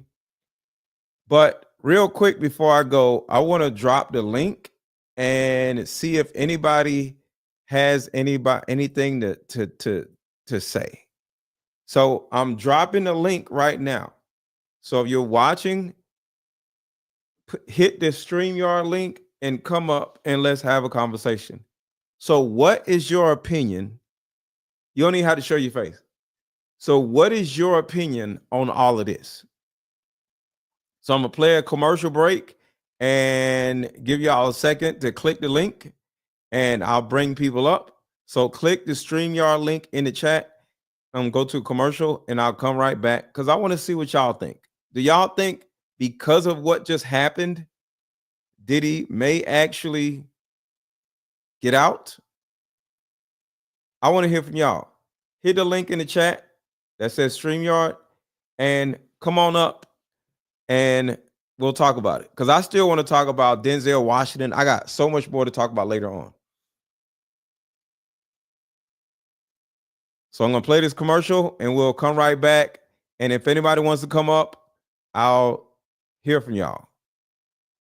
But real quick before I go, I want to drop the link and see if anybody has anything to say. So I'm dropping the link right now. So if you're watching, hit the StreamYard link and come up and let's have a conversation. So what is your opinion? You don't even have to show your face. So what is your opinion on all of this? So I'm gonna play a commercial break and give y'all a second to click the link and I'll bring people up. So click the StreamYard link in the chat. Go to commercial and I'll come right back because I want to see what y'all think. Do y'all think because of what just happened, Diddy may actually get out? I want to hear from y'all. Hit the link in the chat that says StreamYard and come on up and we'll talk about it. Because I still want to talk about Denzel Washington. I got so much more to talk about later on. So I'm going to play this commercial and we'll come right back. And if anybody wants to come up, I'll hear from y'all.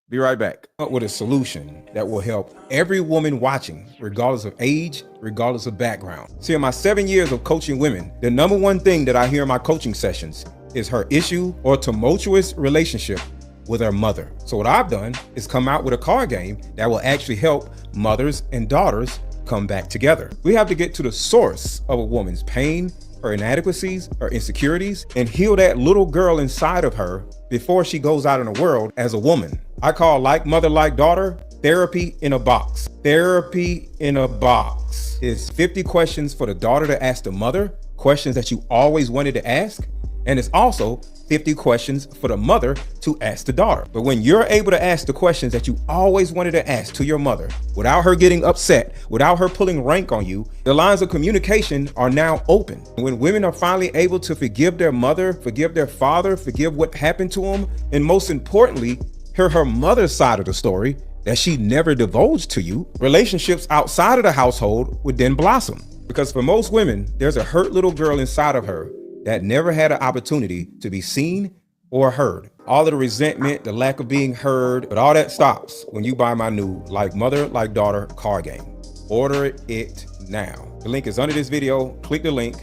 Be right back. With a solution that will help every woman watching, regardless of age, regardless of background. See, in my 7 years of coaching women, the number one thing that I hear in my coaching sessions is her issue or tumultuous relationship with her mother. So what I've done is come out with a card game that will actually help mothers and daughters come back together. We have to get to the source of a woman's pain, her inadequacies, her insecurities, and heal that little girl inside of her before she goes out in the world as a woman. I call Like Mother, Like Daughter, therapy in a box. Therapy in a box is 50 questions for the daughter to ask the mother, questions that you always wanted to ask. And it's also 50 questions for the mother to ask the daughter. But when you're able to ask the questions that you always wanted to ask to your mother without her getting upset, without her pulling rank on you, the lines of communication are now open. When women are finally able to forgive their mother, forgive their father, forgive what happened to them, and most importantly, hear her mother's side of the story that she never divulged to you, relationships outside of the household would then blossom. Because for most women, there's a hurt little girl inside of her that never had an opportunity to be seen or heard. All of the resentment, the lack of being heard, but all that stops when you buy my new Like Mother, Like Daughter card game. Order it now. The link is under this video. Click the link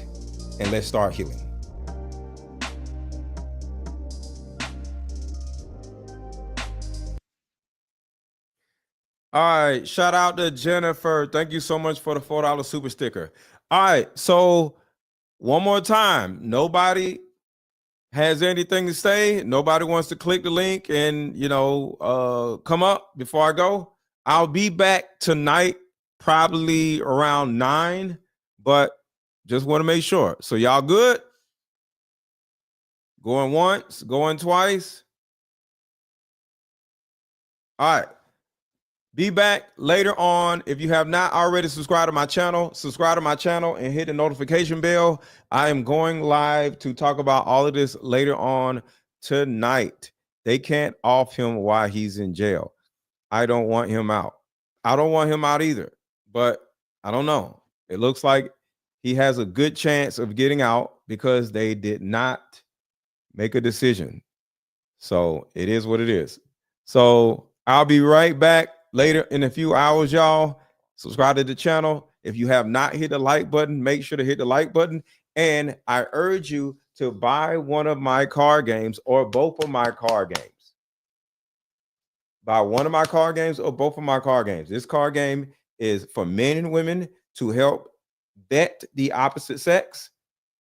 and let's start healing. All right, shout out to Jennifer. Thank you so much for the $4 super sticker. All right, so one more time, nobody has anything to say. Nobody wants to click the link and, come up before I go. I'll be back tonight, probably around 9, but just want to make sure. So y'all good? Going once, going twice. All right. Be back later on. If you have not already subscribed to my channel, subscribe to my channel and hit the notification bell. I am going live to talk about all of this later on tonight. They can't off him while he's in jail. I don't want him out. I don't want him out either, but I don't know. It looks like he has a good chance of getting out because they did not make a decision. So it is what it is. So I'll be right back later in a few hours, y'all. Subscribe to the channel. If you have not hit the like button, make sure to hit the like button. And I urge you to buy one of my card games or both of my card games. Buy one of my card games or both of my card games. This card game is for men and women to help vet the opposite sex,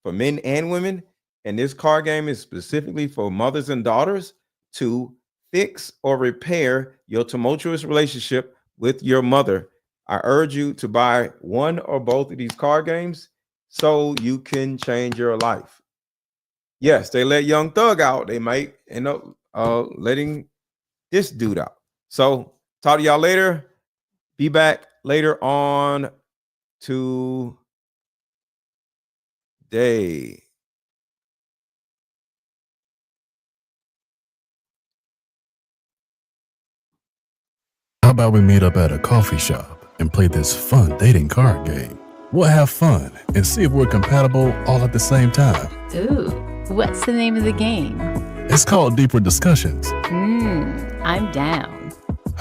for men and women. And this card game is specifically for mothers and daughters to fix or repair your tumultuous relationship with your mother. I urge you to buy one or both of these card games so you can change your life. Yes, they let Young Thug out. They might end up letting this dude out. So talk to y'all later. Be back later on today. How about we meet up at a coffee shop and play this fun dating card game? We'll have fun and see if we're compatible all at the same time. Ooh, what's the name of the game? It's called Deeper Discussions. I'm down.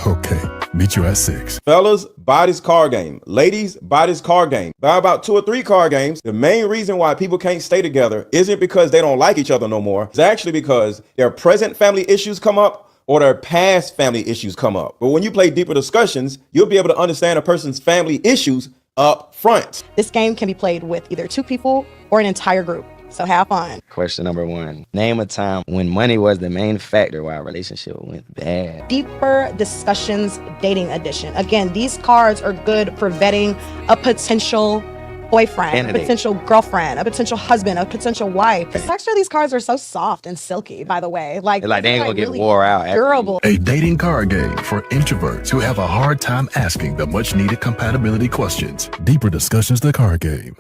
Okay, meet you at 6. Fellas, buy this card game. Ladies, buy this card game. Buy about 2 or 3 card games. The main reason why people can't stay together isn't because they don't like each other no more. It's actually because their present family issues come up or their past family issues come up. But when you play Deeper Discussions, you'll be able to understand a person's family issues up front. This game can be played with either 2 people or an entire group. So have fun. Question number 1. Name a time when money was the main factor why a relationship went bad. Deeper Discussions Dating Edition. Again, these cards are good for vetting a potential boyfriend, Candidate. a potential girlfriend, a potential husband, a potential wife. Actually, these cards are so soft and silky, by the way. Like They ain't gonna get really wore out. durable. A dating card game for introverts who have a hard time asking the much needed compatibility questions. Deeper Discussions, the card game.